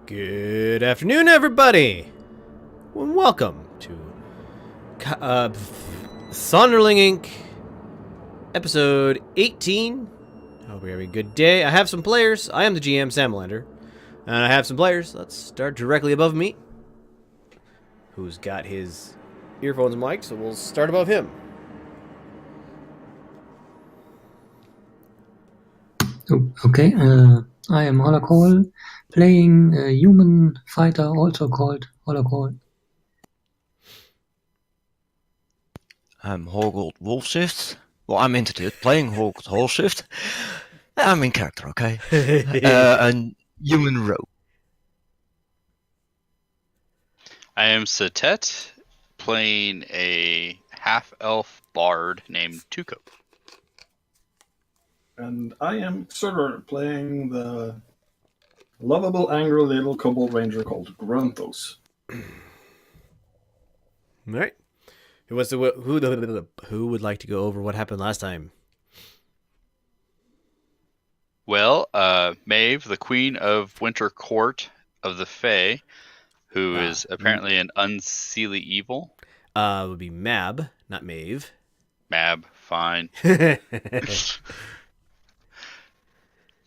Good afternoon, everybody, and welcome to Sonderling Inc. episode 18. Hope you're having a good day. I have some players. I am the GM, Sam Lander, and I have some players. Let's start directly above me. Who's got his earphones and mic, so we'll start above him. Okay, I am Holocall, playing a human fighter, also called Holocall. I'm Horgold Wolfshift. Well, I'm into it, playing Horgold Wolfshift. I'm in character, okay? A human rogue. I am Satet, playing a half-elf bard named Tuco. And I am Xurder, playing the lovable, angry little kobold ranger called Grunthos. All right. Who would like to go over what happened last time? Well, Maeve, the queen of Winter Court of the Fae, who is apparently an unseelie evil. Would be Mab, not Maeve. Mab, fine.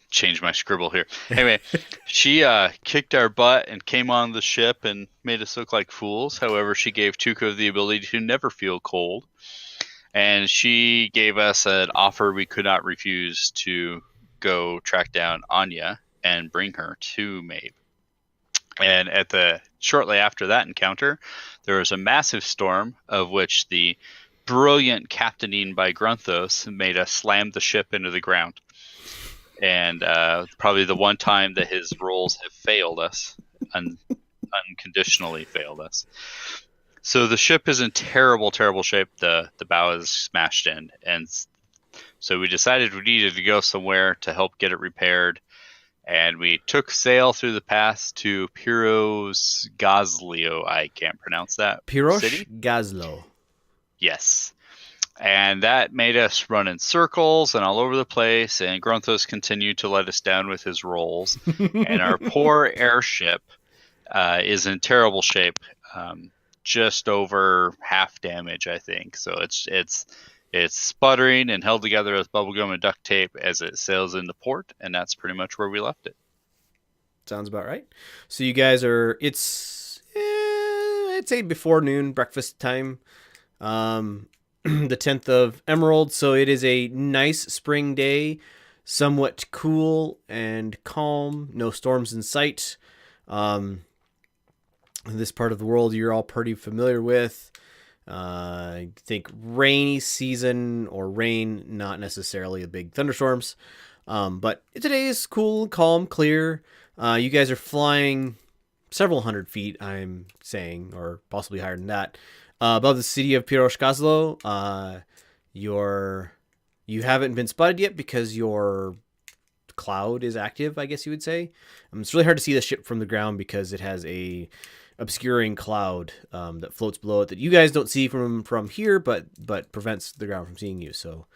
Change my scribble here. Anyway, she kicked our butt and came on the ship and made us look like fools. However, she gave Tuco the ability to never feel cold. And she gave us an offer we could not refuse to go track down Anya and bring her to Maeve. And shortly after that encounter, there was a massive storm, of which the brilliant captaining by Grunthos made us slam the ship into the ground. And probably the one time that his rolls have failed us, unconditionally failed us. So the ship is in terrible, terrible shape. The bow is smashed in. And so we decided we needed to go somewhere to help get it repaired. And we took sail through the pass to Piros Gazlio. I can't pronounce that. Pirosh city? Gazlo. Yes. And that made us run in circles and all over the place. And Grunthos continued to let us down with his rolls. And our poor airship is in terrible shape. Just over half damage, I think. So it's sputtering and held together with bubblegum and duct tape as it sails into port, and that's pretty much where we left it. Sounds about right. So you guys are, I'd say before noon, breakfast time, the 10th of Emerald, so it is a nice spring day, somewhat cool and calm, no storms in sight. This part of the world you're all pretty familiar with. I think rainy season or rain, not necessarily a big thunderstorms. But today is cool, calm, clear. You guys are flying several hundred feet, I'm saying, or possibly higher than that, above the city of Piroshkazlo. You haven't been spotted yet because your cloud is active, I guess you would say. It's really hard to see the ship from the ground because it has a obscuring cloud that floats below it that you guys don't see from here, but prevents the ground from seeing you. So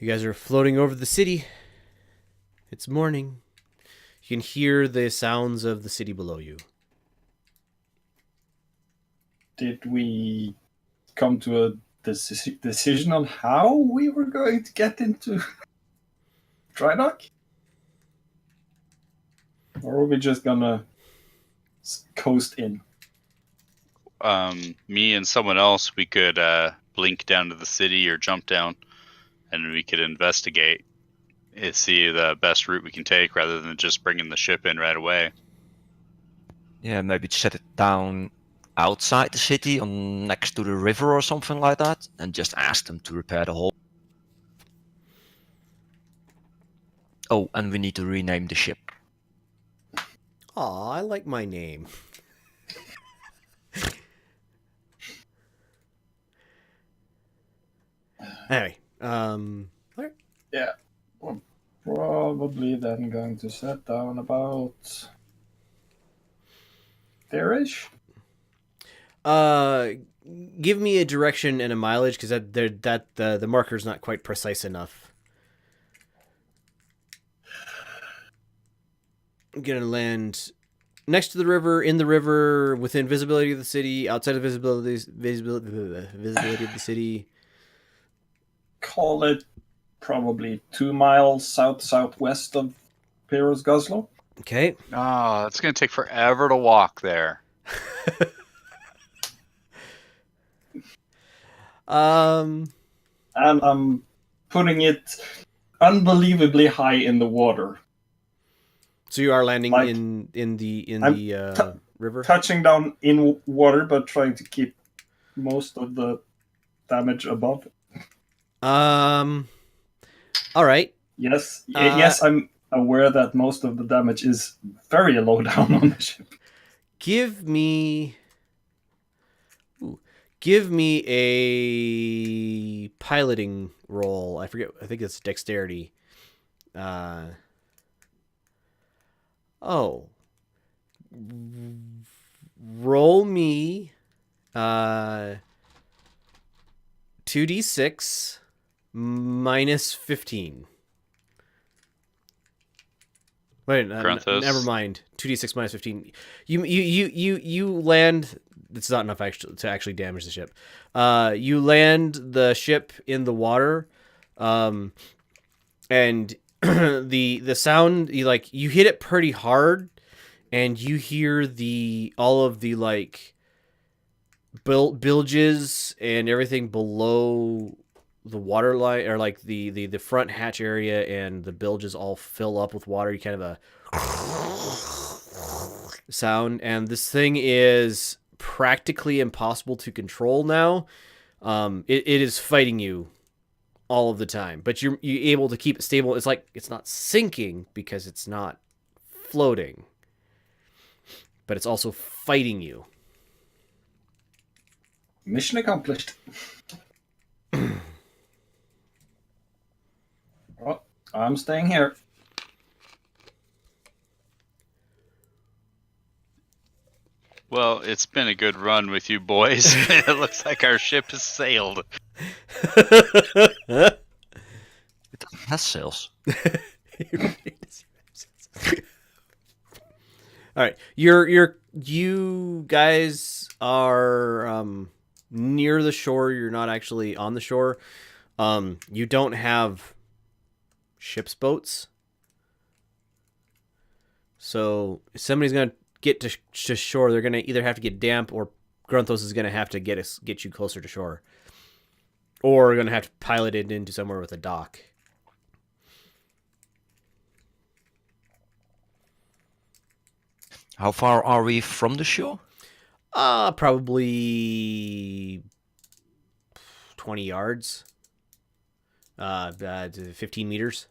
you guys are floating over the city. It's morning. You can hear the sounds of the city below you. Did we come to a decision on how we were going to get into dry dock? Or are we just gonna coast in? Me and someone else, we could blink down to the city or jump down, and we could investigate and see the best route we can take rather than just bringing the ship in right away. Yeah, maybe set it down outside the city, next to the river or something like that, and just ask them to repair the hull. Oh, and we need to rename the ship. Aw, I like my name. Anyway, alright. Yeah. We're probably then going to set down about there-ish. Give me a direction and a mileage, because the marker's not quite precise enough. I'm gonna land next to the river, in the river, within visibility of the city, outside of visibility of the city. Call it probably 2 miles south-southwest of Piros Goslow. Okay. Oh, it's going to take forever to walk there. And I'm putting it unbelievably high in the water. So you are landing Like, in the I'm river. Touching down in water, but trying to keep most of the damage above. All right. Yes, yes, I'm aware that most of the damage is very low down on the ship. Give me a piloting roll. I forget. I think it's dexterity. Roll me 2d6 minus 15. Wait, Granthos. never mind. 2d6 minus 15. You land. It's not enough to actually damage the ship. You land the ship in the water, and the sound you hit it pretty hard, and you hear all of the like bilges and everything below the water line, or like the front hatch area, and the bilges all fill up with water. You kind of a sound, and this thing is practically impossible to control now. It is fighting you all of the time, but you're able to keep it stable. It's like it's not sinking because it's not floating, but it's also fighting you. Mission accomplished. Well, I'm staying here. Well, it's been a good run with you boys. It looks like our ship has sailed. It has sails. All right, you guys are near the shore. You're not actually on the shore. You don't have ship's boats, so if somebody's gonna get to shore, they're gonna either have to get damp, or Grunthos is gonna have to get you closer to shore, or gonna have to pilot it into somewhere with a dock. How far are we from the shore? Probably 20 yards. 15 meters.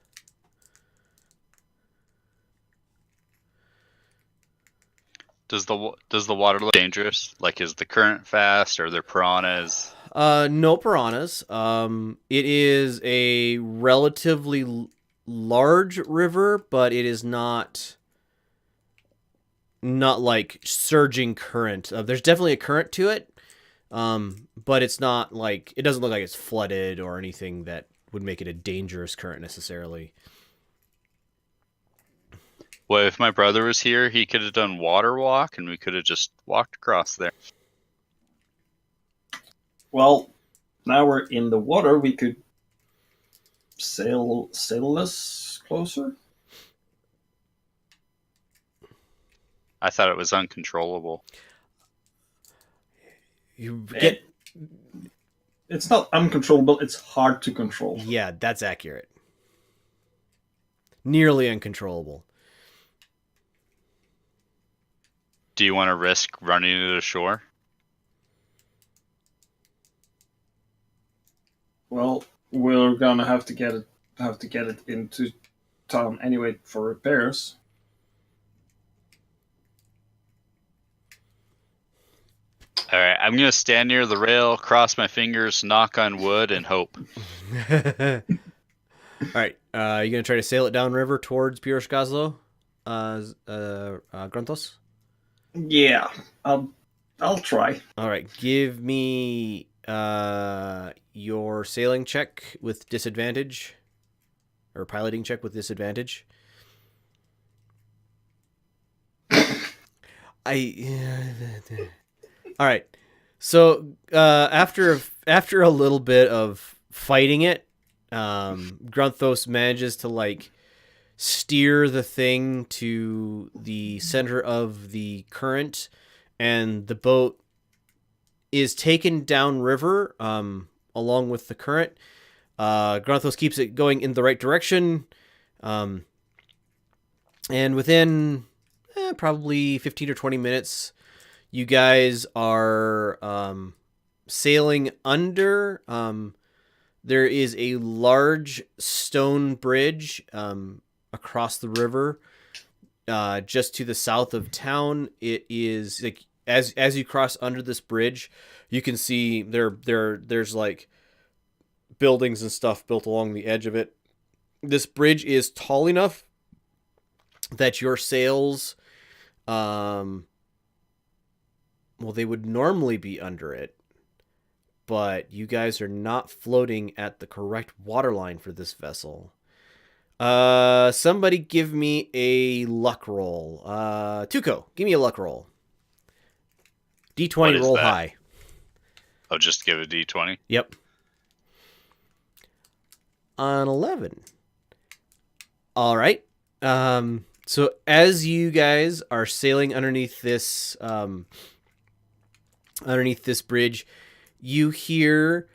Does the water look dangerous? Like, is the current fast? Or are there piranhas? No piranhas. It is a relatively large river, but it is not like surging current. There's definitely a current to it, but it's not like, it doesn't look like it's flooded or anything that would make it a dangerous current necessarily. Well, if my brother was here, he could have done water walk, and we could have just walked across there. Well, now we're in the water. We could sail us closer. I thought it was uncontrollable. It's not uncontrollable. It's hard to control. Yeah, that's accurate. Nearly uncontrollable. Do you want to risk running to the shore? Well, we're gonna have to get it into town anyway for repairs. All right, I'm gonna stand near the rail, cross my fingers, knock on wood, and hope. All right, you gonna try to sail it downriver towards Pirosh Gazlo, Grunthos? Yeah, I'll try. All right, give me your sailing check with disadvantage, or piloting check with disadvantage. All right. So after a little bit of fighting it, Grunthos manages to like steer the thing to the center of the current, and the boat is taken downriver along with the current. Grunthos keeps it going in the right direction, and within probably 15 or 20 minutes, you guys are sailing under. There is a large stone bridge across the river, just to the south of town. It is like as you cross under this bridge, you can see there's like buildings and stuff built along the edge of it. This bridge is tall enough that your sails, well, they would normally be under it, but you guys are not floating at the correct waterline for this vessel. Somebody give me a luck roll. Tuco, give me a luck roll. What D20 is roll that? high. I'll just give a D20. Yep. On 11. All right. So as you guys are sailing underneath this bridge, you hear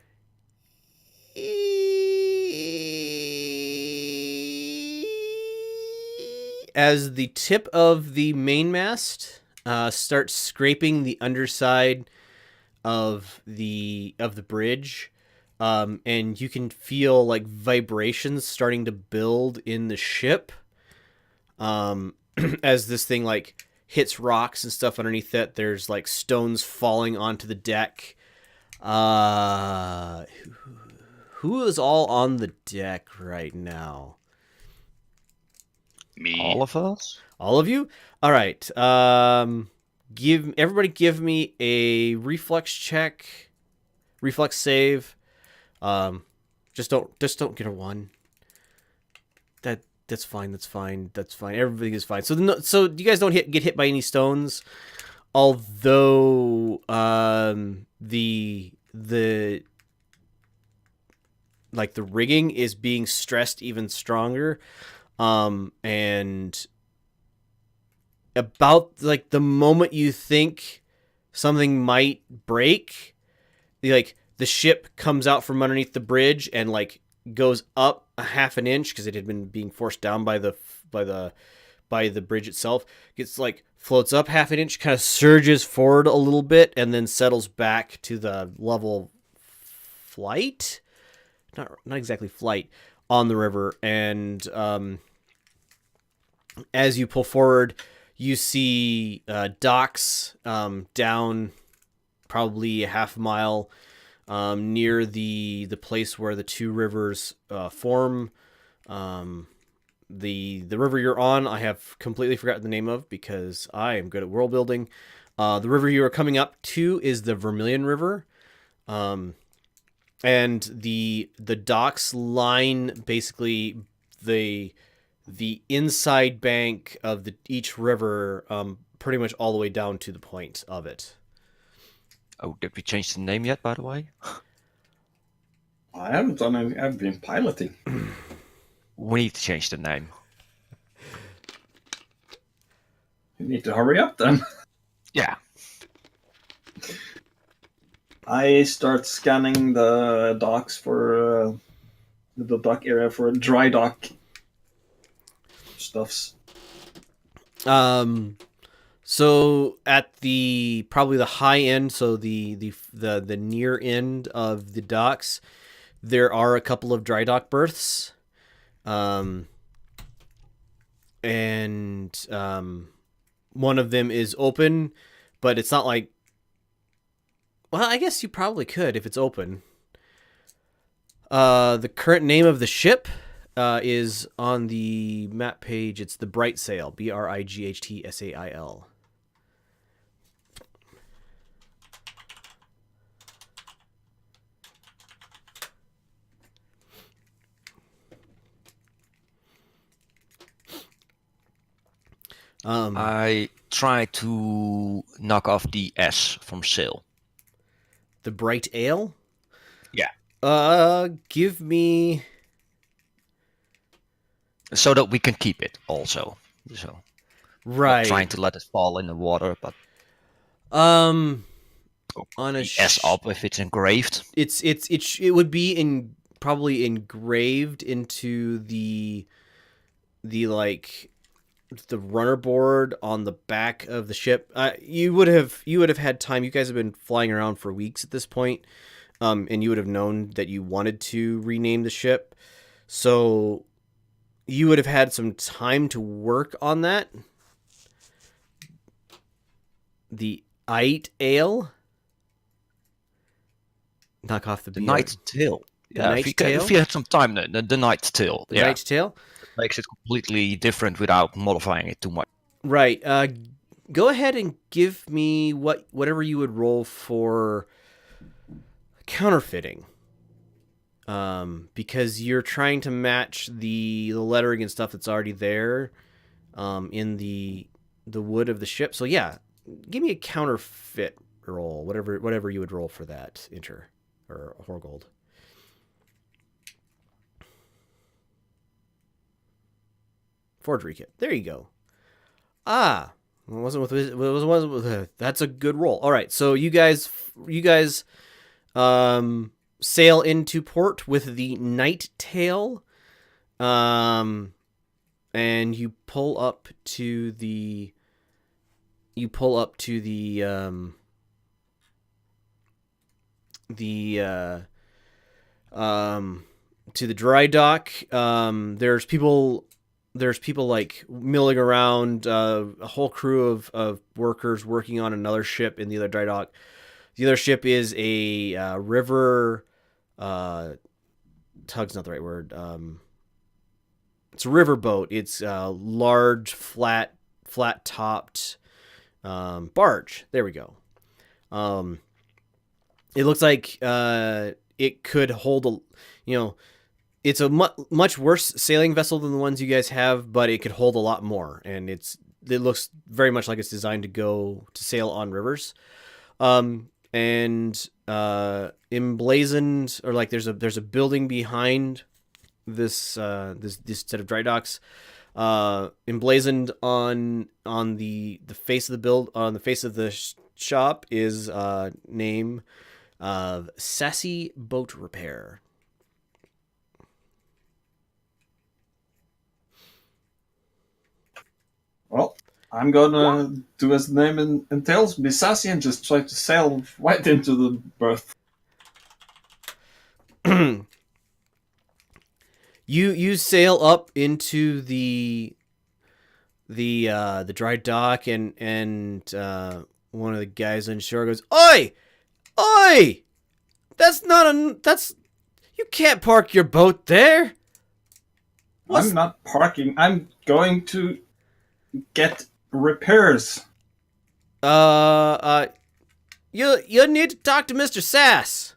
as the tip of the mainmast starts scraping the underside of the bridge, and you can feel like vibrations starting to build in the ship as this thing like hits rocks and stuff underneath it. There's like stones falling onto the deck. Who is all on the deck right now? Me. All of us? All of you? All right. Give me a reflex check, reflex save. Just don't get a 1. That's fine. Everything is fine. So you guys don't get hit by any stones, although the like the rigging is being stressed even stronger, and about like the moment you think something might break, the ship comes out from underneath the bridge and like goes up a half an inch because it had been being forced down by the bridge itself. Gets like floats up half an inch, kind of surges forward a little bit, and then settles back to the level flight. Not exactly flight on the river. And as you pull forward, you see docks down probably a half mile near the place where the two rivers form. The river you're on, I have completely forgotten the name of because I am good at world building. The river you are coming up to is the Vermilion River. And the docks line basically the inside bank of each river, pretty much all the way down to the point of it. Oh, did we change the name yet, by the way? I haven't done any. I've been piloting. We need to change the name. You need to hurry up then. Yeah. I start scanning the docks for the dock area for dry dock stuffs. So at probably the high end, so the near end of the docks, there are a couple of dry dock berths, and one of them is open, but it's not like. Well, I guess you probably could if it's open. The current name of the ship is on the map page. It's the Bright Sail, BRIGHTSAIL. I try to knock off the S from sail. The bright ale? Yeah. Give me... So that we can keep it also. So not Right. trying to let it fall in the water, but On a the S up if it's engraved. it would be probably engraved into the like the runner board on the back of the ship. You would have had time. You guys have been flying around for weeks at this point, and you would have known that you wanted to rename the ship, so you would have had some time to work on that. The Ite Ale. Knock off the Night Tail. Yeah, Night Tail? if you had some time, the Night Tail. The Night Tail. Makes it completely different without modifying it too much. Right. Go ahead and give me whatever you would roll for counterfeiting. Because you're trying to match the lettering and stuff that's already there, in the wood of the ship. So yeah, give me a counterfeit roll, whatever you would roll for that, Inter or Horgold. Forgery kit. There you go. It wasn't with that's a good roll. All right, so you guys sail into port with the Night Tail, and you pull up to the dry dock. There's people like milling around, a whole crew of workers working on another ship in the other dry dock. The other ship is a river. Tug's not the right word. It's a river boat. It's a large, flat topped barge. There we go. It looks like it could hold it's a much worse sailing vessel than the ones you guys have, but it could hold a lot more, and it looks very much like it's designed to sail on rivers. And emblazoned, or like there's a building behind this set of dry docks, emblazoned on the face of the shop is name of Sassy Boat Repair. Well, I'm gonna do as the name entails, be sassy and just try to sail right into the berth. You sail up into the dry dock, and one of the guys on shore goes, "Oi! Oi! You can't park your boat there." I'm not parking. I'm going to get repairs. You need to talk to Mr. Sass.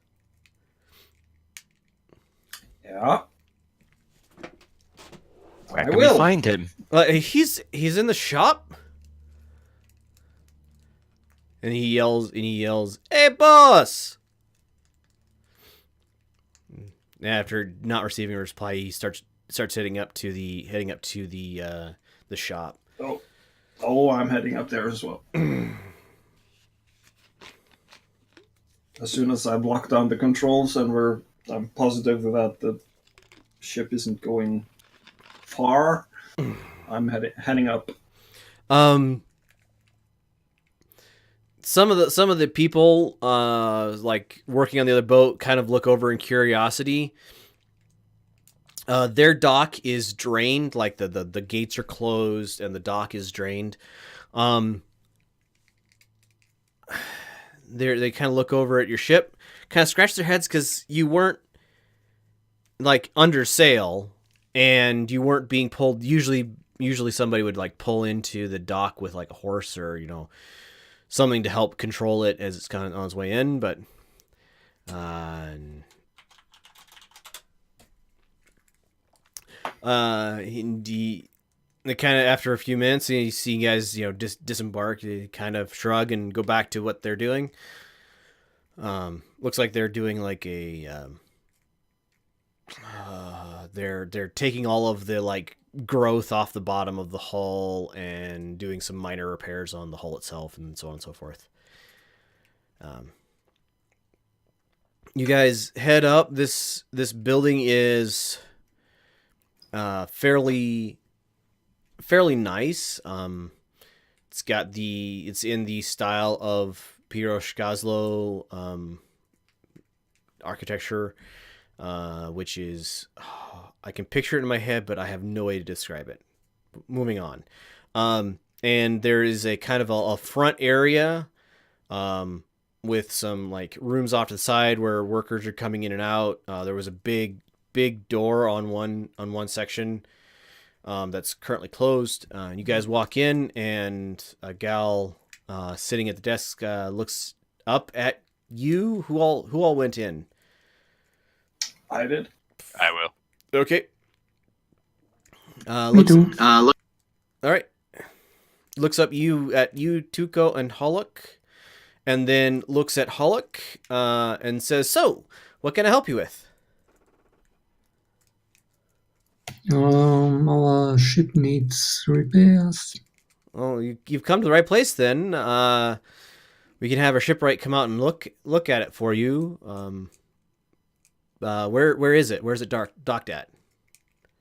Yeah. Where can we find him? He's in the shop. And he yells, "Hey, boss!" And after not receiving a reply, he starts heading up to the shop. Oh, I'm heading up there as well. As soon as I block down the controls and I'm positive that the ship isn't going far, I'm heading up. Some of the people like working on the other boat kind of look over in curiosity. Their dock is drained, like the gates are closed and the dock is drained. They kind of look over at your ship, kind of scratch their heads because you weren't like under sail and you weren't being pulled. Usually somebody would like pull into the dock with like a horse or something to help control it as it's kind of on its way in, but they kind of, after a few minutes, you see you guys, disembark. They kind of shrug and go back to what they're doing. Looks like they're doing like a. They're taking all of the like growth off the bottom of the hull and doing some minor repairs on the hull itself and so on and so forth. You guys head up. This building is fairly nice. It's in the style of Pirosh Gazlo architecture, which is, I can picture it in my head, but I have no way to describe it. Moving on. And there is a kind of a front area with some like rooms off to the side where workers are coming in and out. There was a big door on one section that's currently closed. You guys walk in, and a gal sitting at the desk looks up at you. Who all went in? I did. I will. Okay. Me too. All right. Looks up at you, Tuco and Hollock, and then looks at Hollock and says, "So, what can I help you with?" Our ship needs repairs. Well, you've come to the right place then. We can have our shipwright come out and look at it for you. Where is it? Where's it docked at?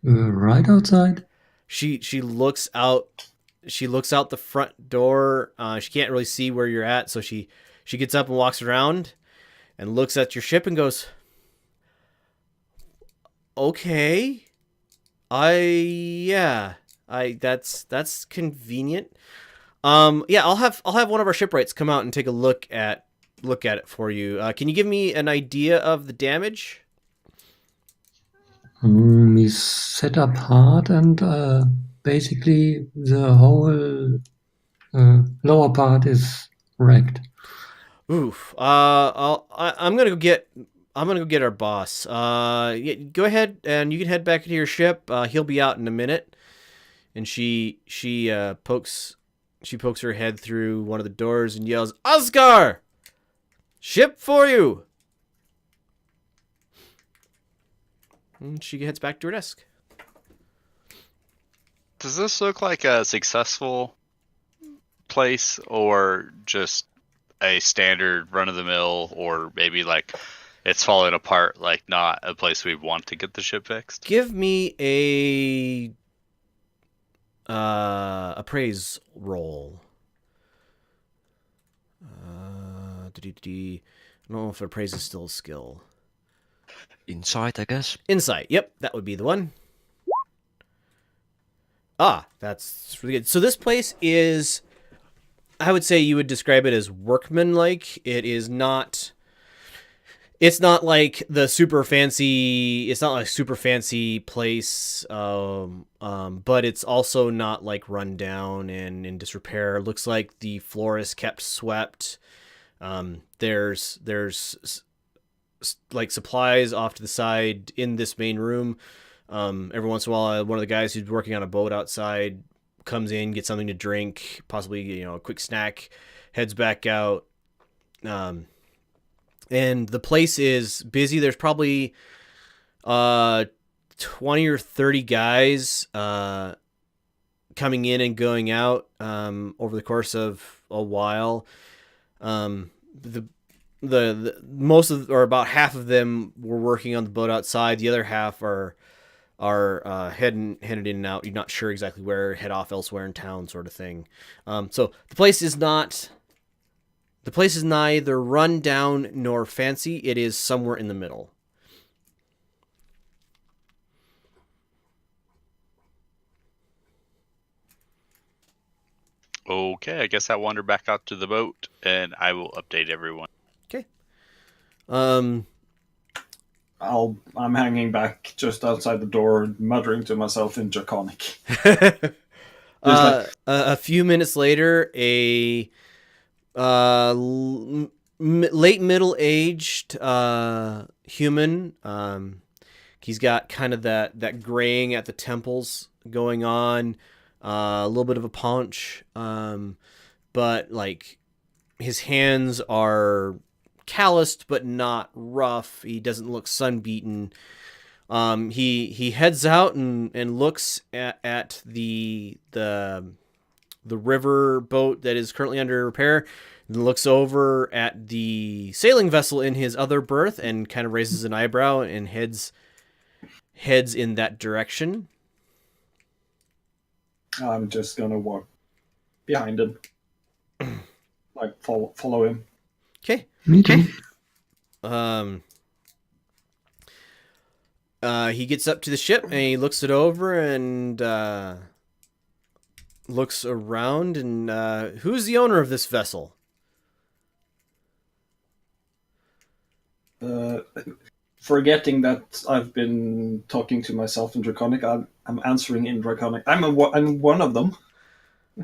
Right outside. She looks out. She looks out the front door. She can't really see where you're at, so she gets up and walks around and looks at your ship and goes, "Okay, that's convenient. Yeah, I'll have one of our shipwrights come out and take a look at it for you. Can you give me an idea of the damage?" We set up hard, and basically the whole lower part is wrecked. Oof. I'm gonna go get our boss. Yeah, go ahead and you can head back to your ship. He'll be out in a minute. And she pokes her head through one of the doors and yells, "Oscar! Ship for you!" And she heads back to her desk. Does this look like a successful place, or just a standard run-of-the-mill, or maybe like it's falling apart, like not a place we want to get the ship fixed? Give me a appraise roll. I don't know if appraise is still a skill. Insight, I guess. Insight. Yep, that would be the one. That's really good. So this place is, I would say you would describe it as workmanlike. It's not like the super fancy. It's not like a super fancy place, but it's also not like run down and in disrepair. It looks like the floor is kept swept. There's like supplies off to the side in this main room. Every once in a while, one of the guys who's working on a boat outside comes in, gets something to drink, possibly a quick snack, heads back out. And the place is busy. There's probably 20 or 30 guys coming in and going out over the course of a while. The most of, or about half of them were working on the boat outside. The other half are headed in and out. You're not sure exactly where, head off elsewhere in town, sort of thing. So the place is neither run down nor fancy. It is somewhere in the middle. Okay, I guess I'll wander back out to the boat, and I will update everyone. Okay. I'm hanging back just outside the door, muttering to myself in Draconic. A few minutes later, a late middle-aged human. He's got kind of that graying at the temples going on. a little bit of a paunch, but like his hands are calloused but not rough. He doesn't look sunbeaten. He heads out and looks at the river boat that is currently under repair, and looks over at the sailing vessel in his other berth and kind of raises an eyebrow and heads in that direction. I'm just gonna walk behind him, like follow him. Okay. Me too. He gets up to the ship and he looks it over and looks around and who's the owner of this vessel? Forgetting that I've been talking to myself in Draconic, I'm answering in Draconic. I'm one of them.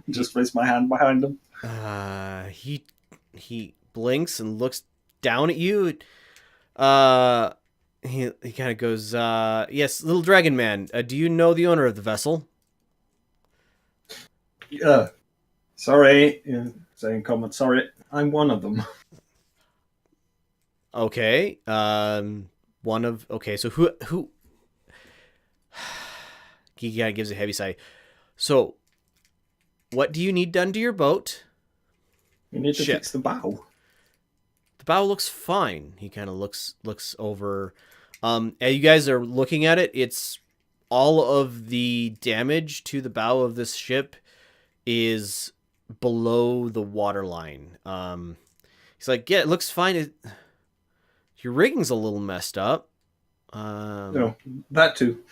Just raise my hand behind him. He blinks and looks down at you. He kind of goes, yes, little dragon man, do you know the owner of the vessel? Yeah. Sorry. Yeah, saying comment. Sorry. I'm one of them. Okay. Okay, so who he kind of gives a heavy sigh. So, what do you need done to your boat? You need to Ship. fix the bow. The bow looks fine. He kind of looks over. As you guys are looking at it, it's all of the damage to the bow of this ship is below the waterline. He's like, yeah, it looks fine. Your rigging's a little messed up. No, that too.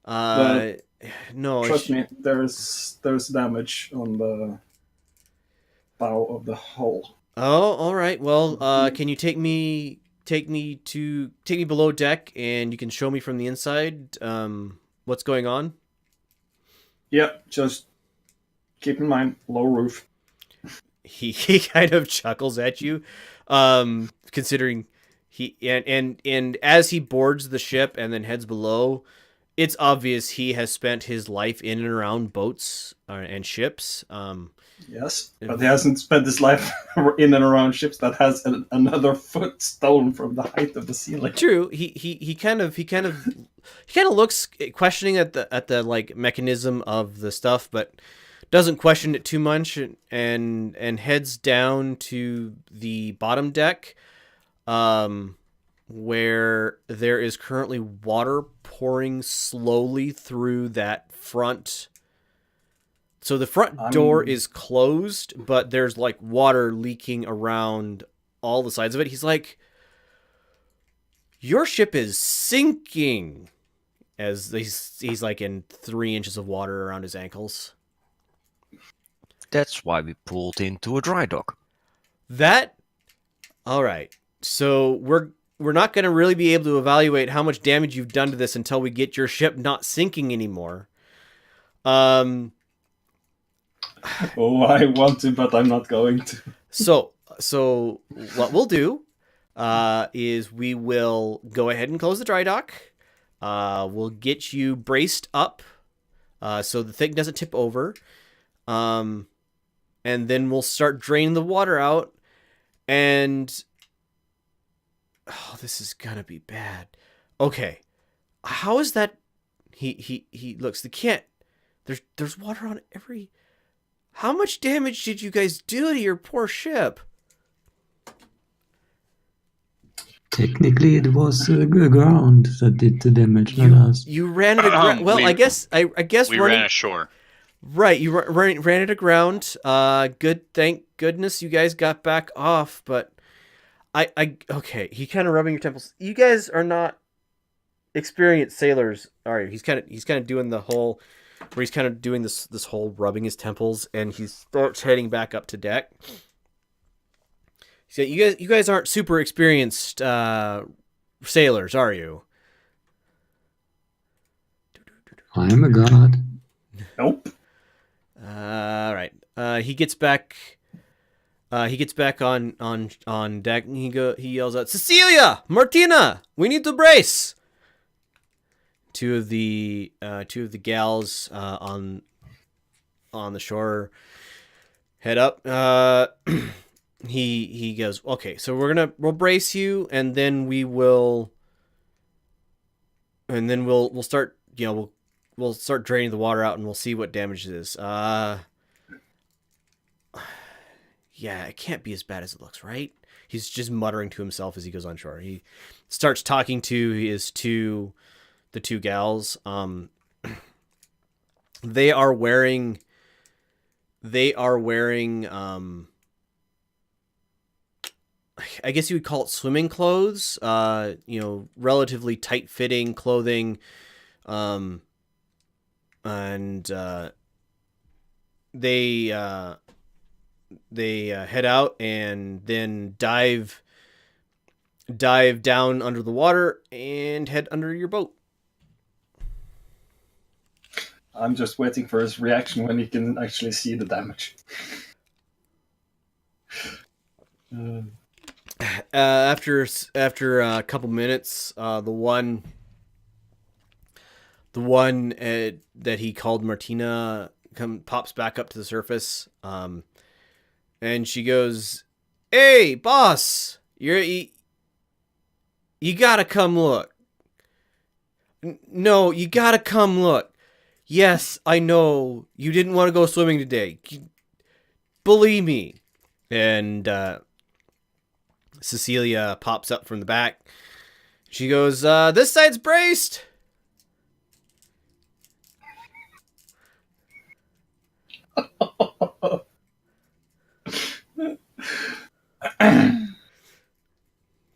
No, Trust me, there's damage on the bow of the hull. Oh, all right. Well, can you take me below deck and you can show me from the inside what's going on? Yep, just keep in mind low roof. He kind of chuckles at you, considering and as he boards the ship and then heads below, it's obvious he has spent his life in and around boats and ships. Yes, but he hasn't spent his life in and around ships that has another foot stone from the height of the ceiling. True. He kind of looks questioning at the like mechanism of the stuff, but doesn't question it too much and heads down to the bottom deck, where there is currently water pouring slowly through that front. So the front door is closed, but there's like water leaking around all the sides of it. He's like, your ship is sinking, as he's like in 3 inches of water around his ankles. That's why we pulled into a dry dock. All right. So we're not going to really be able to evaluate how much damage you've done to this until we get your ship not sinking anymore. Oh, I want to, but I'm not going to. So what we'll do is we will go ahead and close the dry dock. We'll get you braced up so the thing doesn't tip over. And then we'll start draining the water out. And this is gonna be bad. Okay, how is that? He looks. They can't. There's water on every. How much damage did you guys do to your poor ship? Technically, it was ground that did the damage, not us. You ran it aground. Well, I guess we ran ashore. Right, you ran it aground. Good, thank goodness you guys got back off. But okay. He kind of rubbing your temples. You guys are not experienced sailors, are you? He's kind of doing the whole, where he's kind of doing this whole rubbing his temples, and he starts heading back up to deck. So you guys aren't super experienced sailors, are you? I am a god. Nope. All right. He gets back. He gets back on deck, and he yells out, "Cecilia, Martina, we need to brace." Two of the gals on on the shore head up. He goes, okay, so we'll brace you, and then we'll start, we'll start draining the water out, and we'll see what damage it is. Yeah, it can't be as bad as it looks, right? He's just muttering to himself as he goes on shore. He starts talking to the two gals. They are wearing I guess you would call it swimming clothes, relatively tight-fitting clothing, and they head out and then dive down under the water and head under your boat. I'm just waiting for his reaction when he can actually see the damage. After a couple minutes, the one that he called Martina pops back up to the surface, and she goes, "Hey, boss, you gotta come look. No, you gotta come look. Yes, I know you didn't want to go swimming today. Believe me." And Cecilia pops up from the back. She goes, "This side's braced."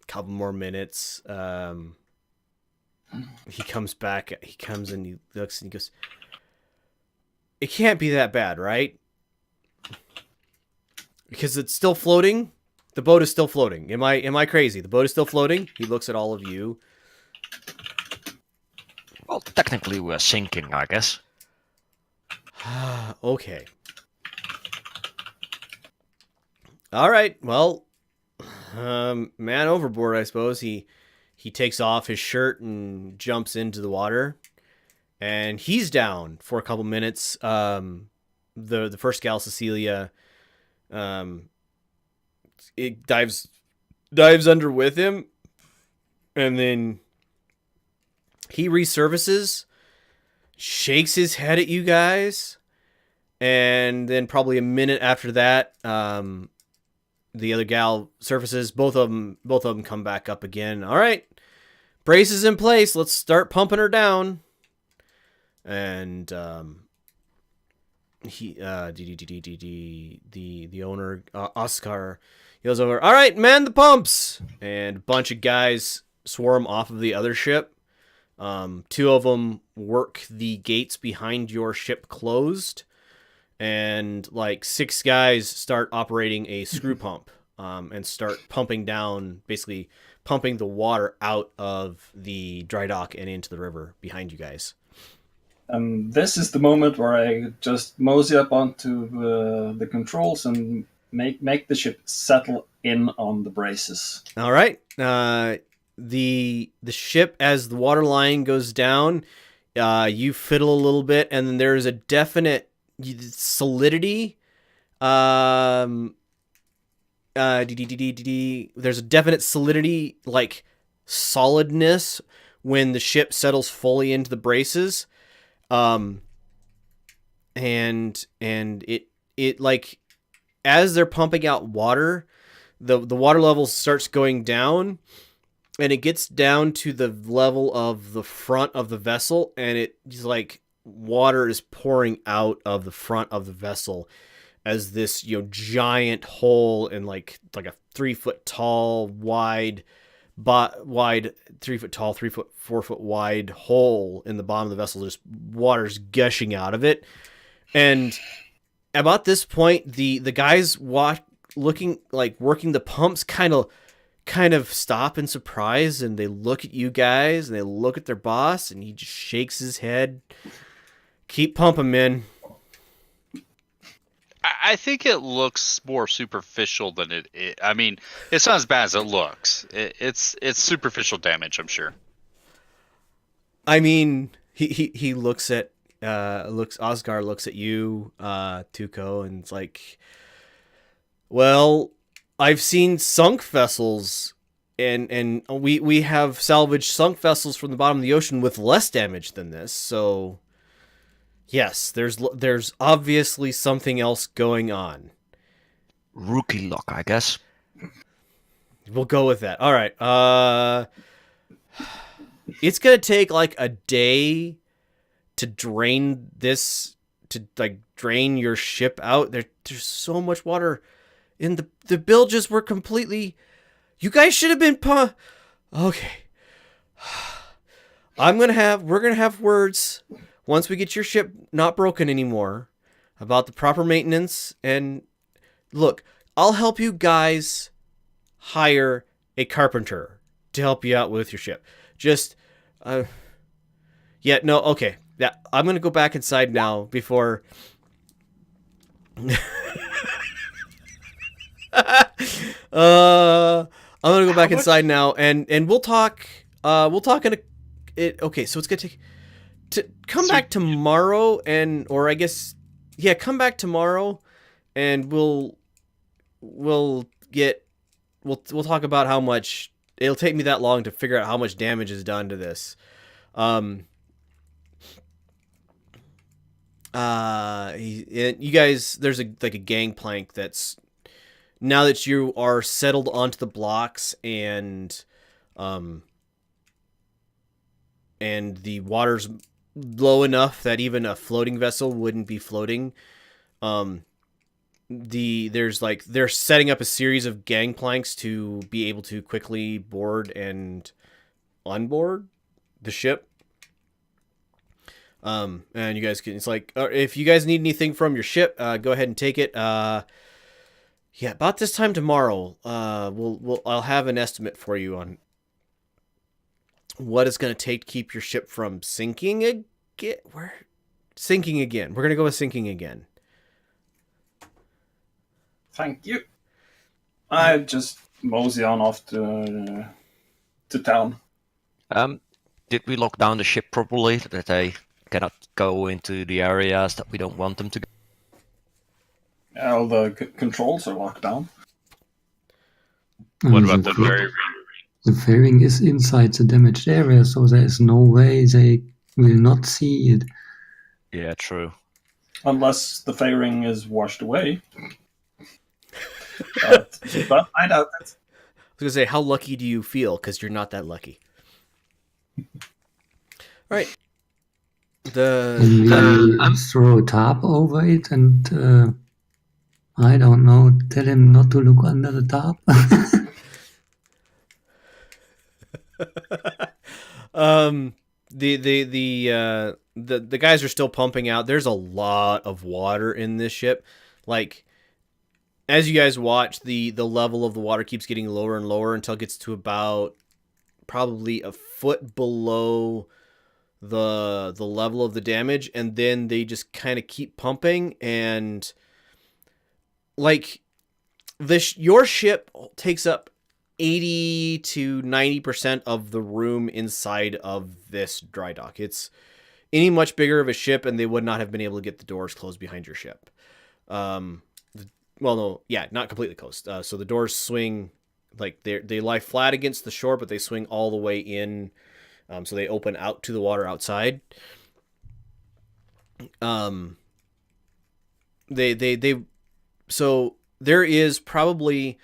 Couple more minutes. He comes back. He comes and he looks and he goes, "It can't be that bad, right? Because it's still floating. The boat is still floating. Am I crazy? The boat is still floating." He looks at all of you. Well, technically we're sinking, I guess. Okay. All right. Well, man overboard, I suppose. He takes off his shirt and jumps into the water, and he's down for a couple minutes. The first gal, Cecilia, it dives under with him, and then he resurfaces, shakes his head at you guys, and then probably a minute after that, the other gal surfaces. Both of them come back up again. All right, braces in place. Let's start pumping her down. And the owner, Oscar, yells over, "All right, man the pumps!" And a bunch of guys swarm off of the other ship. Two of them work the gates behind your ship closed, and like 6 guys start operating a screw pump, and start pumping down, basically pumping the water out of the dry dock and into the river behind you guys. This is the moment where I just mosey up onto the controls and make the ship settle in on the braces. All right. The ship, as the water line goes down, you fiddle a little bit, and then there's a definite solidity. There's a definite solidity, like solidness, when the ship settles fully into the braces. And it like, as they're pumping out water, the water level starts going down, and it gets down to the level of the front of the vessel, and it's like water is pouring out of the front of the vessel as this, giant hole in like a 3 foot tall, wide 3 foot tall, 4 foot wide hole in the bottom of the vessel. Just water's gushing out of it. And about this point, the guys working the pumps kind of stop in surprise, and they look at you guys, and they look at their boss, and he just shakes his head. "Keep pumping, men." I think it looks more superficial than it. I mean, it's not as bad as it looks. It's superficial damage, I'm sure. I mean, he looks at Oscar looks at you, Tuco, and it's like, well, I've seen sunk vessels, and we have salvaged sunk vessels from the bottom of the ocean with less damage than this. So, yes, there's obviously something else going on. Rookie luck, I guess. We'll go with that. All right. It's gonna take like a day to drain your ship out. There's so much water in the bilges were completely. You guys should have been okay. We're gonna have words once we get your ship not broken anymore about the proper maintenance. And look, I'll help you guys hire a carpenter to help you out with your ship. Just okay. Yeah, I'm gonna go back inside now before. I'm gonna go back inside now, and we'll talk. We'll talk in okay, so it's gonna take to come back tomorrow, or I guess, yeah, come back tomorrow, and we'll talk about how much it'll take me that long to figure out how much damage is done to this. You guys, there's a gangplank that's, now that you are settled onto the blocks and the water's low enough that even a floating vessel wouldn't be floating. They're setting up a series of gangplanks to be able to quickly board and unboard the ship. And you guys can, it's like, if you guys need anything from your ship, go ahead and take it. Yeah, about this time tomorrow, I'll have an estimate for you on what it's going to take to keep your ship from sinking again. Sinking again. We're going to go with sinking again. Thank you. I just mosey on off to town. Did we lock down the ship properly, that they cannot go into the areas that we don't want them to go? All the controls are locked down. What about the fairing? The fairing is inside the damaged area, so there is no way they will not see it. Yeah, true. Unless the fairing is washed away. But I doubt it. I was going to say, how lucky do you feel? Because you're not that lucky. All right. And we throw a tarp over it and, I don't know, tell him not to look under the tarp. The guys are still pumping out. There's a lot of water in this ship. Like, as you guys watch, the level of the water keeps getting lower and lower until it gets to about probably a foot below the level of the damage, and then they just kind of keep pumping, and like your ship takes up 80 to 90% of the room inside of this dry dock. It's any much bigger of a ship, and they would not have been able to get the doors closed behind your ship. Not completely closed. So the doors swing, like they lie flat against the shore, but they swing all the way in. So they open out to the water outside. So there is probably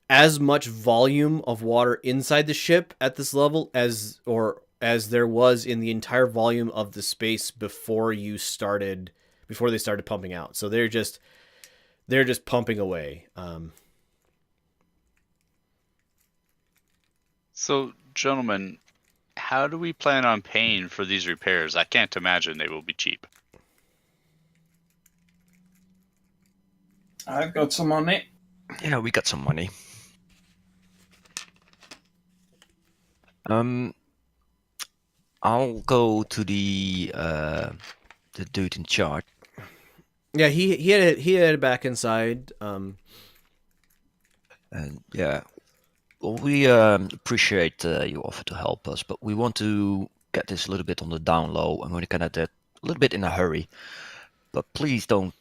as much volume of water inside the ship at this level as there was in the entire volume of the space before they started pumping out. So they're just pumping away. So, gentlemen, how do we plan on paying for these repairs? I can't imagine they will be cheap. I've got some money. Yeah, we got some money. I'll go to the dude in charge. Yeah, he headed back inside. And yeah, well, we appreciate your offer to help us, but we want to get this a little bit on the down low, and we're gonna little bit in a hurry. But please don't,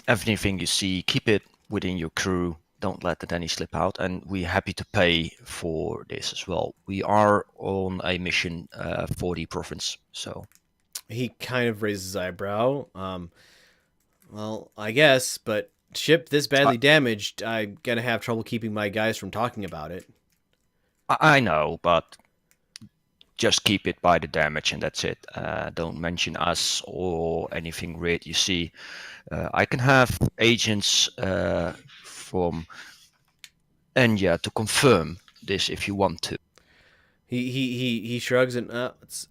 everything you see, keep it within your crew. Don't let any slip out. And we're happy to pay for this as well. We are on a mission for the province, so. He kind of raises his eyebrow. Well, I guess, but ship this badly damaged, I'm gonna have trouble keeping my guys from talking about it. I know, but just keep it by the damage and that's it. Don't mention us or anything weird you see. I can have agents from Enya to confirm this if you want to. He shrugs and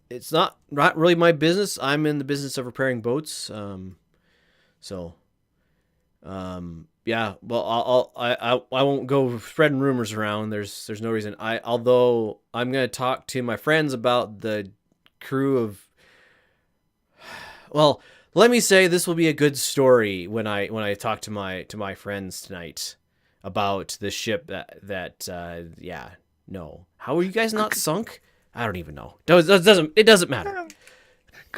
it's not really my business. I'm in the business of repairing boats. Yeah. Well, I won't go spreading rumors around. There's no reason. Although I'm gonna talk to my friends about the crew of. Well, let me say this will be a good story when I talk to my friends tonight about the ship that yeah. No. How are you guys not sunk? I don't even know. It doesn't matter.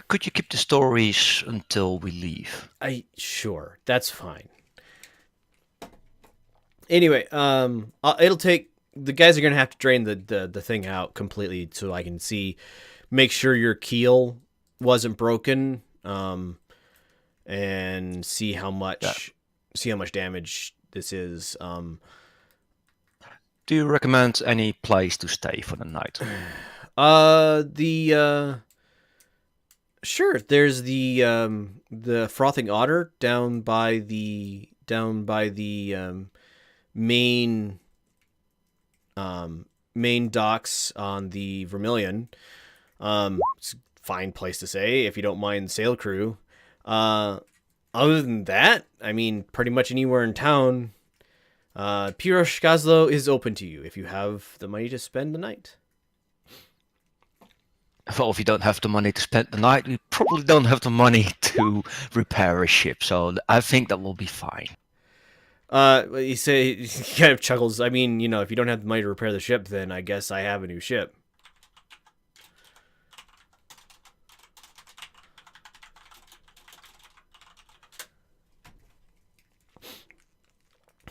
Could you keep the stories until we leave? Sure. That's fine. Anyway, it'll take the guys are gonna have to drain the thing out completely so I can make sure your keel wasn't broken, and see how much damage this is. Do you recommend any place to stay for the night? Sure. There's the Frothing Otter down by the main docks on the Vermilion. It's a fine place to stay if you don't mind sail crew. Other than that, I mean, pretty much anywhere in town. Piroshkazlo is open to you if you have the money to spend the night. Well, if you don't have the money to spend the night, we probably don't have the money to repair a ship, so I think that will be fine. He kind of chuckles. I mean, if you don't have the money to repair the ship, then I guess I have a new ship.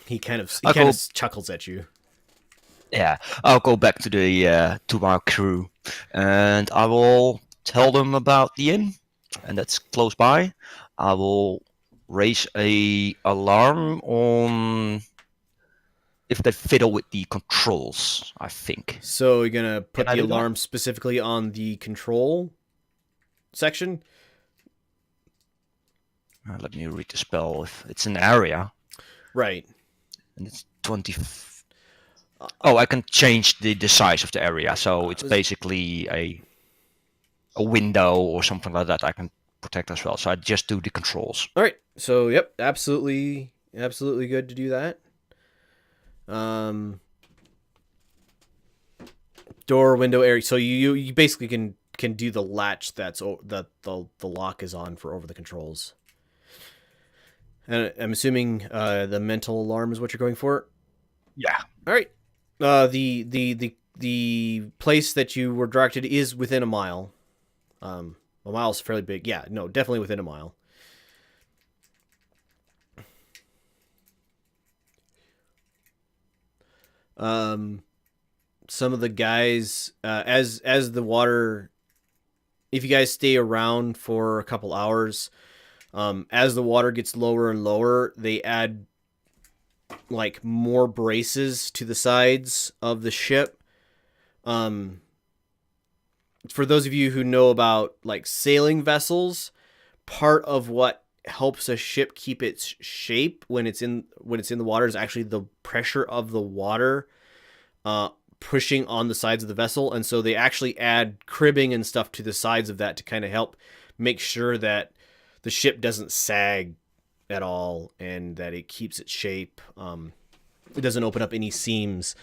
He kind of chuckles at you. Yeah, I'll go back to our crew, and I will tell them about the inn, and that's close by. I will raise a alarm on if they fiddle with the controls, I think. So you're gonna put the alarm specifically on the control section? Let me read the spell. If it's an area, right, and it's 20. Oh, I can change the size of the area, so it's basically a window or something like that. I can protect as well. So I just do the controls. All right. So yep, absolutely good to do that. Door, window, area. So you basically can do the latch that the lock is on for over the controls. And I'm assuming the mental alarm is what you're going for. Yeah. All right. The place that you were directed is within a mile. A mile is fairly big. Yeah, no, definitely within a mile. Some of the guys, as the water, if you guys stay around for a couple hours, as the water gets lower and lower, they add like more braces to the sides of the ship. For those of you who know about like sailing vessels, part of what helps a ship keep its shape when it's in the water is actually the pressure of the water pushing on the sides of the vessel, and so they actually add cribbing and stuff to the sides of that to kind of help make sure that the ship doesn't sag at all and that it keeps its shape. It doesn't open up any seams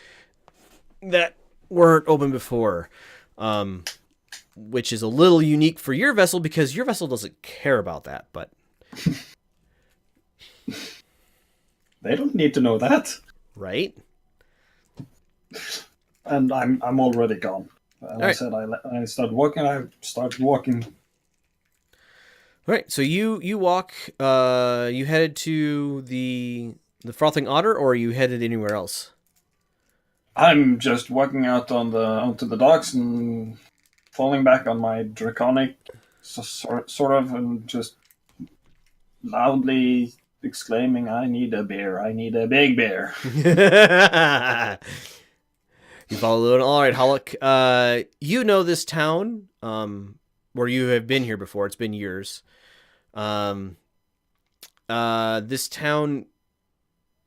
that weren't open before, which is a little unique for your vessel because your vessel doesn't care about that, but they don't need to know that, right? And I'm already gone. And I right. said I started walking. I started walking. All right, so you walk. You headed to the Frothing Otter, or are you headed anywhere else? I'm just walking out onto the docks and falling back on my draconic, sort of, and just loudly exclaiming, "I need a beer! I need a big beer!" You follow it. All right, Hollock. You know this town, where you have been here before. It's been years. This town.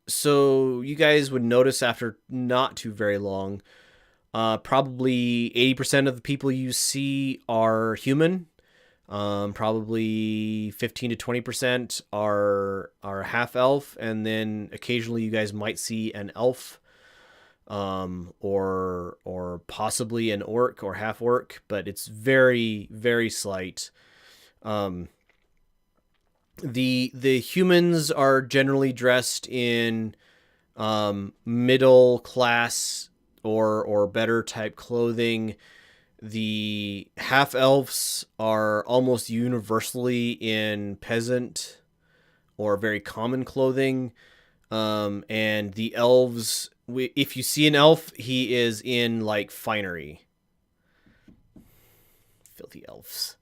So you guys would notice after not too very long, probably 80% of the people you see are human. Probably 15 to 20% are half elf, and then occasionally you guys might see an elf, or possibly an orc or half orc, but it's very, very slight. The humans are generally dressed in middle class or better type clothing. The half elves are almost universally in peasant or very common clothing, and the elves, if you see an elf, he is in like finery. Filthy elves.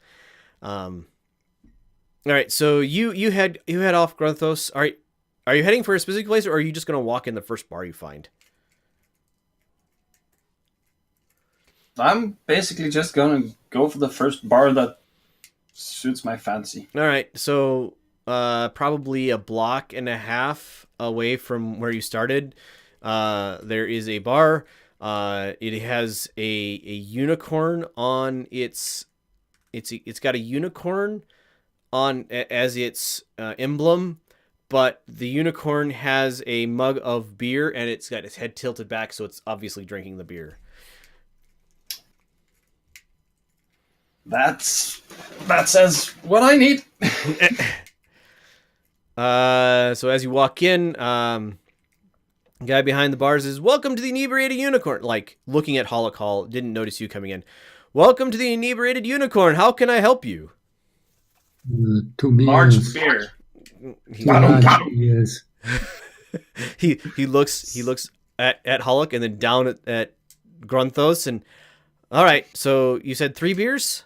All right, so you head off Gronthos. All right, are you heading for a specific place, or are you just gonna walk in the first bar you find? I'm basically just gonna go for the first bar that suits my fancy. All right, so probably a block and a half away from where you started, there is a bar. It has a unicorn on its got a unicorn on as its emblem, but the unicorn has a mug of beer and it's got its head tilted back, so it's obviously drinking the beer. That says what I need. So as you walk in, the guy behind the bars is, "Welcome to the Inebriated Unicorn." Like, looking at Hollock Hall, didn't notice you coming in. "Welcome to the Inebriated Unicorn. How can I help you?" 2 beers. Large beer. Yes. He looks at Hollock and then down at Grunthos, and all right, so you said 3 beers?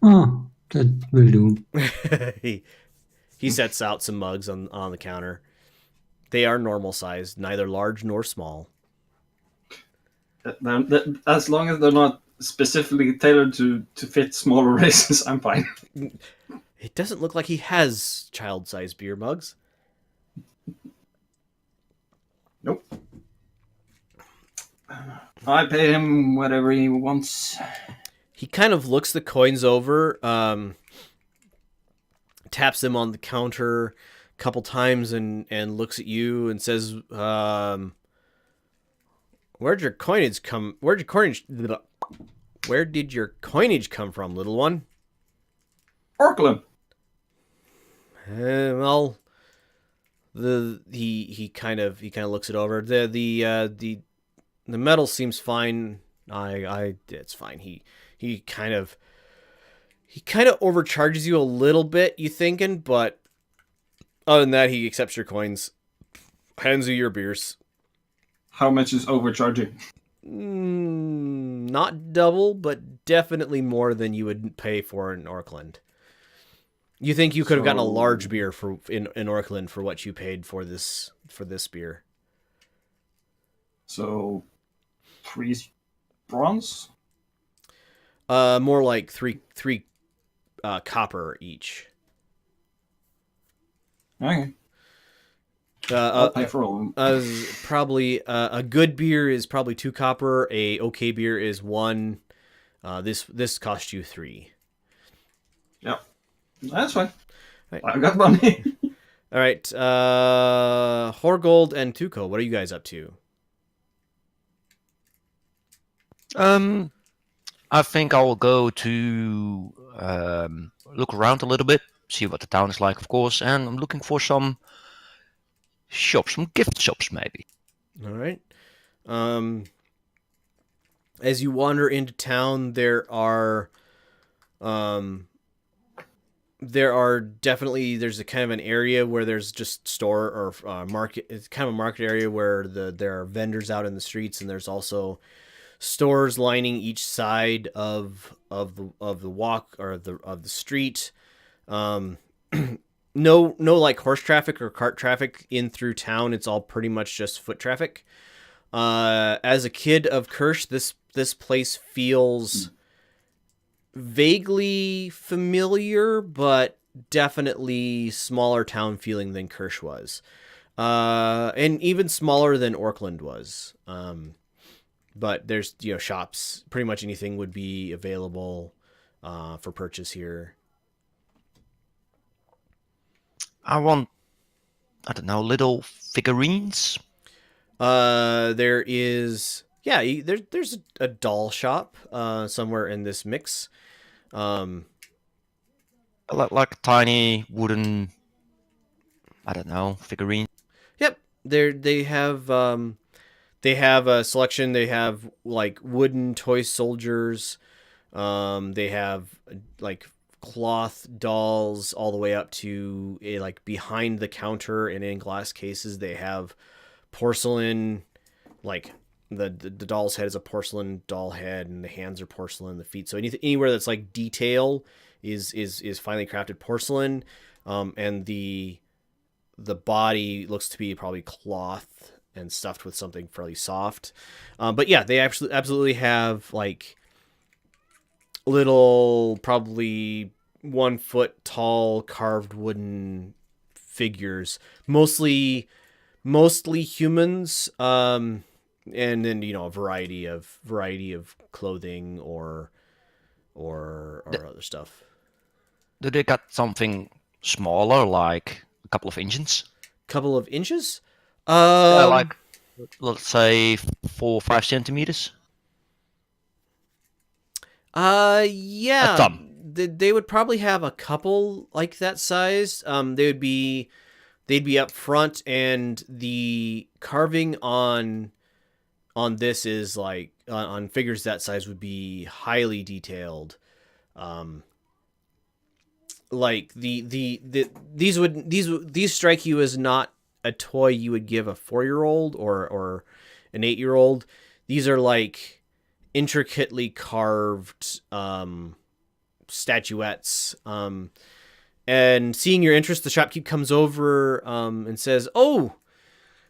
Oh, that will do. he sets out some mugs on the counter. They are normal sized, neither large nor small. As long as they're not specifically tailored to fit smaller races, I'm fine. It doesn't look like he has child-sized beer mugs. Nope. I pay him whatever he wants. He kind of looks the coins over, taps them on the counter a couple times, and looks at you and says, Where did your coinage come from, little one?" Orklin. Well, he kind of looks it over. The metal seems fine. It's fine. He kind of overcharges you a little bit, you thinking, but other than that, he accepts your coins, hands you your beers. How much is overcharging? Not double, but definitely more than you would pay for in Orkland. You think you could have gotten a large beer in Orkland for what you paid for this beer? So 3 bronze? More like three copper each. Okay. I'll pay for all of them. Probably a good beer is probably 2 copper. A okay beer is 1. This cost you 3. Yeah, that's fine. Right. I've got money. All right, Horgold and Tuco, what are you guys up to? I think I will go to look around a little bit, see what the town is like, of course, and I'm looking for some shops, some gift shops, maybe. All right. As you wander into town, there are there's a kind of an area where there's just store or market. It's kind of a market area where there are vendors out in the streets, and there's also stores lining each side of the walk or of the street. Um, no like horse traffic or cart traffic in through town. It's all pretty much just foot traffic. As a kid of Kirsch, this place feels vaguely familiar, but definitely smaller town feeling than Kirsch was. And even smaller than Orkland was. But there's, shops. Pretty much anything would be available for purchase here. I want, I don't know, little figurines. There is, there's a doll shop somewhere in this mix. Like tiny wooden, I don't know, figurine. Yep, they have a selection. They have like wooden toy soldiers. They have like cloth dolls all the way up to like behind the counter and in glass cases. They have porcelain, like the doll's head is a porcelain doll head, and the hands are porcelain, the feet. So anywhere that's like detail is finely crafted porcelain, and the body looks to be probably cloth and stuffed with something fairly soft. But yeah, they absolutely have like little, probably 1 foot tall carved wooden figures, mostly humans, and then a variety of clothing or other stuff. Do they got something smaller, like a couple of inches? Couple of inches? Like, let's say 4 or 5 centimeters. Yeah. A thumb. They would probably have a couple like that size. They'd be up front, and the carving on this is like on figures that size would be highly detailed. Like these strike you as not a toy you would give a 4-year-old or an 8-year-old. These are like intricately carved statuettes. And seeing your interest, the shopkeep comes over and says, "Oh,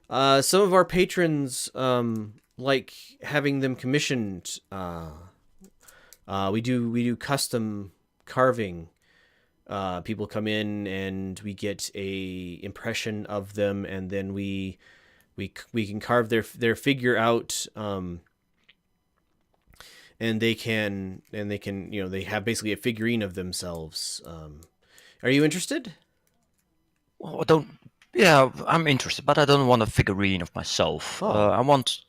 some of our patrons like having them commissioned. We do custom carving. People come in and we get a impression of them, and then we can carve their figure out, and they can they have basically a figurine of themselves. Are you interested?" Well, I don't. Yeah, I'm interested, but I don't want a figurine of myself. Oh. I want,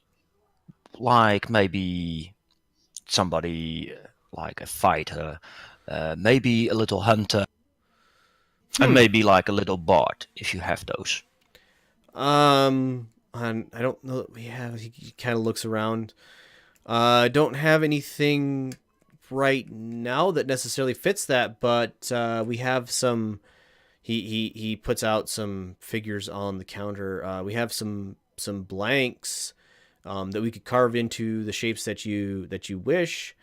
like, maybe somebody like a fighter, maybe a little hunter, and maybe like a little bard, if you have those. I don't know that we have. He kind of looks around. Don't have anything right now that necessarily fits that, but we have some. He puts out some figures on the counter. We have some blanks that we could carve into the shapes that you wish.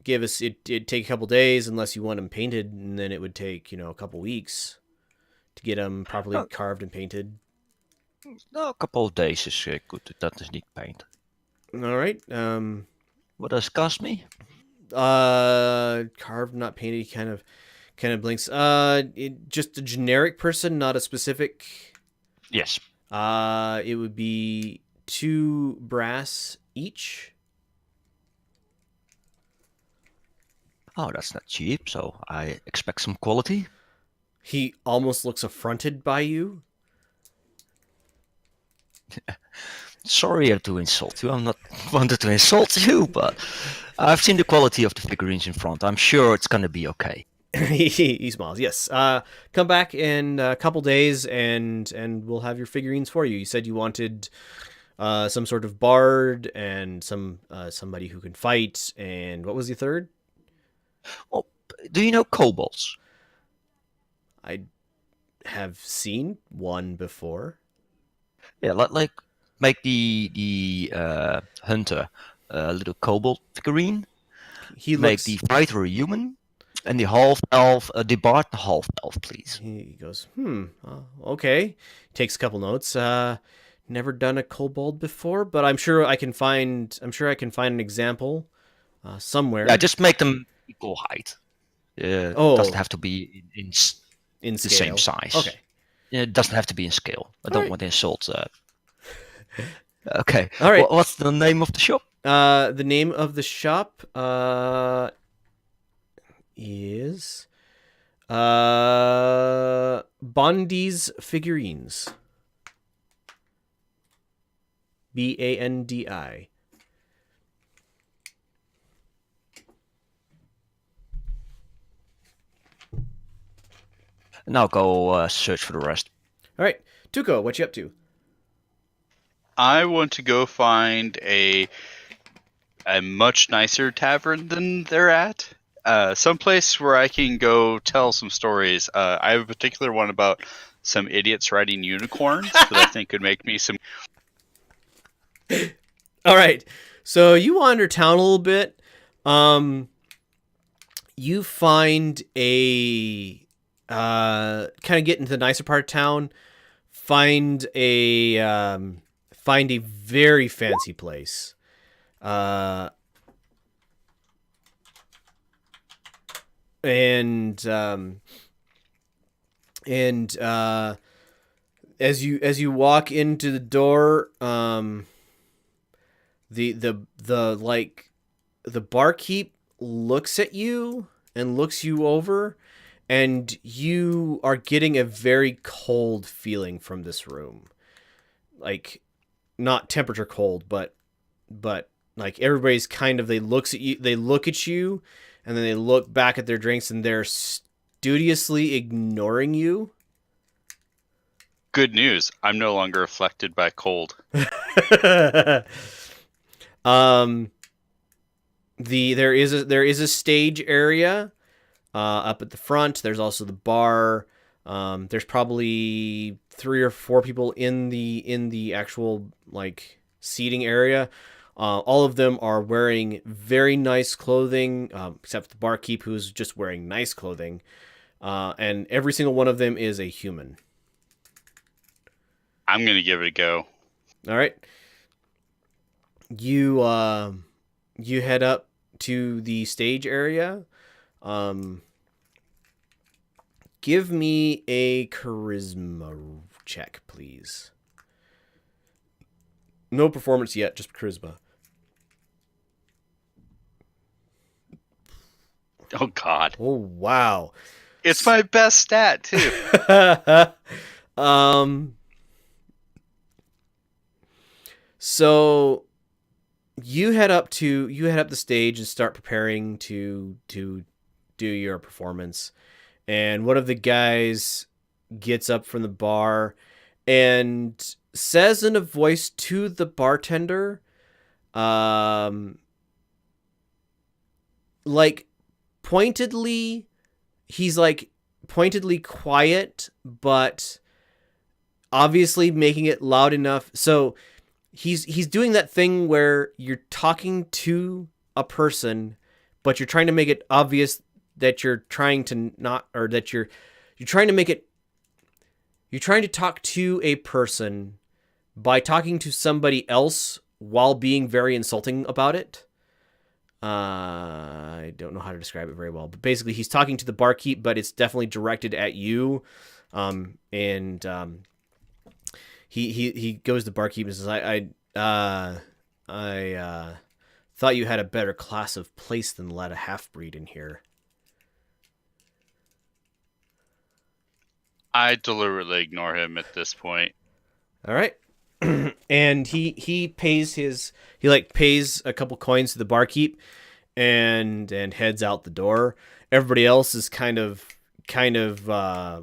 Give us it'd take a couple days unless you want them painted, and then it would take a couple weeks to get them properly carved and painted. No, a couple of days is good. That is niet paint. All right. What does it cost me? Carved, not painted. Kind of blinks. Just a generic person, not a specific. Yes. It would be 2 brass each. Oh, that's not cheap, so I expect some quality. He almost looks affronted by you. Sorry to insult you. I'm not wanted to insult you, but I've seen the quality of the figurines in front. I'm sure it's gonna be okay. He smiles. Yes. Come back in a couple days, and we'll have your figurines for you. You said you wanted some sort of bard and somebody who can fight, and what was the third? Well, Do you know kobolds? I have seen one before. Yeah, like make the hunter a little kobold figurine. He Make looks. the fighter a human, and the half elf, the bard half elf, please. He goes, okay. Takes a couple notes. Never done a kobold before, but I'm sure I can find. I'm sure I can find an example somewhere. Yeah, just make them equal height. Doesn't have to be in the scale. same size. Okay. It doesn't have to be in scale. I don't want to insult. Okay. All right. What's the name of the shop? The name of the shop is Bondi's Figurines. Bandi. And I'll go search for the rest. All right, Tuco, what you up to? I want to go find a much nicer tavern than they're at. Someplace where I can go tell some stories. I have a particular one about some idiots riding unicorns that I think could make me some. All right, so you wander town a little bit. You find a kind of get into the nicer part of town. Find a very fancy place. And as you walk into the door, the barkeep looks at you and looks you over, and you are getting a very cold feeling from this room. Like, not temperature cold, but like everybody's kind of, they look at you and then they look back at their drinks and they're studiously ignoring you. Good news. I'm no longer afflicted by cold. There is a stage area up at the front. There's also the bar. There's probably 3 or 4 people in the actual like seating area. All of them are wearing very nice clothing, except the barkeep, who's just wearing nice clothing. And every single one of them is a human. I'm gonna give it a go. All right. You head up to the stage area. Give me a charisma check, please. No performance yet, just charisma. Oh God. Oh wow. It's my best stat too. So you head up the stage and start preparing to do your performance. And one of the guys gets up from the bar and says in a voice to the bartender, like pointedly, he's like pointedly quiet, but obviously making it loud enough. So he's doing that thing where you're talking to a person, but you're trying to make it obvious that you're trying to not, or that you're trying to make it, you're trying to talk to a person by talking to somebody else while being very insulting about it. I don't know how to describe it very well, but basically he's talking to the barkeep, but it's definitely directed at you. He goes to the barkeep and says, I thought you had a better class of place than let a half-breed in here. I deliberately ignore him at this point. All right. And he pays pays a couple coins to the barkeep and heads out the door. Everybody else is kind of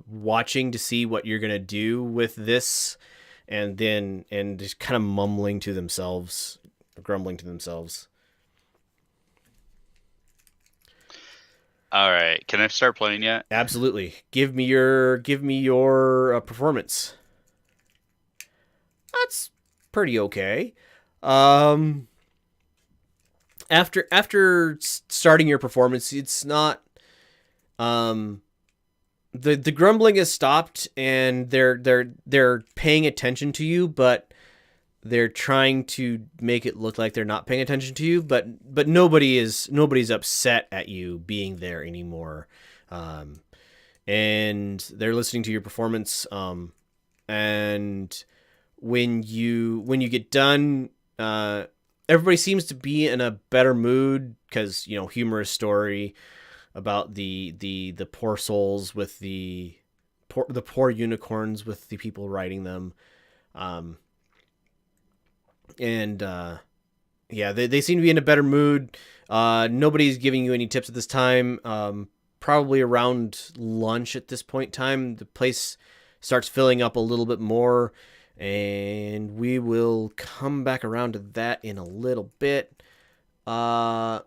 watching to see what you're gonna do with this, and just kind of grumbling to themselves. All right. Can I start playing yet? Absolutely. Give me your performance. That's pretty okay. After starting your performance, it's not the grumbling has stopped, and they're paying attention to you, but they're trying to make it look like they're not paying attention to you, but nobody's upset at you being there anymore. And they're listening to your performance. And when you get done, everybody seems to be in a better mood because, you know, humorous story about the poor souls with the poor unicorns with the people riding them. Yeah, they seem to be in a better mood. Nobody's giving you any tips at this time. Probably around lunch at this point in time, the place starts filling up a little bit more, and we will come back around to that in a little bit. The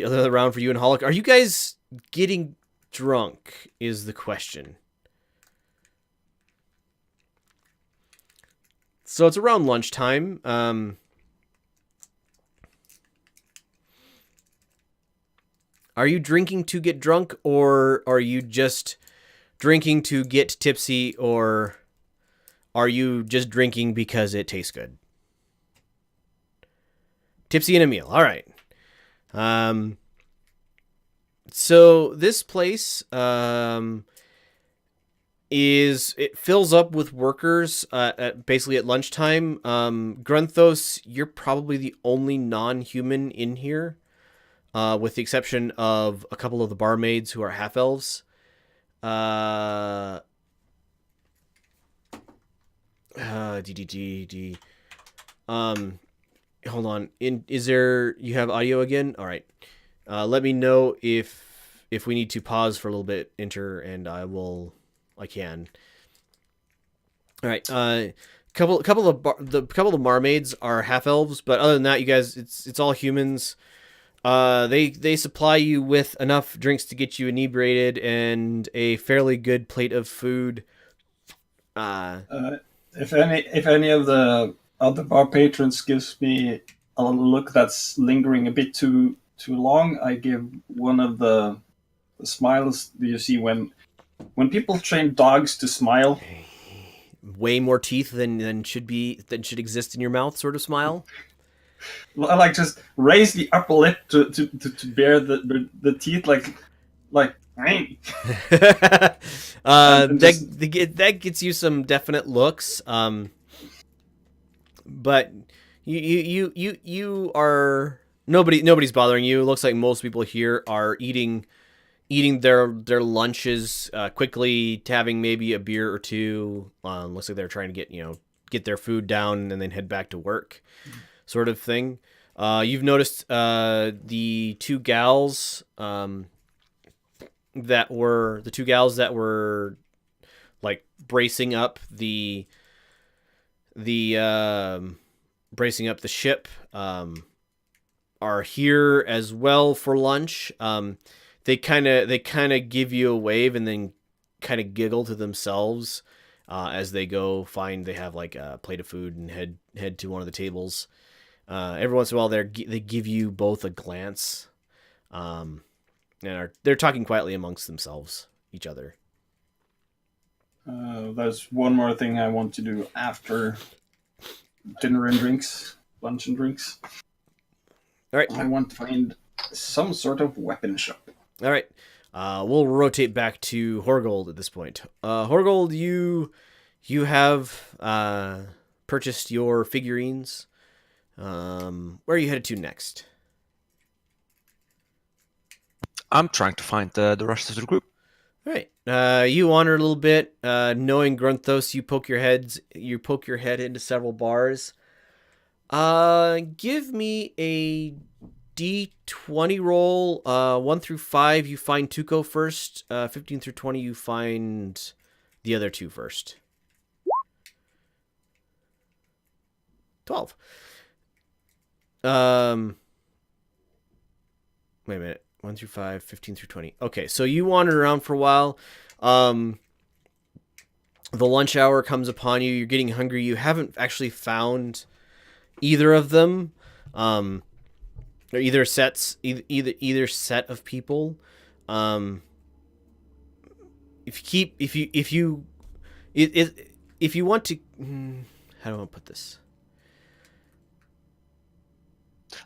other round for you and Holic. Are you guys getting drunk is the question. So it's around lunchtime. Are you drinking to get drunk, or are you just drinking to get tipsy, or are you just drinking because it tastes good? Tipsy and a meal. All right. So this place it fills up with workers basically at lunchtime. Grunthos, you're probably the only non-human in here, with the exception of a couple of the barmaids who are half-elves. Hold on. Is there, you have audio again? All right. Let me know if we need to pause for a little bit, enter, and I can. All right. Couple of barmaids are half elves, but other than that, you guys, it's all humans. They supply you with enough drinks to get you inebriated and a fairly good plate of food. If any of the other bar patrons gives me a look that's lingering a bit too long, I give one of the smiles. Do you see when people train dogs to smile? Way more teeth than should exist in your mouth, sort of smile. Like just raise the upper lip to bear the teeth, like. That gets you some definite looks. But you are nobody's bothering you. It looks like most people here are eating their lunches quickly, having maybe a beer or two. Looks like they're trying to get their food down and then head back to work, sort of thing. You've noticed the two gals that were like bracing up the ship are here as well for lunch. They kind of give you a wave and then kind of giggle to themselves as they go find they have like a plate of food and head to one of the tables. Every once in a while they give you both a glance, and they're talking quietly amongst themselves, each other. There's one more thing I want to do after dinner and drinks, lunch and drinks. All right. I want to find some sort of weapon shop. All right. We'll rotate back to Horgold at this point. Horgold, you have purchased your figurines. Where are you headed to next? I'm trying to find the rest of the group. All right. You wander a little bit. Knowing Grunthos, you poke your head into several bars. Give me a D20 roll. 1 through 5, you find Tuco first. 15 through 20, you find the other two first. 12. Wait a minute. 1 through 5, 15 through 20. Okay, so you wandered around for a while. The lunch hour comes upon you. You're getting hungry. You haven't actually found either of them. Or either sets, either set of people. If you want to, how do I put this?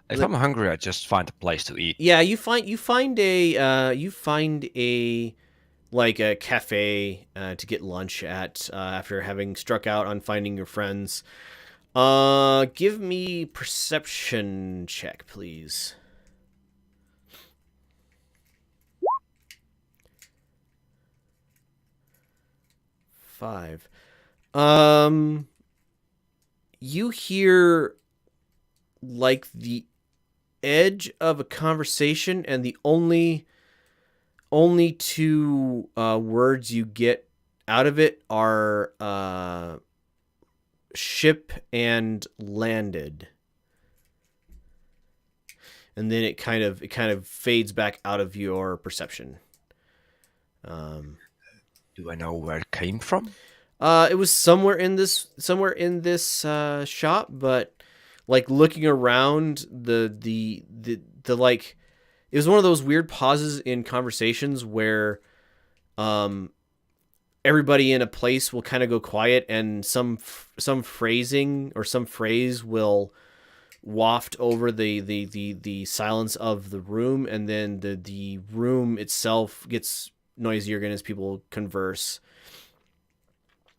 If I'm hungry, I just find a place to eat. Yeah, you find a like a cafe to get lunch at after having struck out on finding your friends. Give me perception check, please. Five. You hear like the edge of a conversation, and the only two words you get out of it are ship and landed, and then it kind of fades back out of your perception. Do I know where it came from? It was somewhere in this shop, but like looking around the like, it was one of those weird pauses in conversations where everybody in a place will kind of go quiet, and some phrasing or some phrase will waft over the silence of the room, and then the room itself gets noisier again as people converse.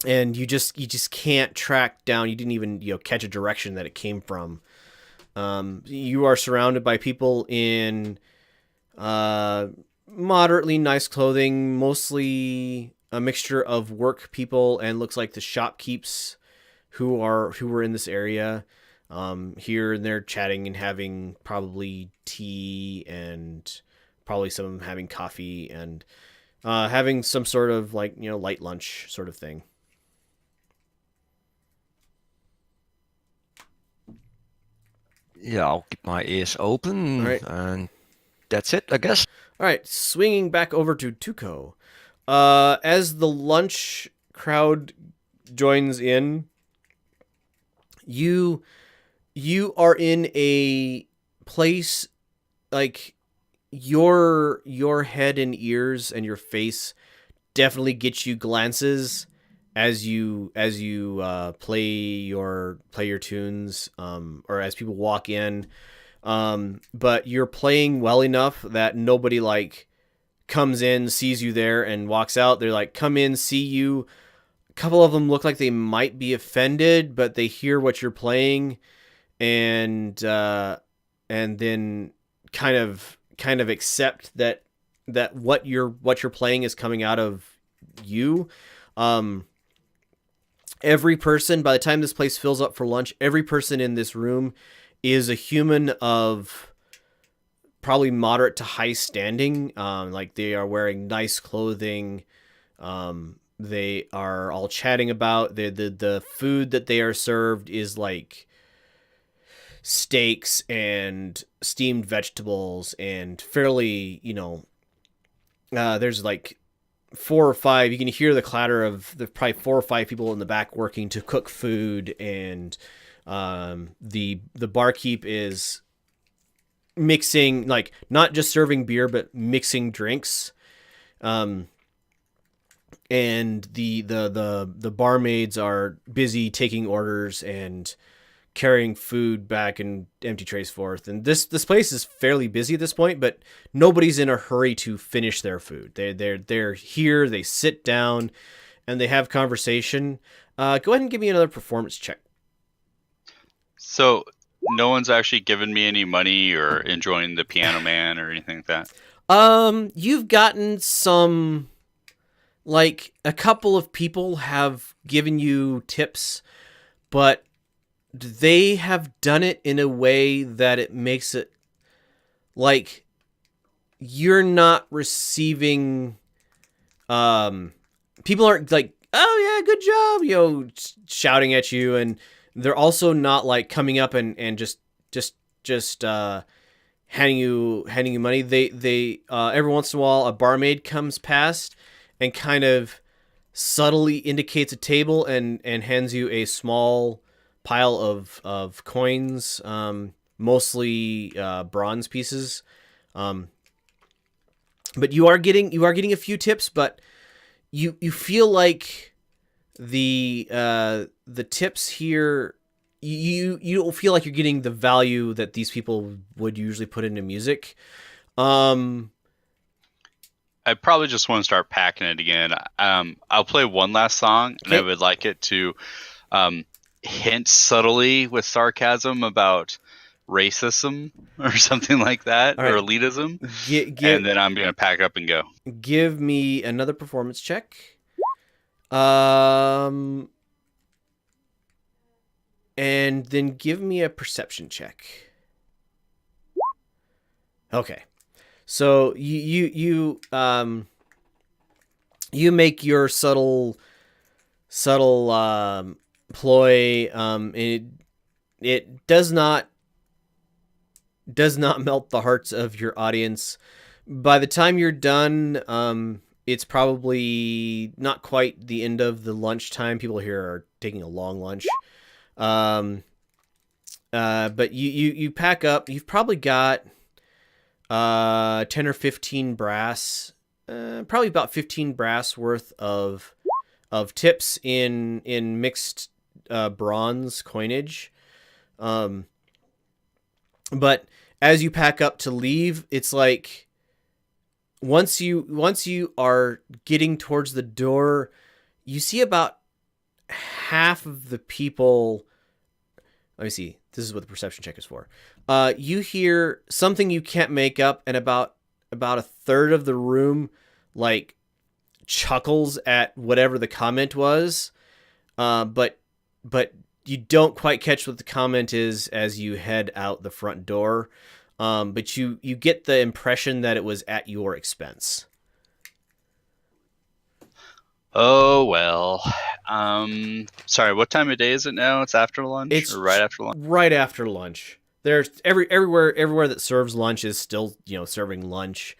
And you just can't track down. You didn't even catch a direction that it came from. You are surrounded by people in moderately nice clothing, mostly a mixture of work people and looks like the shopkeepers who were in this area. Here and there chatting and having probably tea, and probably some of them having coffee, and having some sort of like light lunch sort of thing. Yeah, I'll keep my ears open, All right. and that's it, I guess. All right, swinging back over to Tuco. As the lunch crowd joins in, you are in a place like your head and ears and your face definitely get you glances as you play your tunes, or as people walk in, but you're playing well enough that nobody like comes in, sees you there, and walks out. They're like, come in, see you. A couple of them look like they might be offended, but they hear what you're playing, and then kind of accept that what you're playing is coming out of you. Every person, by the time this place fills up for lunch, every person in this room is a human of probably moderate to high standing. Like they are wearing nice clothing. They are all chatting about the food that they are served is like steaks and steamed vegetables and fairly, there's like 4 or 5, you can hear the clatter of the probably 4 or 5 people in the back working to cook food, and the barkeep is mixing, like not just serving beer but mixing drinks, and the barmaids are busy taking orders and carrying food back and empty trays forth. And this place is fairly busy at this point, but nobody's in a hurry to finish their food. They're here, they sit down, and they have conversation. Go ahead and give me another performance check. So no one's actually given me any money or enjoying the Piano Man or anything like that? You've gotten some, like a couple of people have given you tips, but they have done it in a way that it makes it like you're not receiving, people aren't like, oh yeah, good job, shouting at you, and they're also not like coming up and just handing you money. They every once in a while a barmaid comes past and kind of subtly indicates a table and hands you a small pile of coins, mostly bronze pieces. But you are getting a few tips, but you feel like the tips here, you don't feel like you're getting the value that these people would usually put into music. I probably just want to start packing it again. I'll play one last song, and I Okay. would like it to hint subtly with sarcasm about racism or something like that, All right. or elitism. Give And then I'm going to pack up and go. give me another performance check. And then give me a perception check. Okay. So you make your subtle ploy. It does not melt the hearts of your audience. By the time you're done, it's probably not quite the end of the lunchtime. People here are taking a long lunch. But you pack up. You've probably got 10 or 15 brass, probably about 15 brass worth of tips in mixed bronze coinage. But as you pack up to leave, it's like once you are getting towards the door, you see about half of the people. Let me see. This is what the perception check is for. You hear something you can't make up, and about a third of the room like chuckles at whatever the comment was. But you don't quite catch what the comment is as you head out the front door. But you get the impression that it was at your expense. Oh, well. Sorry, what time of day is it now? It's after lunch? It's or right after lunch? Right after lunch. There's everywhere that serves lunch is still, serving lunch.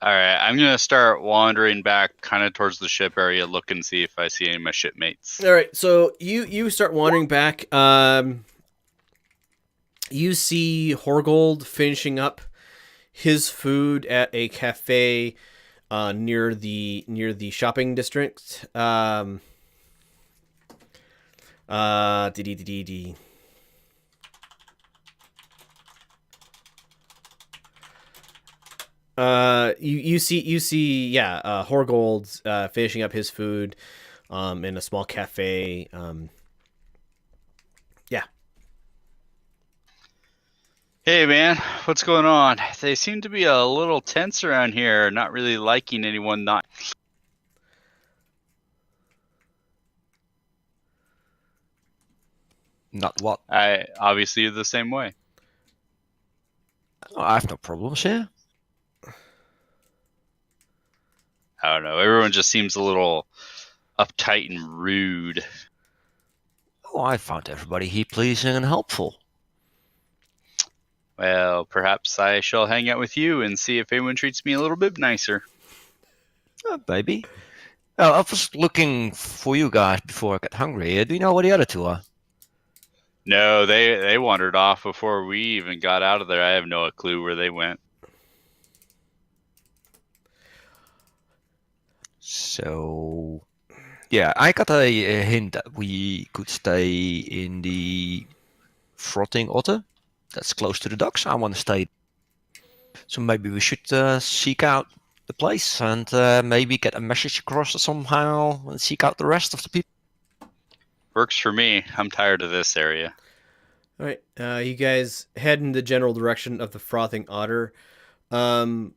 All right, I'm going to start wandering back kind of towards the ship area, look and see if I see any of my shipmates. All right, so you start wandering back. You see Horgold finishing up his food at a cafe near the shopping district. You see, Horgold's finishing up his food in a small cafe. Yeah. Hey, man, what's going on? They seem to be a little tense around here, not really liking anyone not. Not what? I obviously you're the same way. I have no problems here. I don't know. Everyone just seems a little uptight and rude. Oh, I found everybody here pleasing and helpful. Well, perhaps I shall hang out with you and see if anyone treats me a little bit nicer. Maybe. Oh, I was looking for you guys before I got hungry. Do you know where the other two are? No, they wandered off before we even got out of there. I have no clue where they went. So, yeah, I got a hint that we could stay in the Frothing Otter. That's close to the docks. I want to stay. So maybe we should seek out the place and maybe get a message across somehow and seek out the rest of the people. Works for me. I'm tired of this area. All right. You guys head in the general direction of the Frothing Otter. About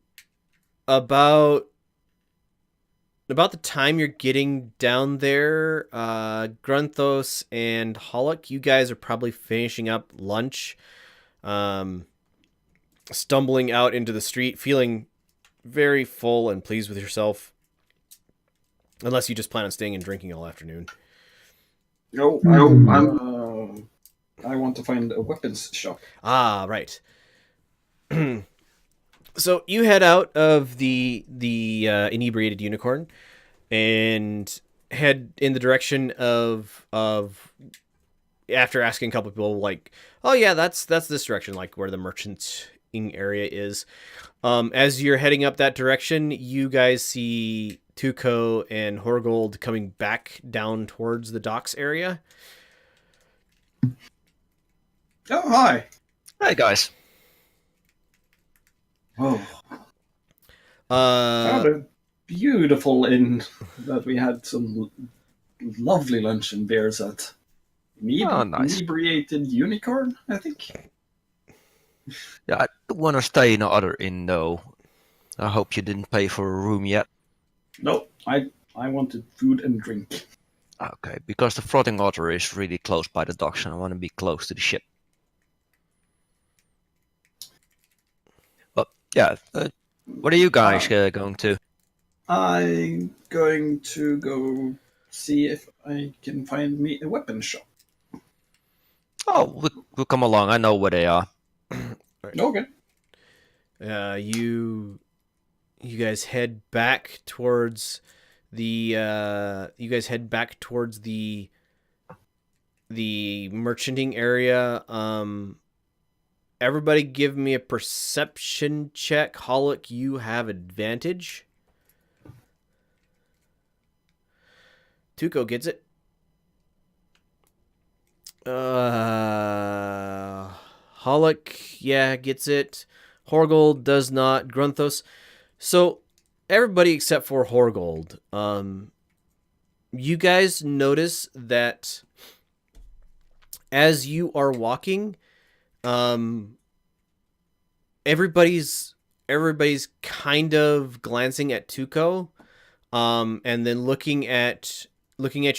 the time you're getting down there, Grunthos and Hollock, you guys are probably finishing up lunch, stumbling out into the street, feeling very full and pleased with yourself. Unless you just plan on staying and drinking all afternoon. No, I want to find a weapons shop. Ah, right. So you head out of the inebriated unicorn and head in the direction of after asking a couple people like, oh yeah, that's this direction, like where the merchanting area is. As you're heading up that direction, you guys see Tuco and Horgold coming back down towards the docks area. Oh, hi. Hey guys. Oh, found a beautiful inn that we had some lovely lunch and beers at. Oh, nice. Inebriated unicorn, I think. Yeah, I don't want to stay in the other inn though. I hope you didn't pay for a room yet. No, I wanted food and drink. Okay, because the Floating Otter is really close by the docks and I want to be close to the ship. But yeah, what are you guys going to? I'm going to go see if I can find me a weapon shop. Oh, we'll come along. I know where they are. Okay. You guys head back towards the merchanting area. Everybody give me a perception check. Holic, you have advantage. Tuco gets it. Holic, yeah, gets it. Horgold does not. Grunthos. So everybody except for Horgold. You guys notice that as you are walking, everybody's kind of glancing at Tuco, and then looking at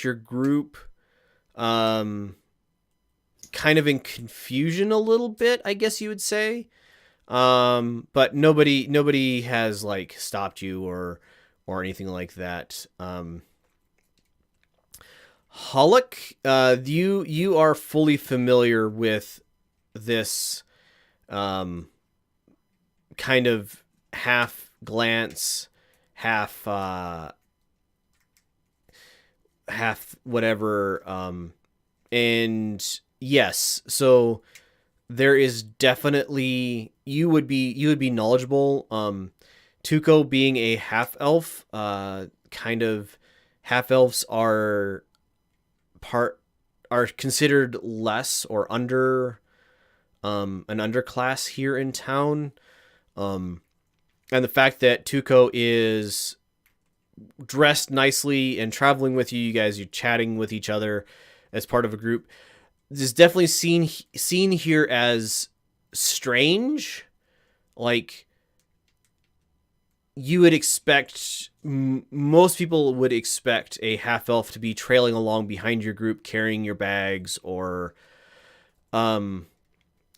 your group, kind of in confusion a little bit, I guess you would say. But nobody has like stopped you or anything like that. Holic, you are fully familiar with this kind of half glance, half whatever, and yes, so there is definitely you would be knowledgeable. Tuco being a half elf, kind of half elves are considered less or under an underclass here in town. And the fact that Tuco is dressed nicely and traveling with you guys, you're chatting with each other as part of a group, is definitely seen here as strange. Like, you would expect, most people would expect a half elf to be trailing along behind your group, carrying your bags, or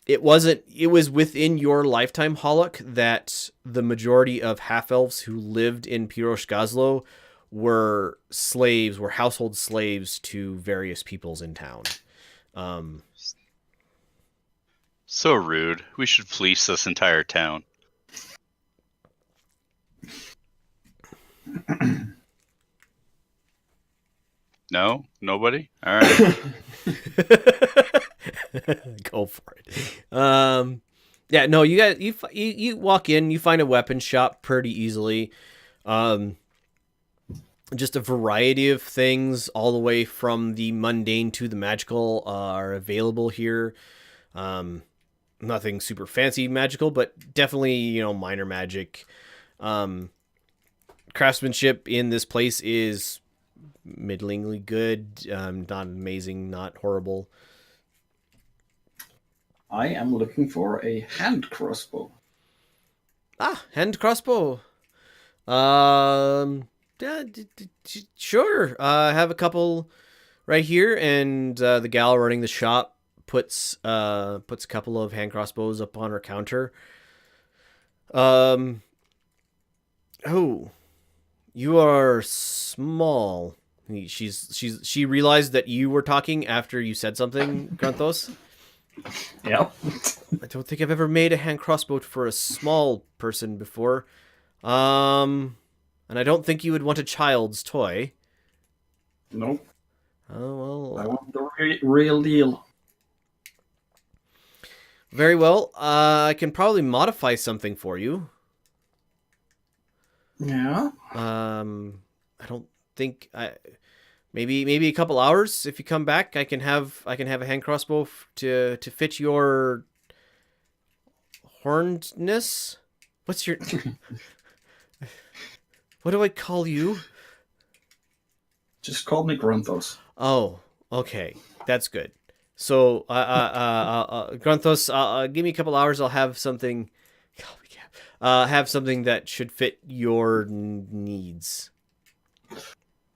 it was within your lifetime, Holic, that the majority of half elves who lived in Pirosh Gazlo were household slaves to various peoples in town. So rude. We should fleece this entire town. No? Nobody? All right. Go for it. Yeah, no, you guys, you walk in, you find a weapon shop pretty easily. Just a variety of things, all the way from the mundane to the magical, are available here. Nothing super fancy magical, but definitely, minor magic. Craftsmanship in this place is middlingly good, not amazing, not horrible. I am looking for a hand crossbow. Hand crossbow. Yeah, sure. I have a couple right here, and the gal running the shop puts a couple of hand crossbows up on her counter. Oh, you are small. She realized that you were talking after you said something, Granthos. Yep. I don't think I've ever made a hand crossbow for a small person before. And I don't think you would want a child's toy. Nope. Oh, I well. want the real deal. Very well. I can probably modify something for you. Yeah. I don't think maybe a couple hours. If you come back, I can have a hand crossbow to fit your hornedness. What's your? What do I call you? Just call me Grunthos. Oh, okay, that's good. So, Grunthos, give me a couple hours. I'll have something. Have something that should fit your needs.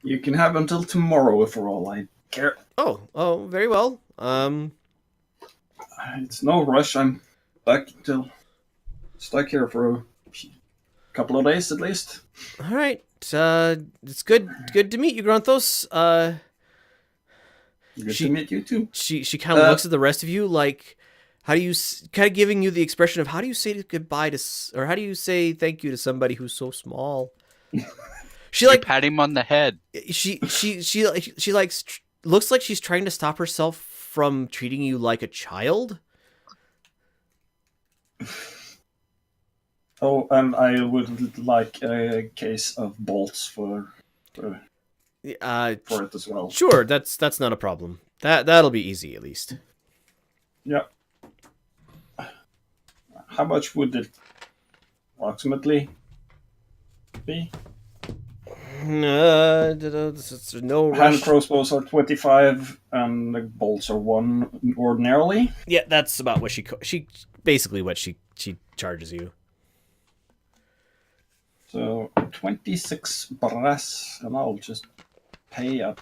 You can have until tomorrow for all I care. Oh, very well. It's no rush. I'm stuck here for a couple of days at least. All right. It's good to meet you, Grunthos. Good to meet you too. She kind of looks at the rest of you like, how do you kind of giving you the expression of how do you say goodbye to or how do you say thank you to somebody who's so small? She You like pat him on the head. she likes looks like she's trying to stop herself from treating you like a child. Oh, and I would like a case of bolts for it as well. Sure, that's not a problem. That'll be easy at least. Yeah. How much would it approximately be? No rush. Hand crossbows are 25, and the bolts are 1 ordinarily. Yeah, that's about what she basically what she charges you. So 26 brass, and I'll just pay up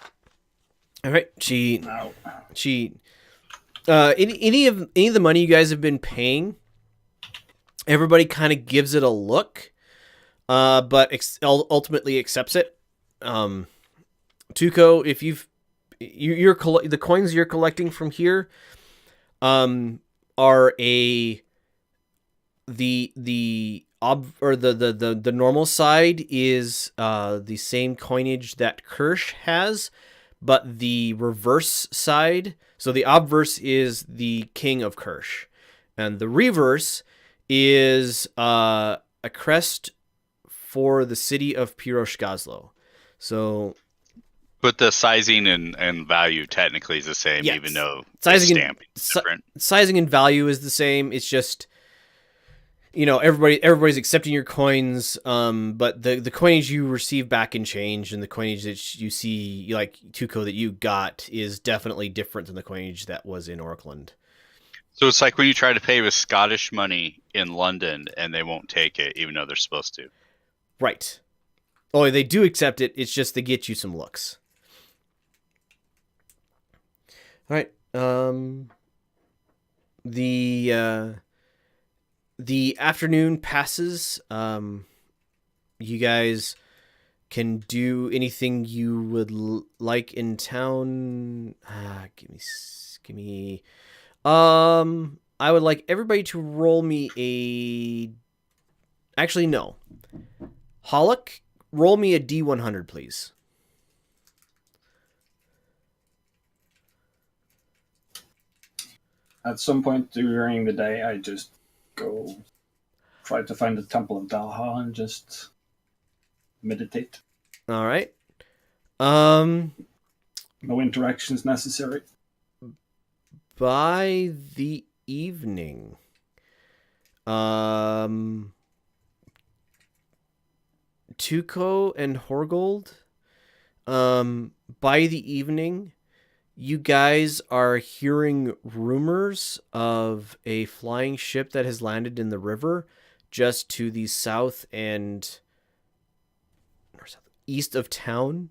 All right, now. any of the money you guys have been paying, everybody kind of gives it a look, but ultimately accepts it. Tuco, if the coins you're collecting from here, are the normal side is the same coinage that Kirsch has, but the reverse side, so the obverse is the king of Kirsch, and the reverse is a crest for the city of Piroshkazlo. So, but the sizing and value technically is the same, yes, even though sizing the stamping is different. Sizing and value is the same. It's just, everybody's accepting your coins, but the coinage you receive back in change and the coinage that you see, like Tuco, that you got is definitely different than the coinage that was in Orkland. So it's like when you try to pay with Scottish money in London and they won't take it, even though they're supposed to. Right. Oh, they do accept it. It's just they get you some looks. All right. The afternoon passes. You guys can do anything you would like in town. Give me. I would like everybody to roll me a. Actually, no. Hollock, roll me a D100, please. At some point during the day, I just go try to find the Temple of Dalha and just meditate. All right. No interactions necessary. By the evening, Tuco and Horgold, by the evening, you guys are hearing rumors of a flying ship that has landed in the river just to the south and east of town.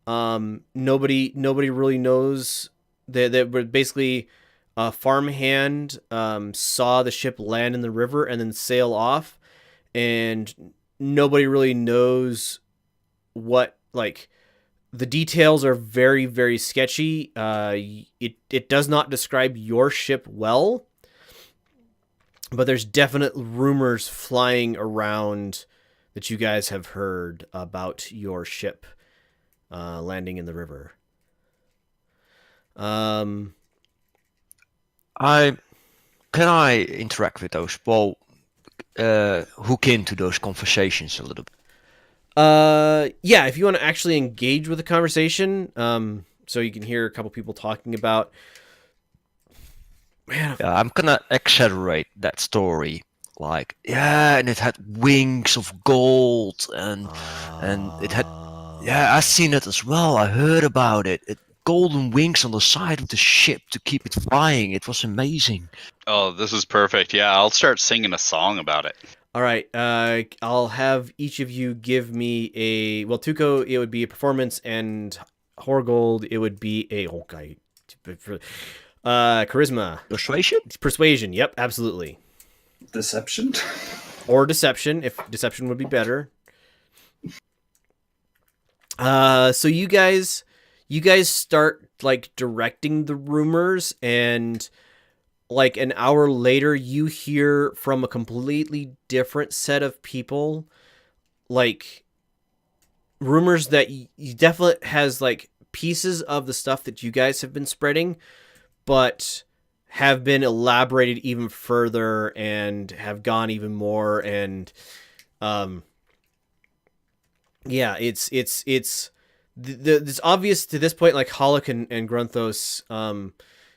Nobody really knows that were basically a farmhand saw the ship land in the river and then sail off, and nobody really knows what, like, The details are very, very sketchy. It does not describe your ship well, but there's definite rumors flying around that you guys have heard about your ship landing in the river. Can I interact with those? Well, hook into those conversations a little bit. Yeah, if you want to actually engage with the conversation, so you can hear a couple people talking about. Man, Yeah, I'm gonna exaggerate that story. Like, yeah, and it had wings of gold, and it had. Yeah, I seen it as well. I heard about it. Golden wings on the side of the ship to keep it flying. It was amazing. Oh, this is perfect. Yeah, I'll start singing a song about it. All right, I'll have each of you give me a. Well, Tuco, it would be a performance, and Horgold, it would be a. Okay, charisma. Persuasion? Persuasion. Yep, absolutely. Deception. Or deception, if deception would be better. So you guys start like directing the rumors, and like an hour later you hear from a completely different set of people, like rumors that you definitely has like pieces of the stuff that you guys have been spreading, but have been elaborated even further and have gone even more. And yeah, it's obvious to this point, like Hollick and Grunthos,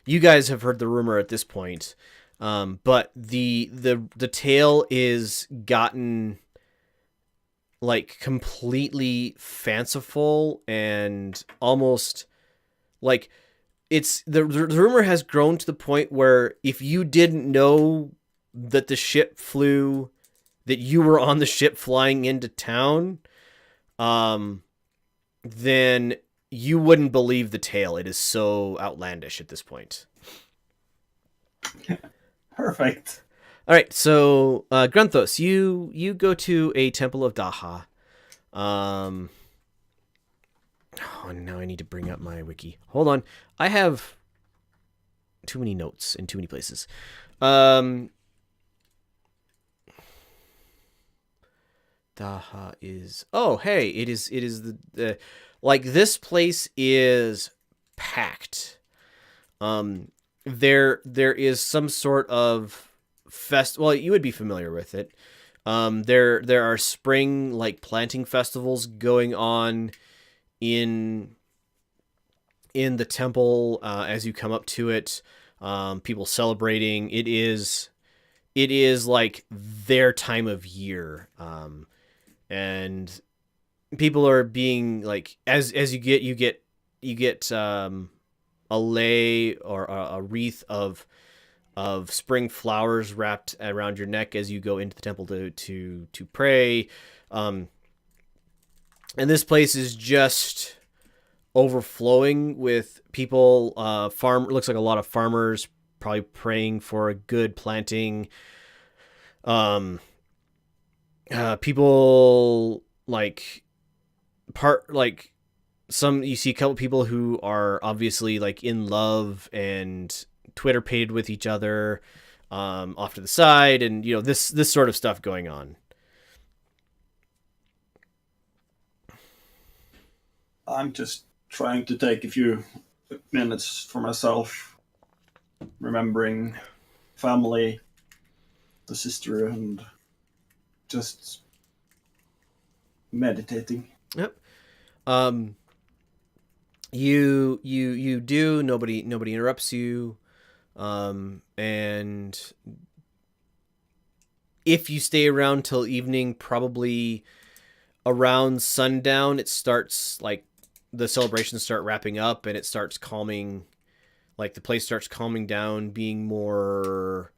you guys have heard the rumor at this point, but the tale is gotten like completely fanciful and almost like it's the rumor has grown to the point where if you didn't know that the ship flew, that you were on the ship flying into town, then you wouldn't believe the tale. It is so outlandish at this point. Perfect. All right, so Grunthos, you go to a temple of Daha. Oh, now I need to bring up my wiki. Hold on, I have too many notes in too many places. Daha is. Oh, hey, it is the like this place is packed. There is some sort of well, you would be familiar with it. There are spring like planting festivals going on in the temple as you come up to it. People celebrating. It is like their time of year. And people are being like as you get a lei or a wreath of spring flowers wrapped around your neck as you go into the temple to pray. And this place is just overflowing with people. Looks like a lot of farmers probably praying for a good planting. People like you see a couple people who are obviously like in love and Twitter pated with each other off to the side, and you know this sort of stuff going on. I'm just trying to take a few minutes for myself, remembering family, the sister, and just meditating. Yep. You do. Nobody interrupts you. And if you stay around till evening, probably around sundown, it starts like the celebrations start wrapping up, and it starts calming. Like the place starts calming down, being more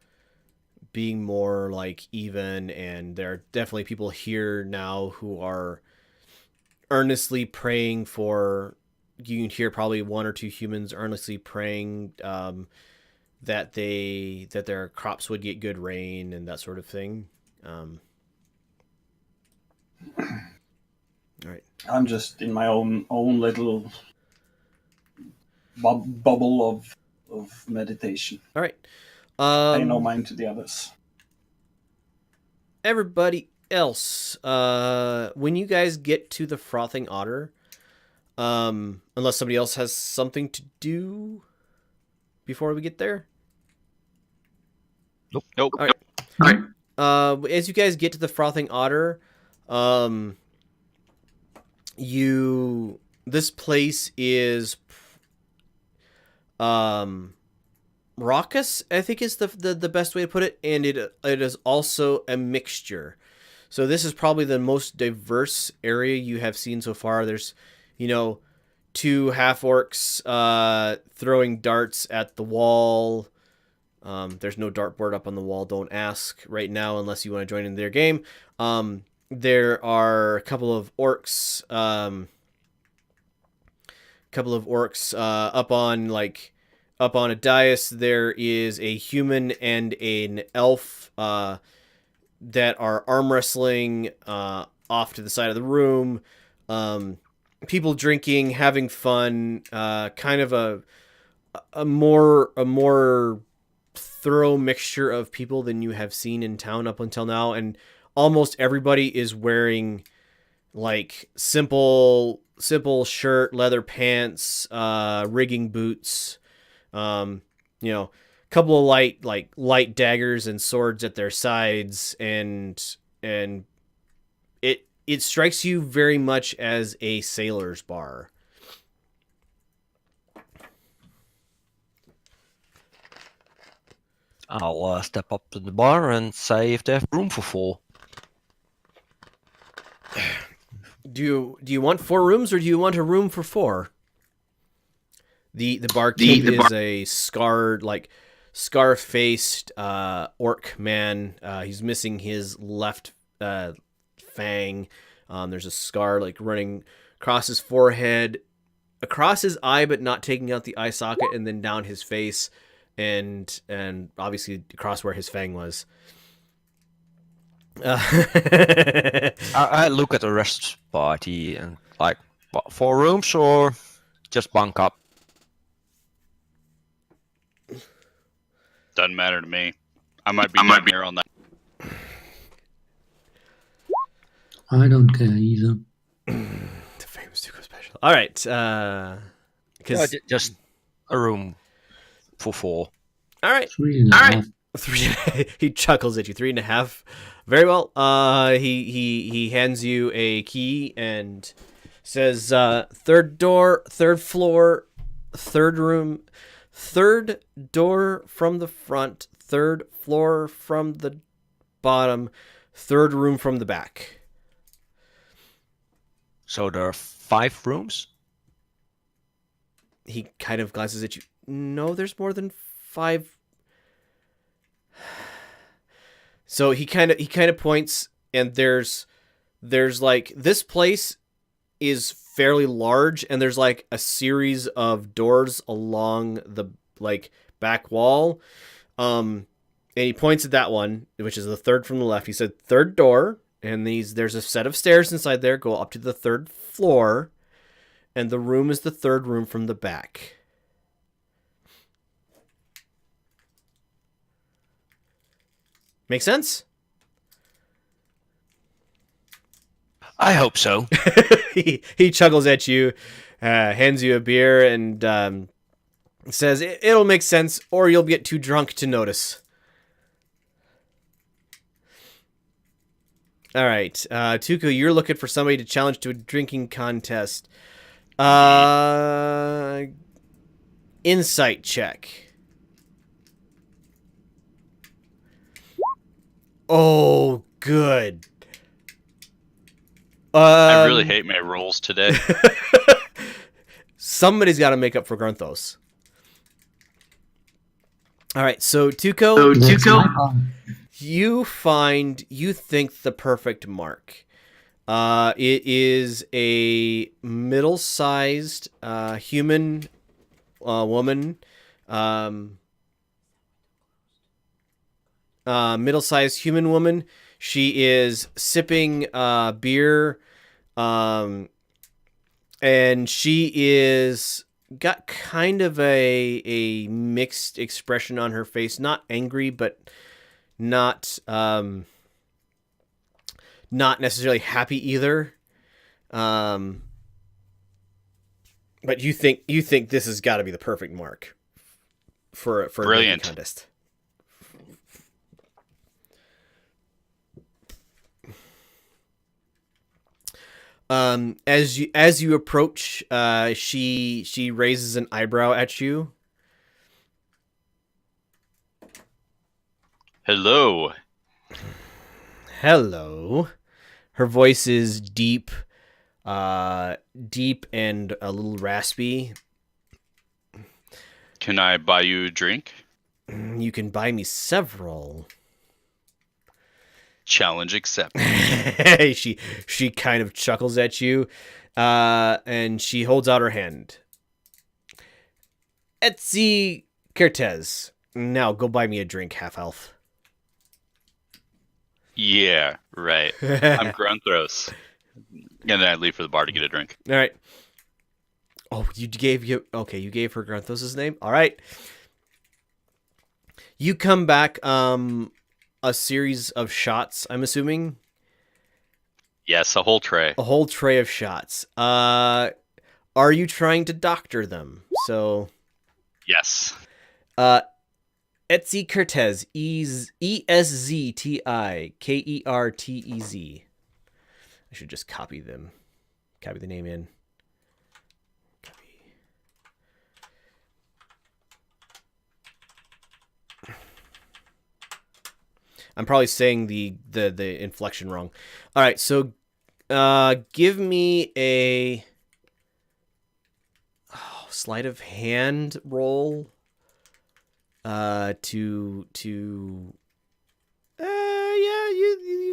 like even, and there are definitely people here now who are earnestly praying for. You can hear probably one or two humans earnestly praying that their crops would get good rain and that sort of thing. All right. I'm just in my own little bubble of meditation. All right. Pay no mind to the others. Everybody else, when you guys get to the Frothing Otter, unless somebody else has something to do before we get there. Nope. All right. As you guys get to the Frothing Otter, this place is raucous, I think is the best way to put it, and it is also a mixture. So this is probably the most diverse area you have seen so far. There's, 2 half-orcs throwing darts at the wall. There's no dartboard up on the wall, don't ask right now unless you want to join in their game. There are a couple of orcs up on a dais. There is a human and an elf that are arm wrestling off to the side of the room. People drinking, having fun, kind of a more thorough mixture of people than you have seen in town up until now, and almost everybody is wearing like simple shirt, leather pants, rigging boots, couple of light daggers and swords at their sides, and it strikes you very much as a sailor's bar. I'll step up to the bar and say if they have room for 4. Do you want 4 rooms, or do you want a room for 4? The barkeep is a scar-faced orc man. He's missing his left fang. There's a scar running across his forehead, across his eye, but not taking out the eye socket, and then down his face, and obviously across where his fang was. I look at the rest party and what, 4 rooms or just bunk up? Doesn't matter to me. I might be here on that. I don't care either. The famous Tuco special. All right. Just a room for 4. All right. 3.5. He chuckles at you. 3.5. Very well. He hands you a key and says, "Third door, third floor, third room, third door from the front, third floor from the bottom, third room from the back." So there are 5 rooms? He kind of glances at you. No, there's more than 5. So he kind of points, and there's this place is fairly large, and there's a series of doors along the back wall. And he points at that one, which is the third from the left. He said third door, and there's a set of stairs inside there, go up to the 3rd floor, and the room is the 3rd room from the back. Make sense? I hope so. He chuckles at you, hands you a beer, and says, "It'll make sense, or you'll get too drunk to notice." All right, Tuco, you're looking for somebody to challenge to a drinking contest. Insight check. Oh, good. I really hate my rolls today. Somebody's got to make up for Grunthos. All right, so Tuco, you think the perfect mark. It is a middle-sized human woman. Middle-sized human woman. She is sipping beer And she is got kind of a mixed expression on her face, not angry, but not not necessarily happy either. But you think this has got to be the perfect mark for a Brilliant contest. As you approach, she raises an eyebrow at you. Hello. Hello. Her voice is deep, deep and a little raspy. Can I buy you a drink? You can buy me several. Challenge accepted. she kind of chuckles at you, and she holds out her hand. Etsy Cortez. Now go buy me a drink, half elf. Yeah, right. I'm Grunthros. And then I leave for the bar to get a drink. All right. Oh, you gave her Grunthos' name? All right. You come back a series of shots, I'm assuming. Yes, a whole tray. A whole tray of shots. Are you trying to doctor them? So Yes. Etsy Cortez, ESZTI KERTEZ. I should just copy the name in. Copy. I'm probably saying the inflection wrong. All right, so give me a sleight of hand roll. Yeah, you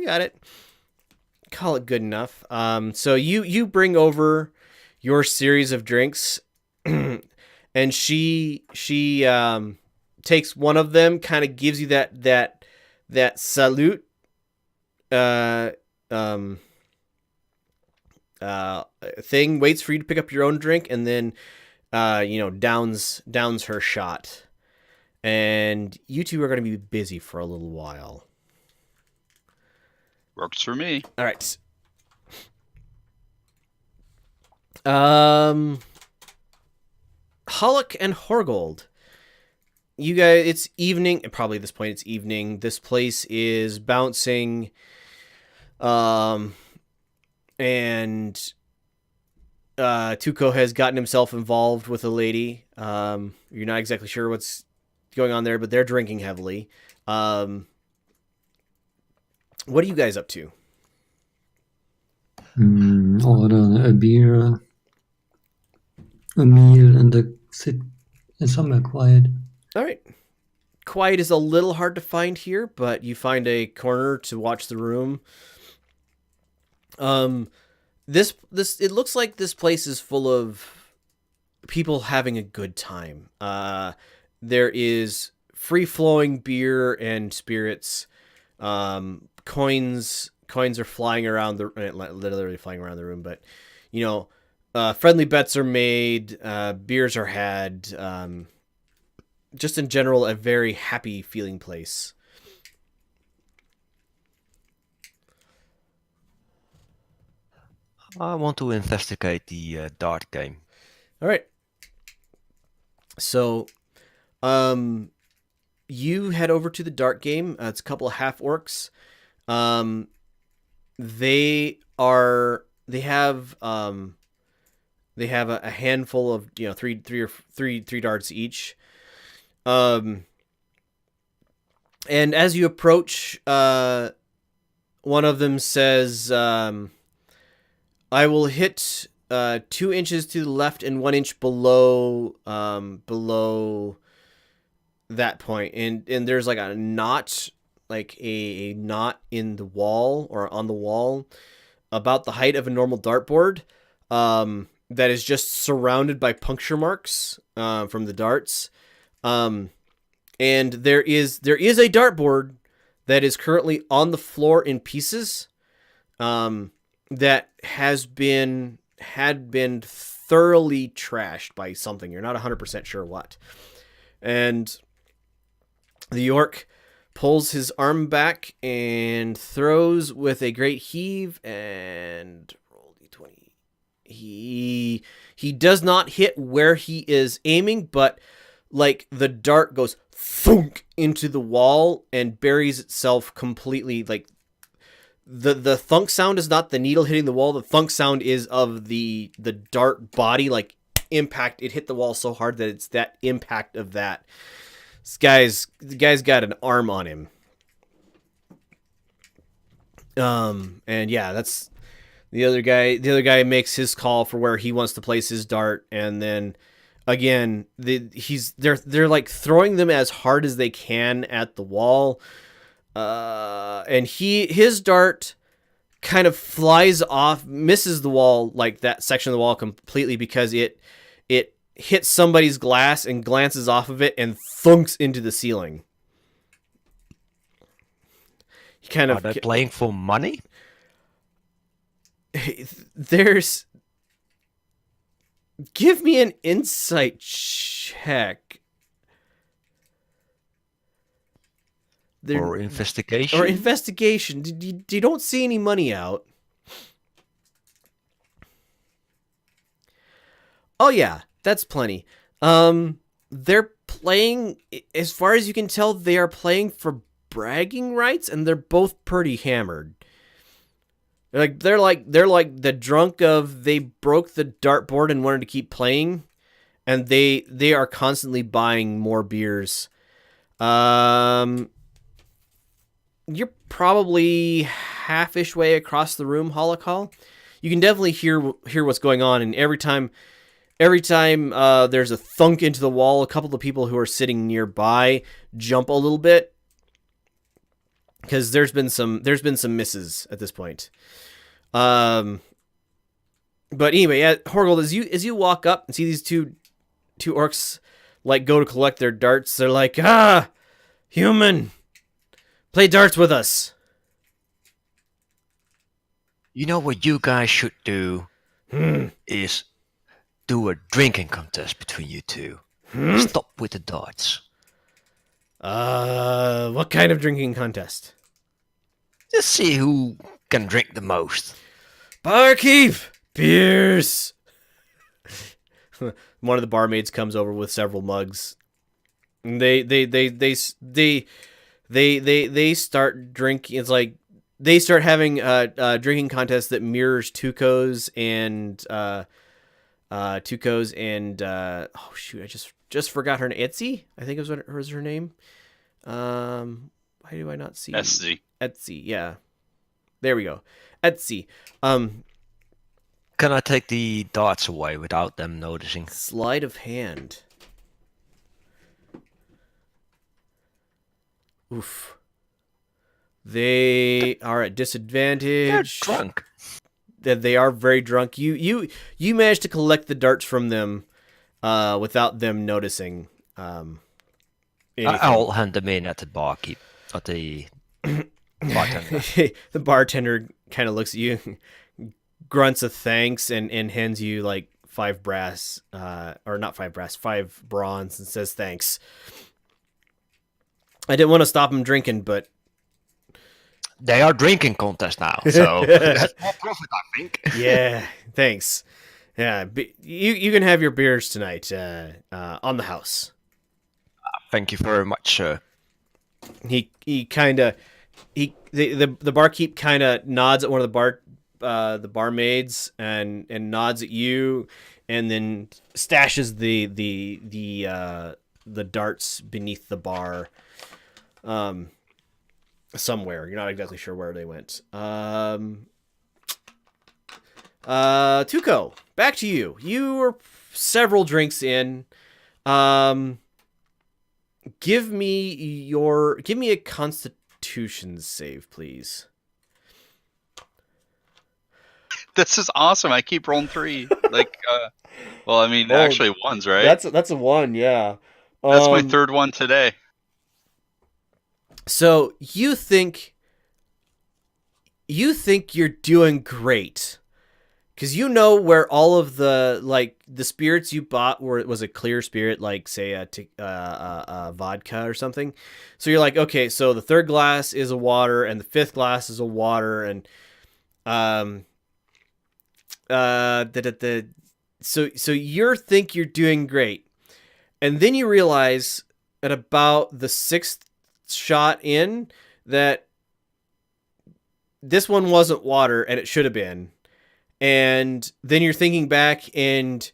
got it. Call it good enough. So you bring over your series of drinks, and she takes one of them, kind of gives you that salute thing, waits for you to pick up your own drink, and then downs her shot. And you two are going to be busy for a little while. Works for me. All right. Hulk and Horgold. You guys, it's evening. Probably at this point, it's evening. This place is bouncing. And Tuco has gotten himself involved with a lady. You're not exactly sure what's going on there, but they're drinking heavily. What are you guys up to? Order a beer, a meal, and sit somewhere quiet. All right. Quiet is a little hard to find here, but you find a corner to watch the room. This it looks like this place is full of people having a good time. There is free-flowing beer and spirits. Coins are flying around literally flying around the room, but friendly bets are made, beers are had. Just in general, a very happy feeling place. I want to investigate the dart game. All right. So, you head over to the dart game. It's a couple of half orcs. They have a handful of three darts each. And as you approach, one of them says, I will hit 2 inches to the left and 1 inch below that point. And there's like a knot, like a knot in the wall or on the wall about the height of a normal dartboard, that is just surrounded by puncture marks from the darts. And there is a dartboard that is currently on the floor in pieces, that has been had been thoroughly trashed by something. You're not 100% sure what. And the orc pulls his arm back and throws with a great heave and roll d20. He does not hit where he is aiming, but like the dart goes thunk into the wall and buries itself completely. Like the thunk sound is not the needle hitting the wall. The thunk sound is of the dart body, like impact. It hit the wall so hard that it's that impact of that. The guy's got an arm on him. And yeah, that's the other guy. The other guy makes his call for where he wants to place his dart, and then again, they're like throwing them as hard as they can at the wall. And his dart kind of flies off, misses the wall, like that section of the wall completely, because it hits somebody's glass and glances off of it and thunks into the ceiling. He kind of Are they playing for money? Give me an insight check. Or investigation? Or investigation. You don't see any money out. Oh yeah, that's plenty. They're playing, as far as you can tell, they are playing for bragging rights, and they're both pretty hammered. They're like the drunk of they broke the dartboard and wanted to keep playing, and they are constantly buying more beers. You're probably half-ish way across the room, Holocall. You can definitely hear what's going on, and every time there's a thunk into the wall, a couple of people who are sitting nearby jump a little bit, because there's been some misses at this point. But anyway, Horgold, as you walk up and see these two orcs like go to collect their darts, they're like, human, play darts with us. You know what you guys should do is do a drinking contest between you two. Stop with the darts. What kind of drinking contest? Just see who can drink the most. Barkeep, beers. One of the barmaids comes over with several mugs. And they start drinking. It's like they start having a drinking contest that mirrors Tuco's and oh shoot, I just forgot her name. Etsy, I think was her name. Why do I not see Etsy? Yeah, there we go. Etsy. Can I take the darts away without them noticing? Sleight of hand. Oof. They are at disadvantage. They're drunk. They are very drunk. You managed to collect the darts from them without them noticing. I'll hand them in at the barkeep. At the bartender. The bartender kind of looks at you, grunts a thanks, and hands you like 5 brass, or not 5 brass, 5 bronze, and says thanks. I didn't want to stop him drinking, but they are drinking contest now, so that's more profit, I think. Yeah, thanks. Yeah, you can have your beers tonight on the house. Thank you very much, sir. The barkeep kind of nods at one of the barmaids and nods at you, and then stashes the darts beneath the bar, somewhere. You're not exactly sure where they went. Tuco, back to you. You were several drinks in. Give me a Constitution save, please. This is awesome. I keep rolling 3. Actually ones, right? That's a 1, yeah. That's my 3rd one today. So you think you're doing great, because you know where all of the the spirits you bought was a clear spirit, like say a vodka or something. So you're like, okay, so the third glass is a water, and the fifth glass is a water, and so you think you're doing great, and then you realize at about the sixth shot in that this one wasn't water and it should have been. And then you're thinking back, and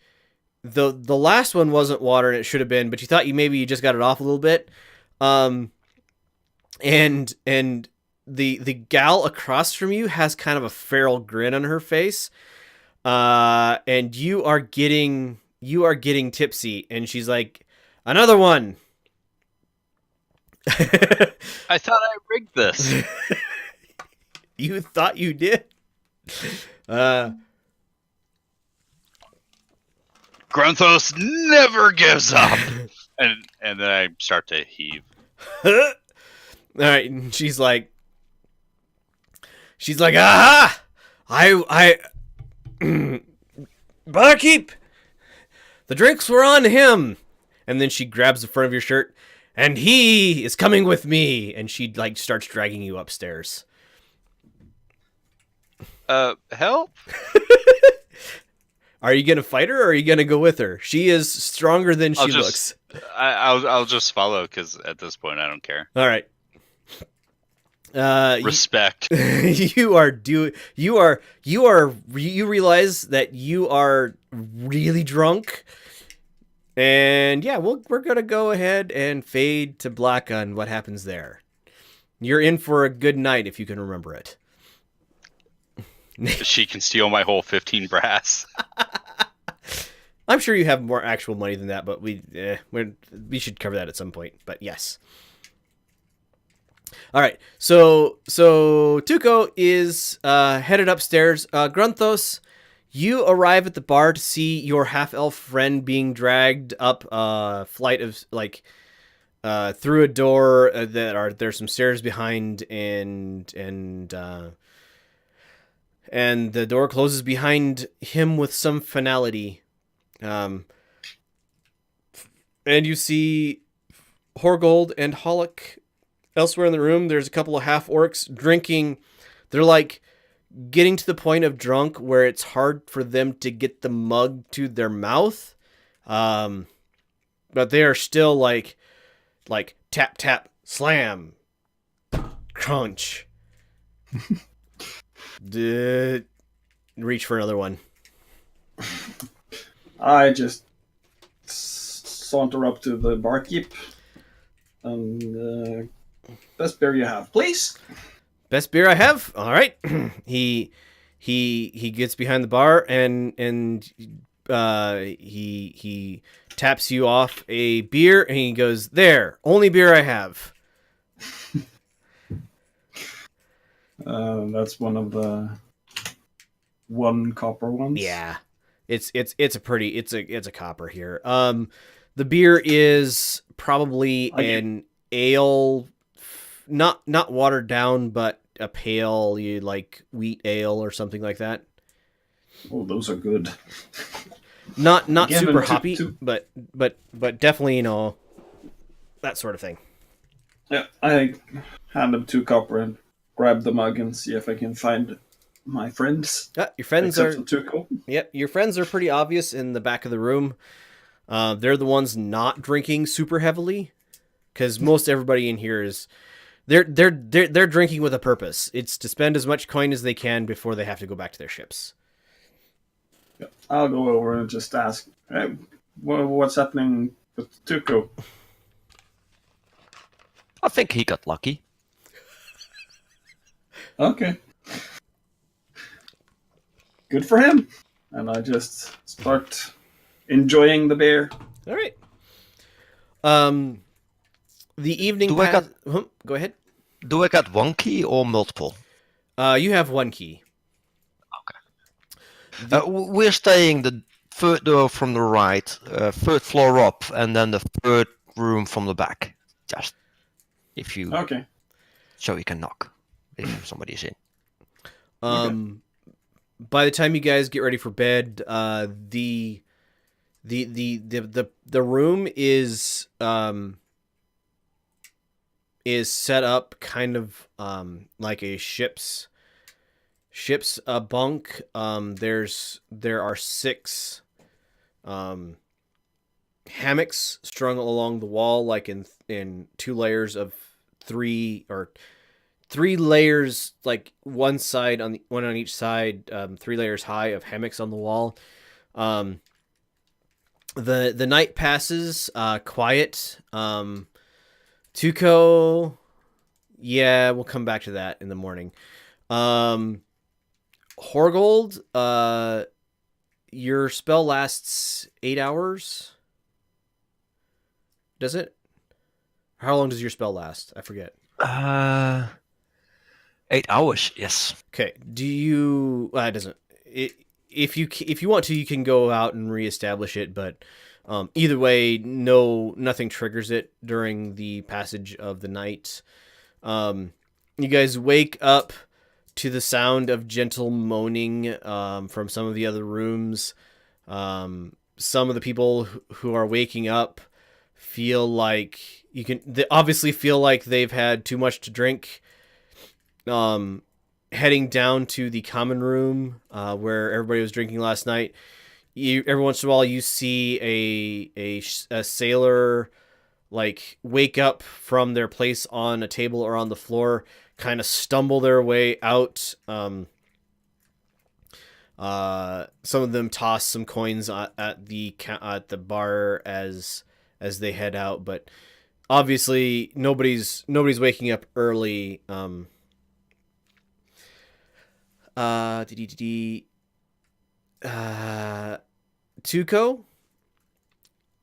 the last one wasn't water and it should have been, but you thought maybe you just got it off a little bit. And the gal across from you has kind of a feral grin on her face. And you are getting tipsy, and she's like, another one. I thought I rigged this. You thought you did? Grunthos never gives up. And then I start to heave. All right, and she's like, aha! I barkeep, the drinks were on him. And then she grabs the front of your shirt, and he is coming with me. And she starts dragging you upstairs. Help? Are you gonna fight her, or are you gonna go with her? She is stronger than she looks. I'll just follow, because at this point I don't care. All right. Respect. You realize that you are really drunk, and yeah, we're gonna go ahead and fade to black on what happens there. You're in for a good night if you can remember it. She can steal my whole 15 brass. I'm sure you have more actual money than that, but we should cover that at some point. But yes. All right, so Tuco is headed upstairs. Grunthos, you arrive at the bar to see your half-elf friend being dragged up a flight of through a door there's some stairs behind, and the door closes behind him with some finality. And you see Horgold and Hollick elsewhere in the room. There's a couple of half-orcs drinking. They're getting to the point of drunk where it's hard for them to get the mug to their mouth. But they are still like tap, tap, slam, crunch. Reach for another one. I just saunter up to the barkeep and best beer you have, please. Best beer I have. All right. He gets behind the bar and he taps you off a beer, and he goes, "There, only beer I have." That's one of the 1 copper ones. Yeah, it's a copper here. The beer is probably an ale, not watered down, but a pale, wheat ale or something like that. Oh, those are good. Not Again, super hoppy, but definitely, that sort of thing. Yeah, I hand him 2 copper and grab the mug and see if I can find my friends. Your friends Except are for Tuco. Yep, your friends are pretty obvious in the back of the room. They're the ones not drinking super heavily, because most everybody in here is they're drinking with a purpose. It's to spend as much coin as they can before they have to go back to their ships. Yeah, I'll go over and just ask, hey, what's happening with Tuco? I think he got lucky. Okay. Good for him. And I just start enjoying the beer. All right. The evening. Go ahead. Do I get 1 key or multiple? You have 1 key. Okay. We're staying the 3rd door from the right, 3rd floor up, and then the 3rd room from the back. Just if you. Okay. So you can knock if somebody's in. Okay. by the time you guys get ready for bed, the room is set up kind of like a ship's bunk. There are 6 hammocks strung along the wall, like in 2 layers of 3 or 3 layers, like one on each side, 3 layers high of hammocks on the wall. The night passes quiet. Tuco, yeah, we'll come back to that in the morning. Horgold, your spell lasts 8 hours. Does it? How long does your spell last? I forget. 8 hours, yes. Okay. Do you? It doesn't. If you want to, you can go out and reestablish it. But either way, nothing triggers it during the passage of the night. You guys wake up to the sound of gentle moaning from some of the other rooms. Some of the people who are waking up feel like they obviously feel like they've had too much to drink. Heading down to the common room where everybody was drinking last night. Every once in a while you see a sailor like wake up from their place on a table or on the floor, kind of stumble their way out. Some of them toss some coins at the bar as they head out, but obviously nobody's waking up early. Tuco,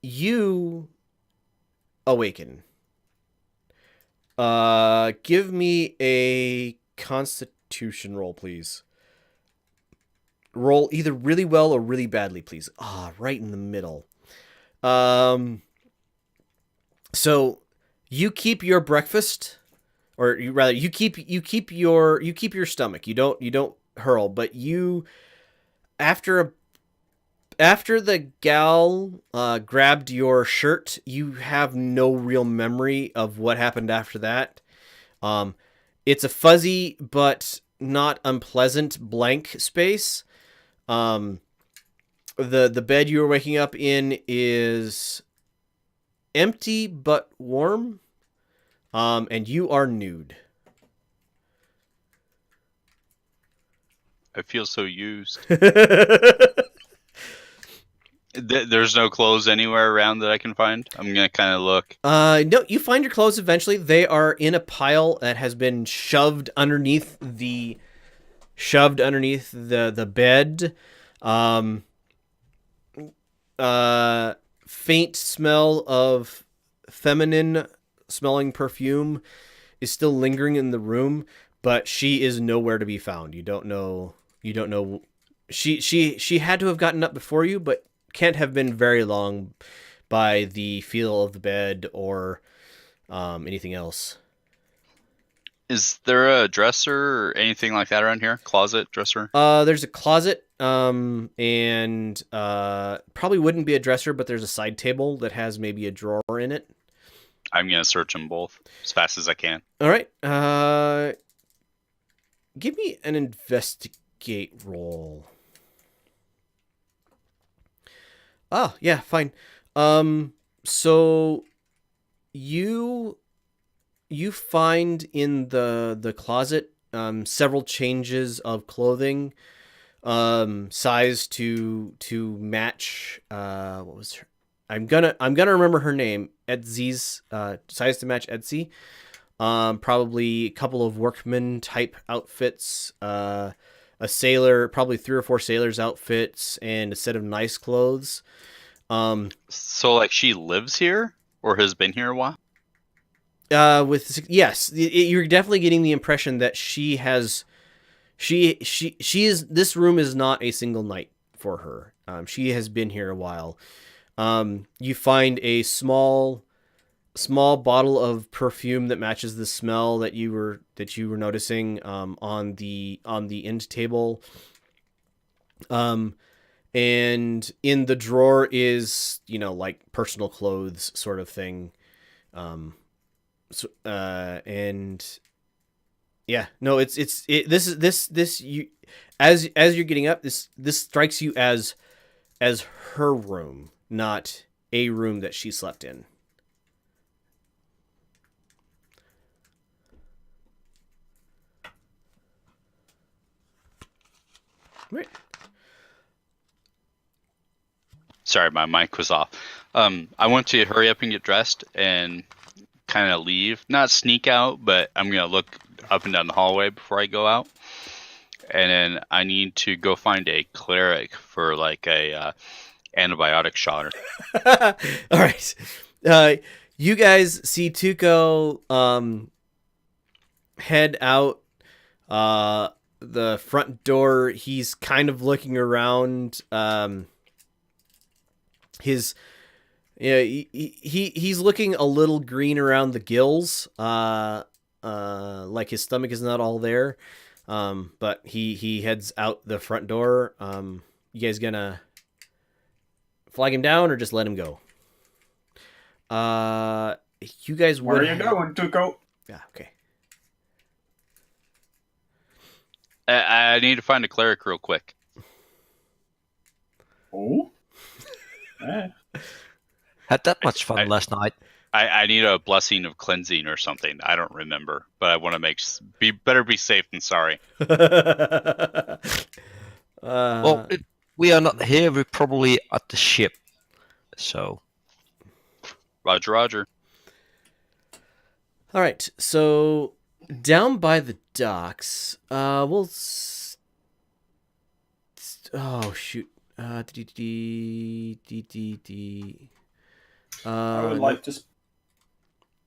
you awaken. Give me a Constitution roll, please. Roll either really well or really badly, please. Right in the middle. So you keep your breakfast, or rather, you keep your stomach. You don't hurl, but you after the gal grabbed your shirt, you have no real memory of what happened after that. It's a fuzzy but not unpleasant blank space. The bed you were waking up in is empty but warm. And you are nude. I feel so used. There's no clothes anywhere around that I can find. I'm gonna kind of look. No, you find your clothes eventually. They are in a pile that has been shoved underneath the bed. Faint smell of feminine smelling perfume is still lingering in the room, but she is nowhere to be found. You don't know. She had to have gotten up before you, but can't have been very long by the feel of the bed or anything else. Is there a dresser or anything like that around here? Closet, dresser? There's a closet, and probably wouldn't be a dresser, but there's a side table that has maybe a drawer in it. I'm gonna search them both as fast as I can. All right. Give me an investigate roll. Oh, yeah, fine. So you find in the closet several changes of clothing, size to match. What was her? I'm gonna remember her name. Edsy's size to match Etsy. Probably a couple of workman type outfits. A sailor, probably 3 or 4 sailors outfits, and a set of nice clothes. So like she lives here or has been here a while? Yes, you're definitely getting the impression that she is. This room is not a single night for her. She has been here a while. You find a small bottle of perfume that matches the smell that you were noticing on the end table. And in the drawer is, like personal clothes sort of thing. And yeah, no, you, as you're getting up, this strikes you as her room, not a room that she slept in. Right. Sorry, my mic was off. I want to hurry up and get dressed and kind of leave. Not sneak out, but I'm going to look up and down the hallway before I go out. And then I need to go find a cleric for like a antibiotic shot. All right. You guys see Tuco head out the front door. He's kind of looking around. He's looking a little green around the gills. Like his stomach is not all there. But he heads out the front door. You guys gonna flag him down or just let him go? You guys would. Where are you going, Tuco? Yeah. Okay. I need to find a cleric real quick. Oh? Eh. Had that much fun last night. I need a blessing of cleansing or something. I don't remember, but I want to better be safe than sorry. Well, we are not here. We're probably at the ship. So. Roger, Roger. All right. So down by the docks, we'll. Oh shoot. I would like to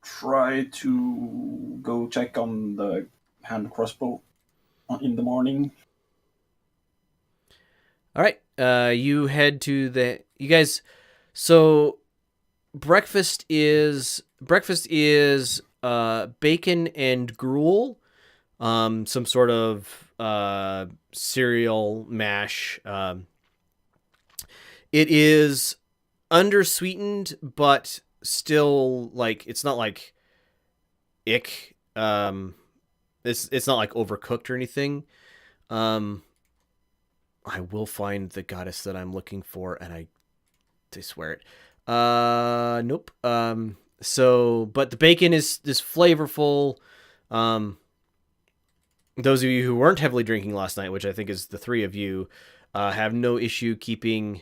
try to go check on the hand crossbow in the morning. All right. You head to you guys. So breakfast is bacon and gruel, some sort of cereal mash. It is undersweetened, but still like it's not like ick. It's not like overcooked or anything. I will find the goddess that I'm looking for, and I swear it. Nope. So, but the bacon is flavorful. Those of you who weren't heavily drinking last night, which I think is the three of you, have no issue keeping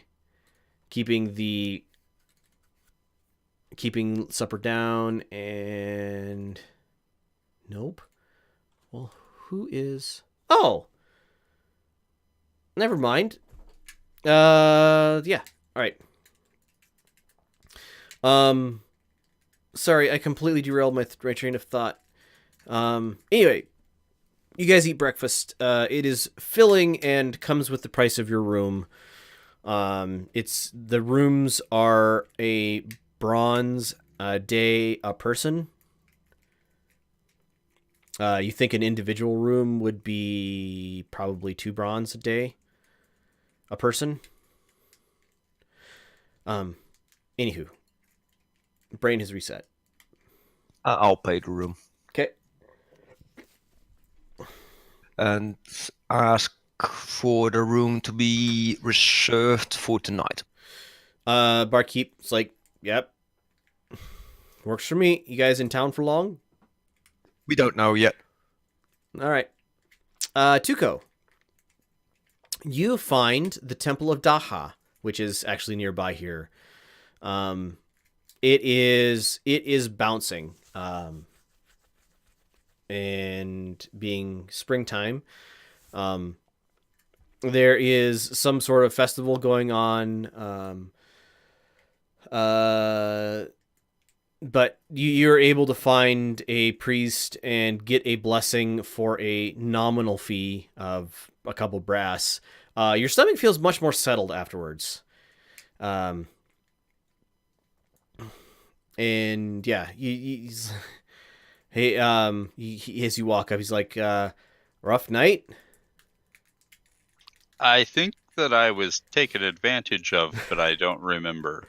supper down. And nope. Well, who is? Oh, never mind. Yeah. All right. Sorry, I completely derailed my train of thought. Anyway, you guys eat breakfast. It is filling and comes with the price of your room. The rooms are a bronze a day a person. You think an individual room would be probably 2 bronze a day a person. Anywho, brain has reset. I'll pay the room. Okay. And ask for the room to be reserved for tonight. Barkeep's like, yep. Works for me. You guys in town for long? We don't know yet. All right. Tuco, you find the Temple of Daha, which is actually nearby here. It is bouncing. And being springtime, there is some sort of festival going on. But you're able to find a priest and get a blessing for a nominal fee of a couple brass. Your stomach feels much more settled afterwards. And yeah, hey, as you walk up, he's like, rough night? I think that I was taken advantage of, but I don't remember.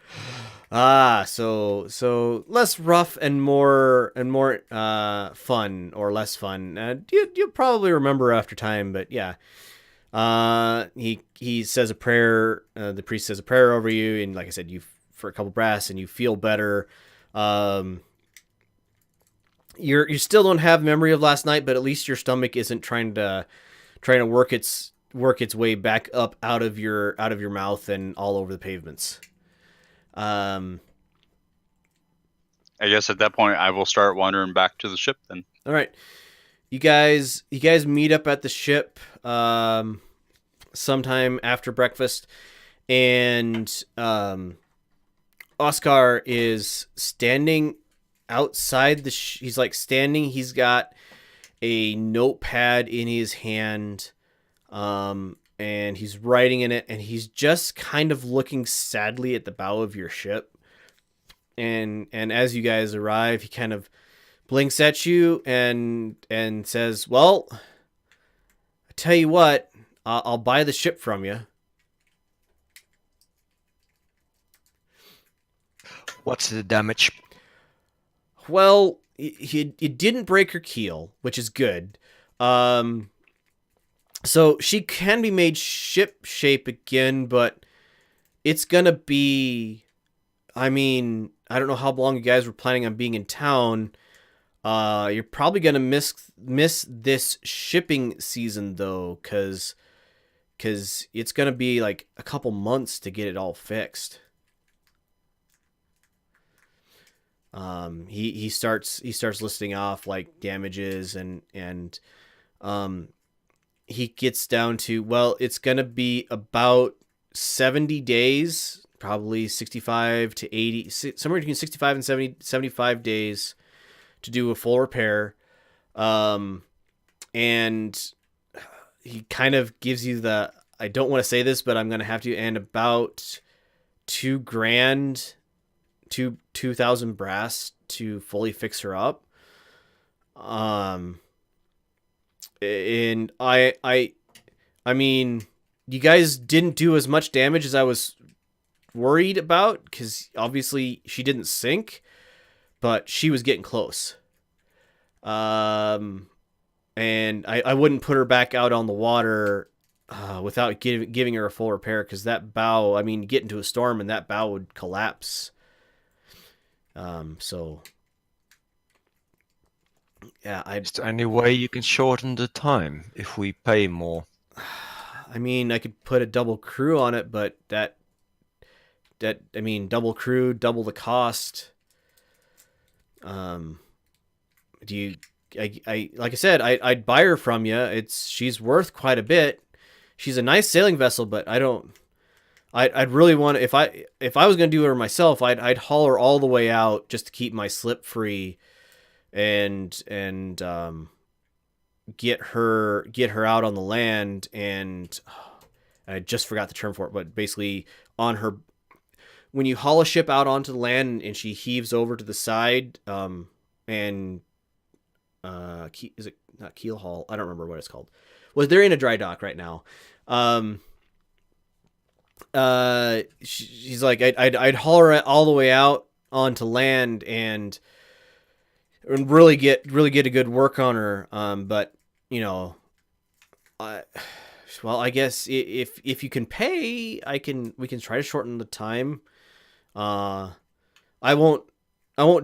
So less rough and more fun or less fun. You'll probably remember after time, but yeah. He says a prayer. The priest says a prayer over you, and like I said, you for a couple brass, and you feel better. You still don't have memory of last night, but at least your stomach isn't trying to work its way back up out of your mouth and all over the pavements. I guess at that point I will start wandering back to the ship then. All right, you guys meet up at the ship sometime after breakfast, and Oscar is standing outside he's like standing. He's got a notepad in his hand, and he's writing in it, and he's just kind of looking sadly at the bow of your ship. And as you guys arrive, he kind of blinks at you and says, "Well, I tell you what, I'll buy the ship from you." What's the damage? Well, you didn't break her keel, which is good. So she can be made ship shape again, but it's gonna be, I mean, I don't know how long you guys were planning on being in town. You're probably gonna miss this shipping season though, cause it's gonna be like a couple months to get it all fixed. He starts listing off like damages and he gets down to, well, it's gonna be about 70 days, probably 65 to 80, somewhere between 65 and 75 days to do a full repair. And he kind of gives you the, I don't want to say this, but I'm going to have to, and about $2,000, 2,000 brass to fully fix her up. And I mean, you guys didn't do as much damage as I was worried about, because obviously she didn't sink, but she was getting close. And I wouldn't put her back out on the water without giving her a full repair, because that bow, I mean, get into a storm and that bow would collapse. So yeah, Is there any way you can shorten the time if we pay more? I mean, I could put a double crew on it, but that I mean, double crew, double the cost. Do you? I like I said, I'd buy her from you. She's worth quite a bit. She's a nice sailing vessel, but I'd really want to, if I was gonna do her myself, I'd haul her all the way out just to keep my slip free, and get her out on the land, and I just forgot the term for it, but basically on her, when you haul a ship out onto the land and she heaves over to the side, and is it not keel haul? I don't remember what it's called. Well, they're in a dry dock right now. She's like, I'd haul her all the way out onto land and really get a good work on her. But you know, well, I guess if you can pay, we can try to shorten the time. I won't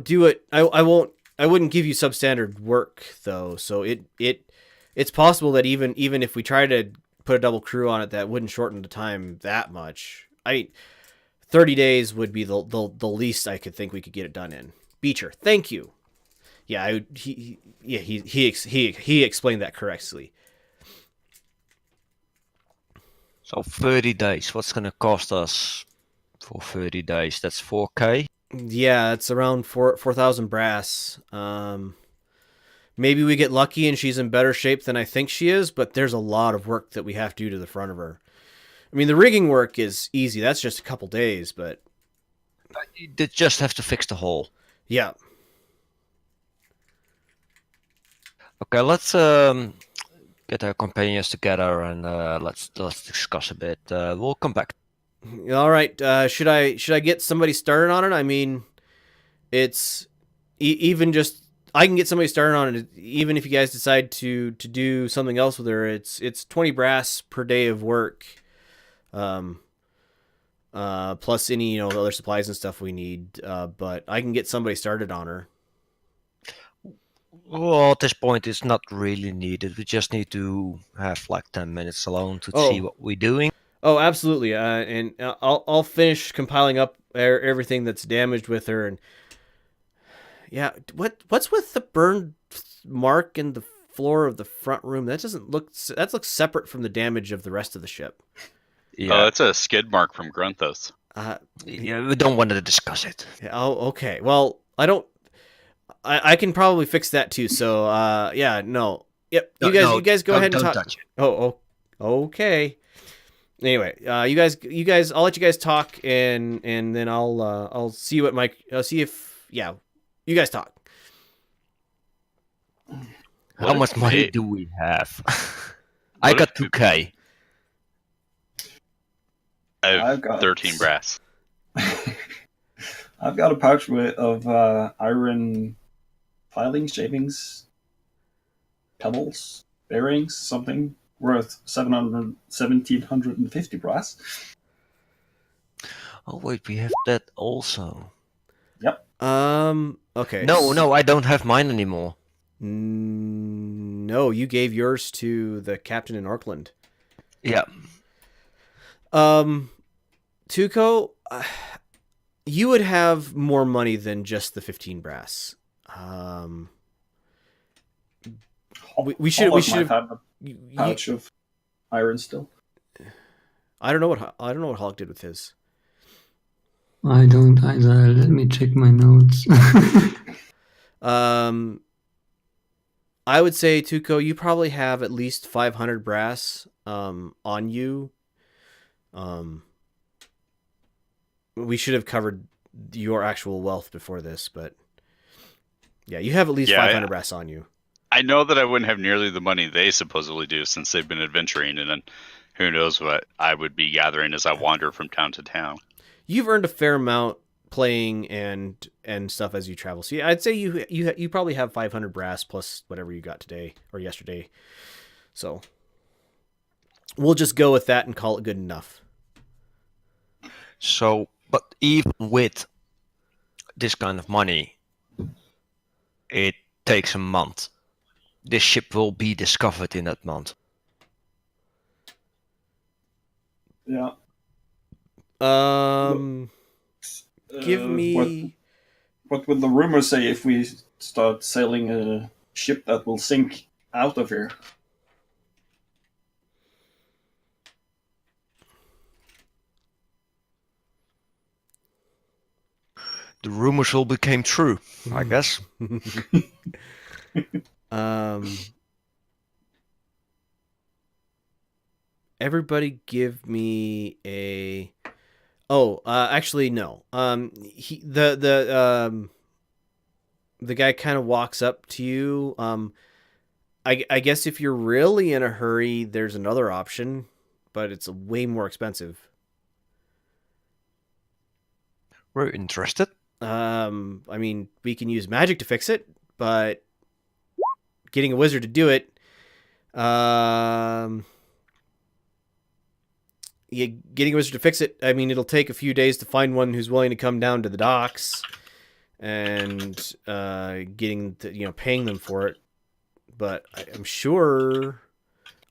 do it. I wouldn't give you substandard work though. So it's possible that even if we try to put a double crew on it, that wouldn't shorten the time that much. I mean, 30 days would be the least I could think we could get it done in. Beecher, thank you. Yeah, he explained that correctly. So 30 days, what's going to cost us for 30 days? That's 4K? Yeah, it's around 4,000 brass. Maybe we get lucky and she's in better shape than I think she is, but there's a lot of work that we have to do to the front of her. I mean, the rigging work is easy. That's just a couple days, but You just have to fix the hull. yeah. Okay, let's get our companions together and let's discuss a bit. We'll come back. All right. Should I get somebody started on it? I mean, it's even just I can get somebody started on it. Even if you guys decide to do something else with her, it's 20 brass per day of work, plus any other supplies and stuff we need. But I can get somebody started on her. Well, at this point, it's not really needed. We just need to have like 10 minutes alone to see what we're doing. Oh, absolutely. And I'll finish compiling up everything that's damaged with her. And yeah, what's with the burned mark in the floor of the front room? That looks separate from the damage of the rest of the ship. Yeah. Oh, that's a skid mark from Grunthos. Yeah, we don't want to discuss it. Oh, okay. Well, I can probably fix that too. So, yeah, no. Yep. You guys go ahead and talk. Touch it. Oh, okay. Anyway, you guys, I'll let you guys talk, and then I'll see I'll see if you guys talk. How much money do we have? I got 2K. I've got 13 brass. I've got a pouch of iron filings, shavings, pebbles, bearings, something worth 1,750 brass. Oh wait, we have that also. Yep. Okay. No, I don't have mine anymore. No, you gave yours to the captain in Auckland. Yeah. Tuco, you would have more money than just the 15 brass. We should have a pouch of iron still. I don't know what Hulk did with his. I don't either. Let me check my notes. I would say, Tuco, you probably have at least 500 brass on you. We should have covered your actual wealth before this, but yeah, you have at least 500 brass on you. I know that I wouldn't have nearly the money they supposedly do since they've been adventuring, and then who knows what I would be gathering as I wander from town to town. You've earned a fair amount playing and stuff as you travel. So yeah, I'd say you probably have 500 brass plus whatever you got today or yesterday. So we'll just go with that and call it good enough. So, but even with this kind of money, it takes a month. This ship will be discovered in that month. Yeah. Give me. What would the rumors say if we start sailing a ship that will sink out of here? The rumors all became true, I guess. Everybody give me a. Actually no. The guy kind of walks up to you. I guess if you're really in a hurry, there's another option, but it's way more expensive. We're interested. I mean, we can use magic to fix it, but getting a wizard to do it, getting a wizard to fix it, I mean, it'll take a few days to find one who's willing to come down to the docks and paying them for it. But I'm sure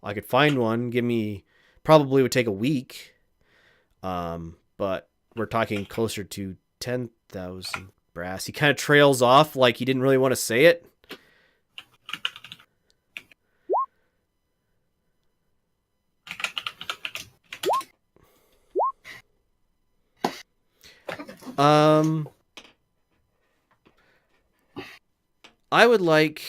I could find one. Probably would take a week. But we're talking closer to 10,000 brass. He kind of trails off like he didn't really want to say it. I would like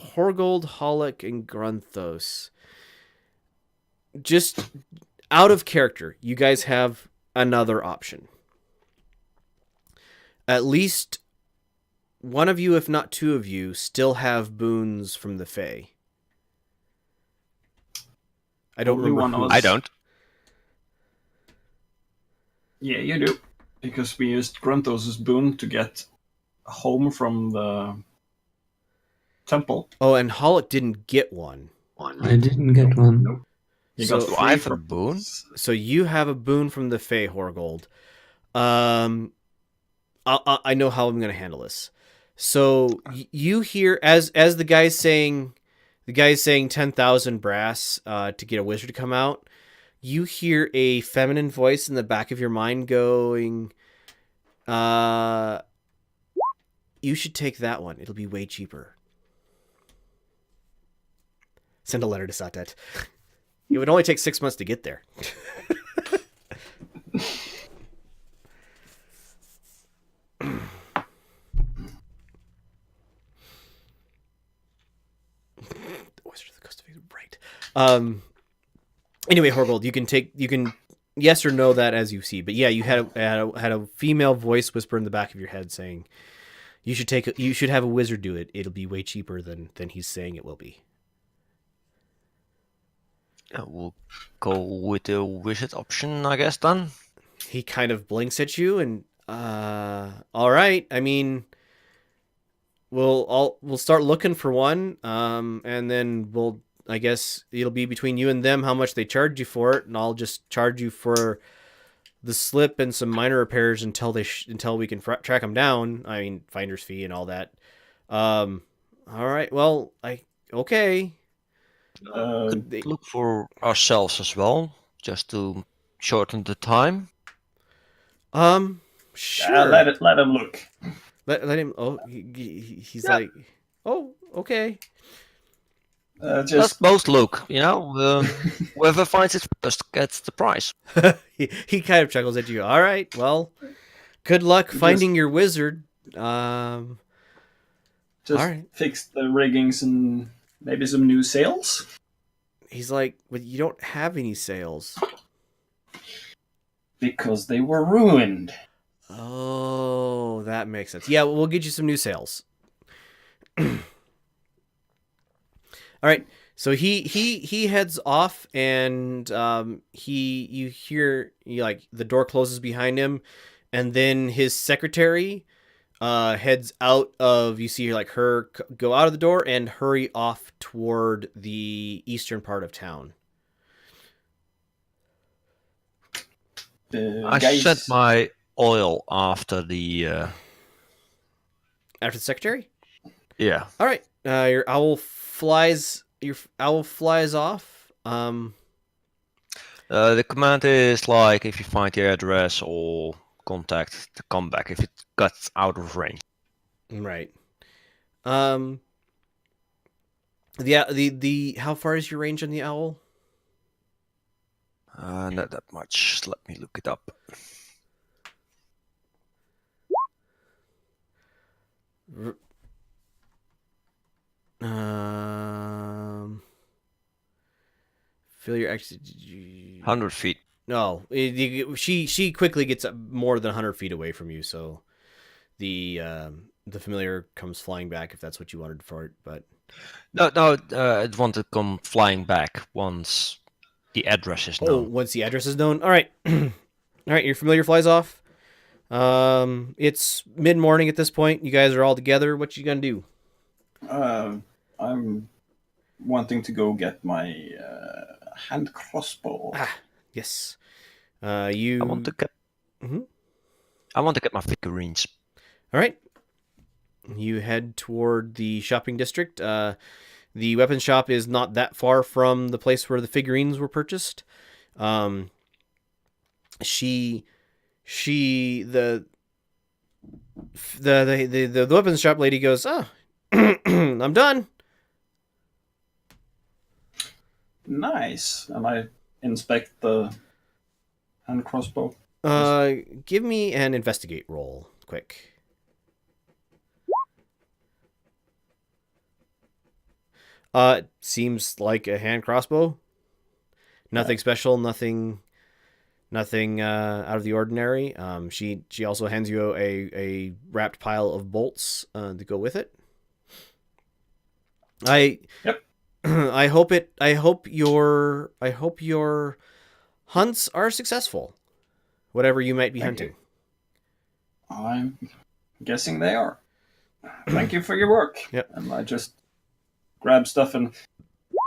Horgold, Holic, and Grunthos. Just out of character, you guys have another option. At least one of you, if not two of you, still have boons from the Fae. I don't Only remember one of who. us. I don't. Yeah, you do. Because we used Gruntos' boon to get home from the temple. Oh, and Hollick didn't get one. I didn't get one. Nope. He So- got Do three I have a from boon? So you have a boon from the Fae, Horgold. I know how I'm going to handle this. So you hear as the guy's saying 10,000 brass to get a wizard to come out. You hear a feminine voice in the back of your mind going, you should take that one. It'll be way cheaper. Send a letter to Satet. It would only take 6 months to get there. Wizard of the Coast of Faith, right. Anyway, Horgold, you can yes or no that as you see, but yeah, you had a female voice whisper in the back of your head saying, you should have a wizard do it. It'll be way cheaper than he's saying it will be. We'll go with the wizard option, I guess, then. He kind of blinks at you and all right. I mean, we'll start looking for one, and then I guess it'll be between you and them how much they charge you for it, and I'll just charge you for the slip and some minor repairs until we can track them down. I mean, finder's fee and all that. All right. Well, okay. Could look for ourselves as well, just to shorten the time. Sure. let him look. Let him. Oh, he's Yeah. like, oh, okay. Let's Just both look, whoever finds it first gets the prize. he kind of chuckles at you. All right, well, good luck finding your wizard. All right. fix the riggings and maybe some new sails. He's like, but you don't have any sails. Because they were ruined. Oh, that makes sense. Yeah, we'll get you some new sails. All right. So he heads off, and you hear the door closes behind him, and then his secretary heads out of. You see her go out of the door and hurry off toward the eastern part of town. I Guys, sent my oil after the. After the secretary. Yeah. All right. Your owl flies off. The command is like if you find the address or contact the comeback if it gets out of range. Right. The how far is your range on the owl? Not that much. Let me look it up. Feel your exit. 100 feet. No, she quickly gets more than 100 feet away from you, so the familiar comes flying back if that's what you wanted for it. But No, it want to come flying back once the address is known. once the address is known. All right, all right. Your familiar flies off. It's mid-morning at this point. You guys are all together. What you gonna do? I'm wanting to go get my hand crossbow. Yes. You. I want to get. Mhm. I want to get my figurines. All right. You head toward the shopping district. The weapon shop is not that far from the place where the figurines were purchased. The weapon shop lady goes, "Oh, I'm done." Nice. And I inspect the hand crossbow. Give me an investigate roll, quick. Seems like a hand crossbow. Nothing special, nothing Nothing out of the ordinary. She also hands you a wrapped pile of bolts to go with it. Yep. I hope your hunts are successful. Whatever you might be Thank hunting. I'm guessing they are. Thank you for your work. Yep. And I just grab stuff and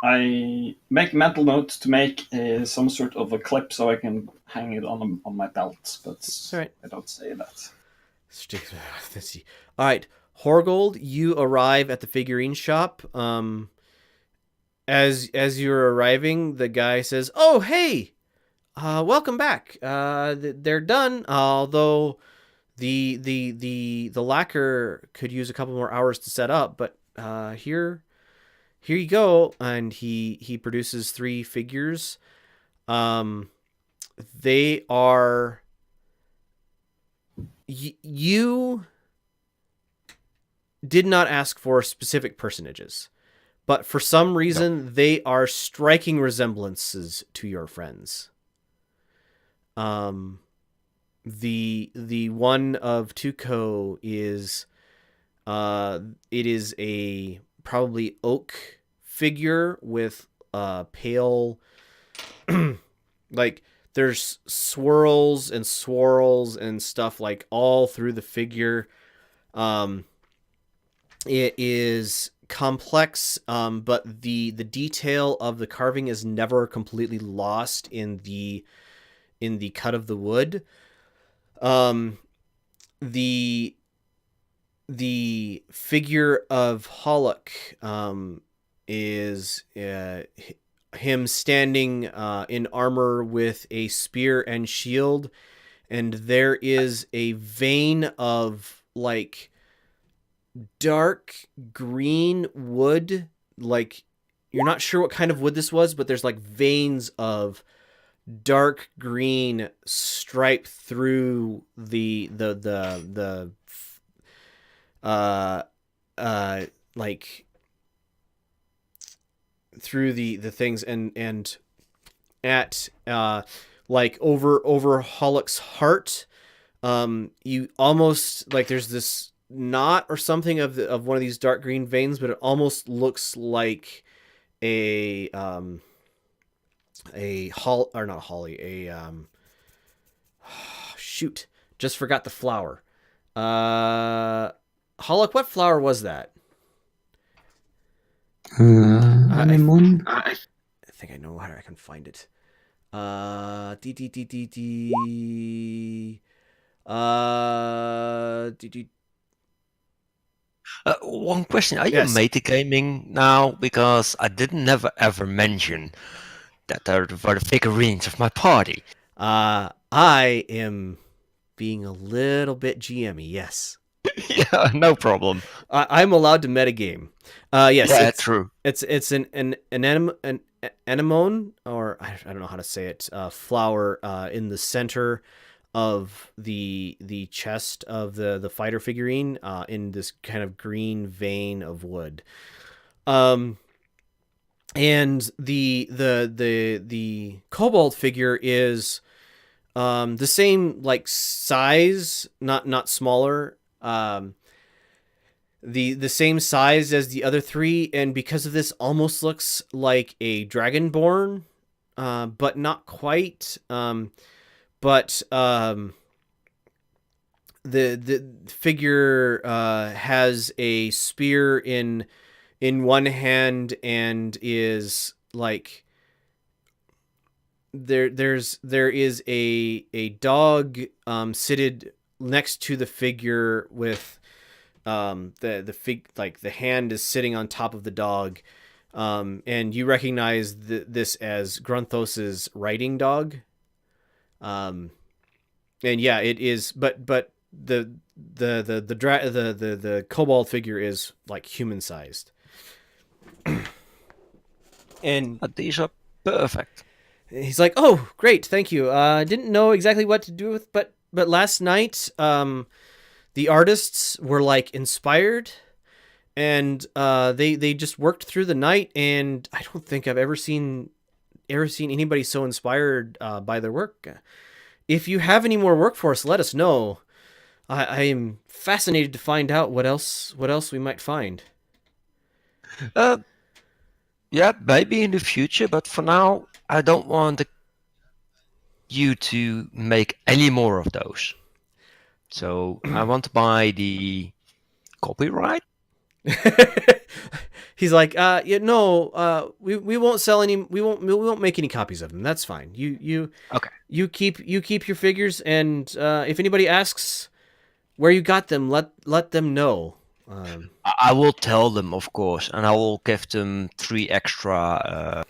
I make mental notes to make some sort of a clip so I can hang it on my belt. But All right. I don't say that. Let's see. All right, Horgold, you arrive at the figurine shop. As you're arriving, the guy says, "Oh, hey, welcome back. They're done. Although the lacquer could use a couple more hours to set up, but here you go." And he produces 3 figures. They are you did not ask for specific personages, but for some reason they are striking resemblances to your friends. The one of Tuco is it is a probably oak figure with pale like there's swirls and swirls and stuff like all through the figure. It is complex, but the detail of the carving is never completely lost in the cut of the wood. The figure of Hollock is him standing in armor with a spear and shield, and there is a vein of like dark green wood. Like, you're not sure what kind of wood this was, but there's like veins of dark green stripe through the like through the things, and at like over Hollock's heart, you almost like there's this knot or something of one of these dark green veins, but it almost looks like a shoot, just forgot the flower. Hollock, what flower was that? Anemone? I think I know how I can find it. One question: are you Yes. metagaming now? Because I didn't never ever mention that there were the figurines of my party. I am being a little bit GM-y, yes. Yeah, no problem. I'm allowed to metagame. Yes, Yeah, true. It's an anemone, or I don't know how to say it. Flower in the center of the chest of the fighter figurine, in this kind of green vein of wood. And the kobold figure is the same like size, not smaller. The same size as the other 3, and because of this almost looks like a dragonborn, but not quite. But the figure has a spear in one hand, and is like there is a dog seated next to the figure with the hand is sitting on top of the dog, and you recognize this as Grunthos's riding dog. And yeah, it is, but the kobold figure is like human sized. And These are perfect. he's like, "Oh, great, thank you. I didn't know exactly what to do with, but last night, the artists were like inspired, and they just worked through the night, and I don't think I've ever seen anybody so inspired by their work. if you have any more work for us, let us know. I am fascinated to find out what else we might find. Yeah, maybe in the future, but for now, I don't want you to make any more of those. So I want to buy the copyright. He's like, yeah, no, we won't sell any, we won't make any copies of them. That's fine. Okay. You keep your figures, and if anybody asks where you got them, let them know. I will tell them, of course, and I will give them 3 extra.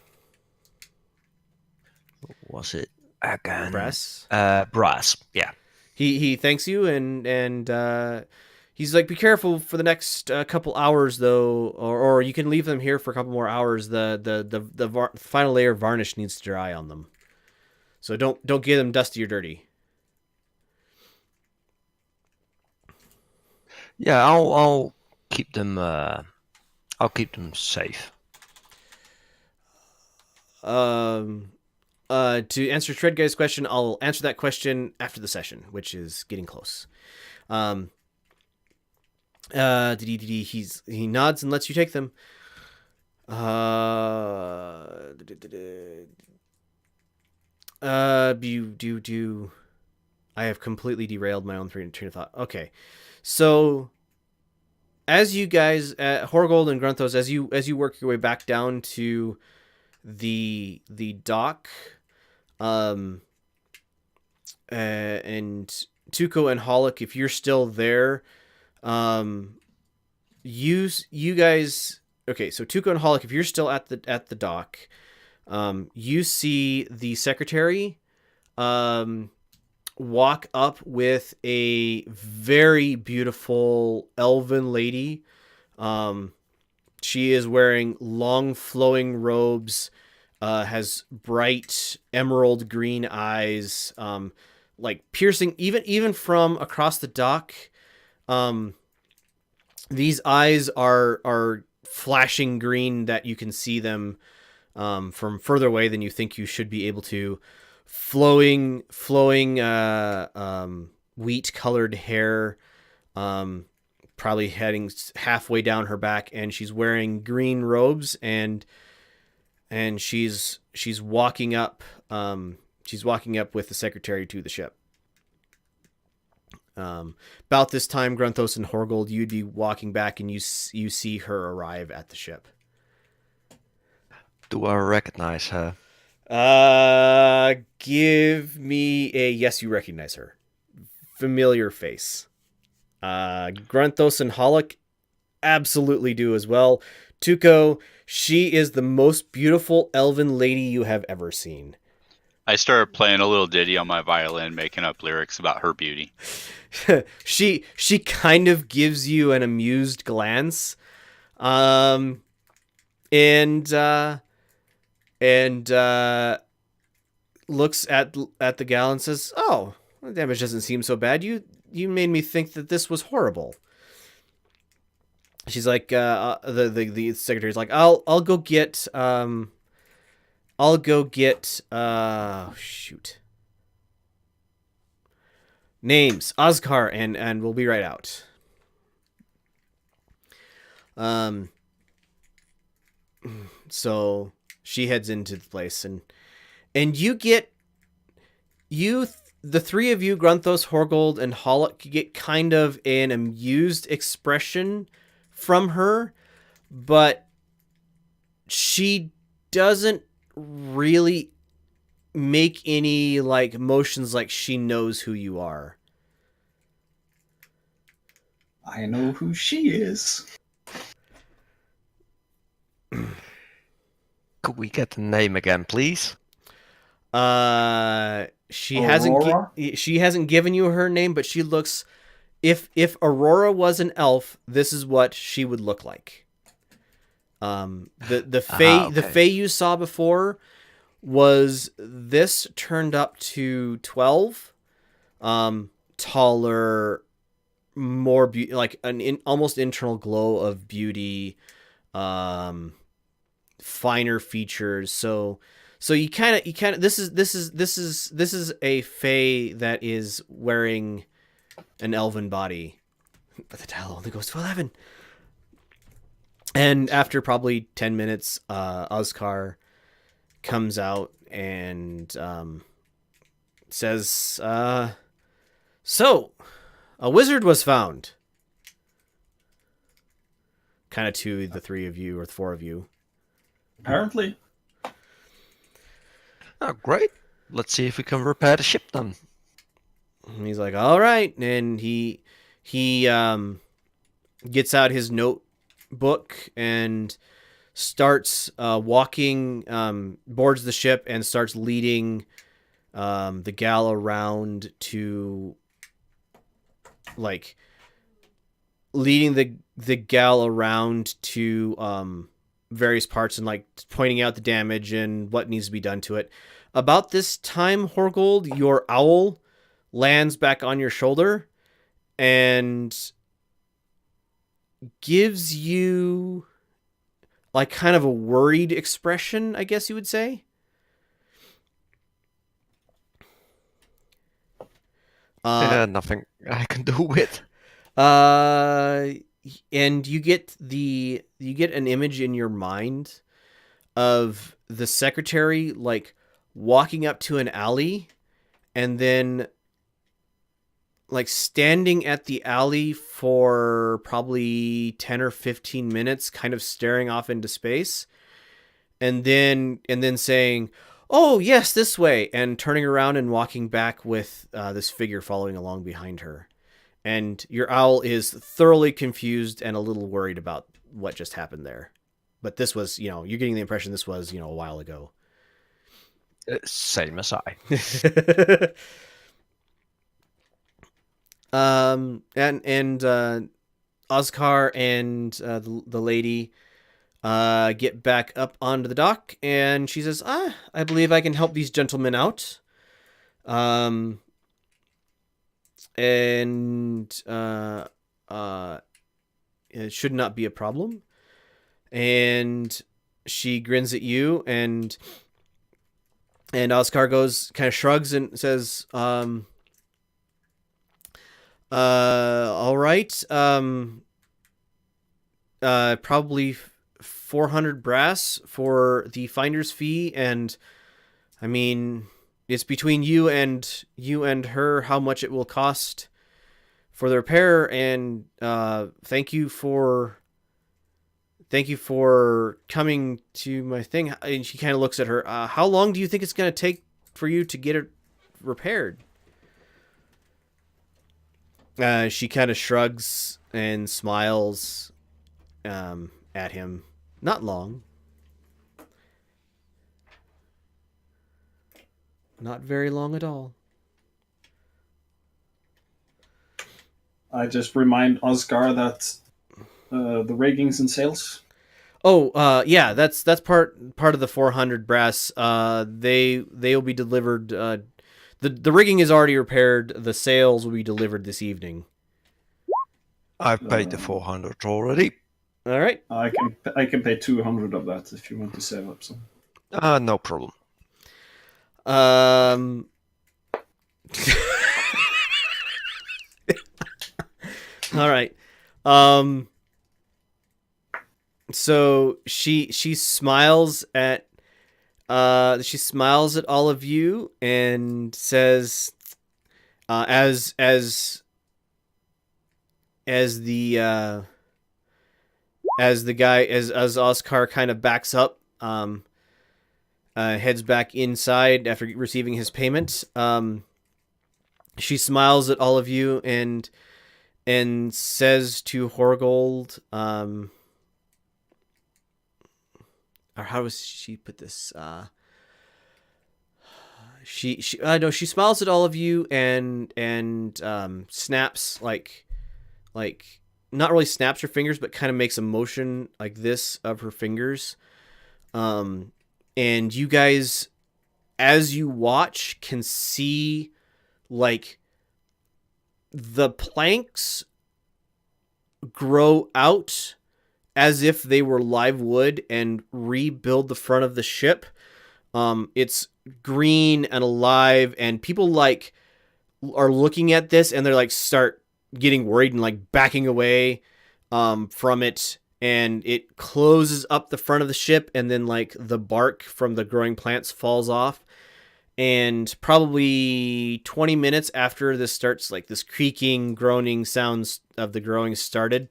Was it again? Brass. Brass. Yeah. He thanks you, and he's like, be careful for the next couple hours though, or you can leave them here for a couple more hours. The final layer of varnish needs to dry on them, so don't get them dusty or dirty. Yeah, I'll keep them. I'll keep them safe. To answer Tread Guy's question, I'll answer that question after the session, which is getting close. He nods and lets you take them. I have completely derailed my own train of thought. Okay, so as you guys, Horgold and Grunthos, as you work your way back down to the dock, and Tuco and Holic, if you're still there, you guys. Okay, so Tuco and Holic, if you're still at the dock, you see the secretary walk up with a very beautiful elven lady. She is wearing long flowing robes, has bright emerald green eyes, like piercing even from across the dock. These eyes are flashing green that you can see them from further away than you think you should be able to. Flowing wheat colored hair, probably heading halfway down her back, and she's wearing green robes, and she's walking up with the secretary to the ship. About this time, Grunthos and Horgold, you'd be walking back, and you see her arrive at the ship. Do I recognize her? Give me a yes. You recognize her. Familiar face. Grunthos and Holic absolutely do as well. Tuco, she is the most beautiful elven lady you have ever seen. I started playing a little ditty on my violin, making up lyrics about her beauty. She kind of gives you an amused glance, and looks at the gal and says, "Oh, the damage doesn't seem so bad. You made me think that this was horrible." She's like, the secretary's like, I'll go get shoot. Names, Oscar, and we'll be right out. So she heads into the place, and the three of you, Grunthos, Horgold, and Holic, get kind of an amused expression from her, but she doesn't really make any like motions like she knows who you are. I know who she is. Could we get the name again, please? She Aurora? hasn't given you her name, but she looks. If Aurora was an elf, this is what she would look like. The Fae you saw before was this turned up to 12, taller, more like an almost internal glow of beauty, finer features. So So you kind of this is a fae that is wearing an elven body, but the dial only goes to 11. And after probably 10 minutes, Oscar comes out and says, "So, a wizard was found." Kind of to the three of you or the four of you. Apparently. Oh, great. Let's see if we can repair the ship then. And he's like, "All right," and he gets out his notebook and starts walking, boards the ship and starts leading the gal around to, like, leading the gal around to various parts and, like, pointing out the damage and what needs to be done to it. About this time, Horgold, your owl lands back on your shoulder and gives you, like, kind of a worried expression, I guess you would say. Nothing I can do with. And you get an image in your mind of the secretary, like, walking up to an alley and then, like, standing at the alley for probably 10 or 15 minutes, kind of staring off into space, and then saying, "Oh yes, this way," and turning around and walking back with this figure following along behind her. And your owl is thoroughly confused and a little worried about what just happened there. But this was, you're getting the impression this was, a while ago. Same as I. And Oscar and the lady get back up onto the dock, and she says, "I believe I can help these gentlemen out. And it should not be a problem." And she grins at you, and Oscar goes, kind of shrugs and says, "All right. Probably 400 brass for the finder's fee, and I mean, it's between you and her how much it will cost for the repair, and thank you for coming to my thing." And she kind of looks at her. "How long do you think it's going to take for you to get it repaired?" She kind of shrugs and smiles at him. "Not long. Not very long at all." I just remind Oscar that the riggings and sails. Oh, yeah, that's part of the 400 brass. They will be delivered. The rigging is already repaired. The sails will be delivered this evening. I've paid the 400 already. All right. I can pay 200 of that if you want to save up some. No problem. All right. So she smiles at all of you and says, as Oscar kind of backs up, heads back inside after receiving his payment. She smiles at all of you and says to Horgold, or how does she put this? She smiles at all of you and snaps, like not really snaps her fingers, but kind of makes a motion like this of her fingers. And you guys, as you watch, can see, like, the planks grow out as if they were live wood and rebuild the front of the ship. It's green and alive, and people like are looking at this and they're like start getting worried and like backing away from it, and it closes up the front of the ship, and then like the bark from the growing plants falls off. And probably 20 minutes after this starts, like this creaking, groaning sounds of the growing started,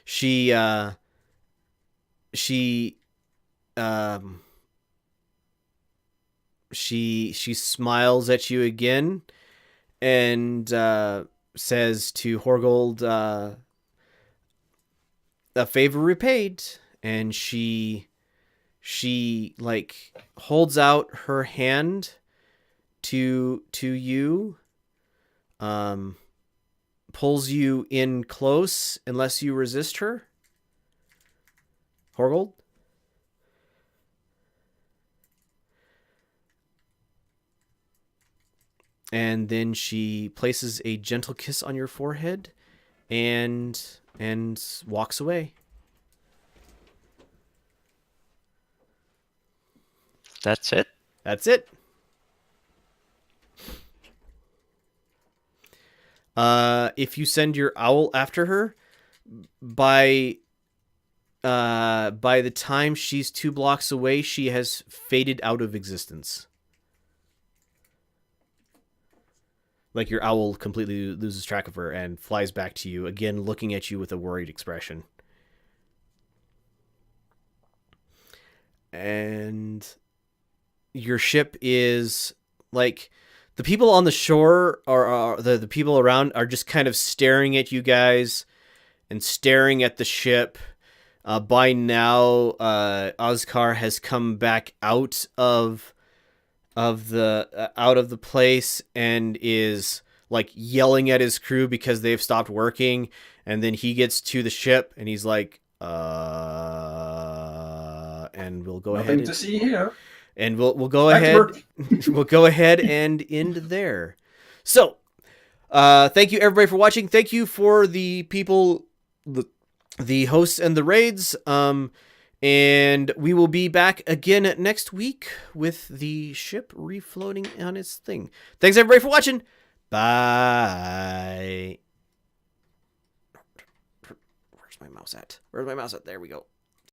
she smiles at you again and says to Horgold, a favor repaid. And she like holds out her hand to you, pulls you in close unless you resist her. Horgold? And then she places a gentle kiss on your forehead and walks away. That's it. That's it. If you send your owl after her, by the time she's 2 blocks away, she has faded out of existence. Like your owl completely loses track of her and flies back to you, again looking at you with a worried expression. And your ship is like, the people on the shore or the people around are just kind of staring at you guys and staring at the ship. By now, Oscar has come back out of the place and is like yelling at his crew because they've stopped working. And then he gets to the ship and he's like, and we'll go ahead. Nothing to see here. And we'll go ahead. We'll go ahead and end there. So, thank you everybody for watching. Thank you for the people, the hosts and the raids. And we will be back again next week with the ship refloating on its thing. Thanks everybody for watching. Bye. Where's my mouse at? There we go.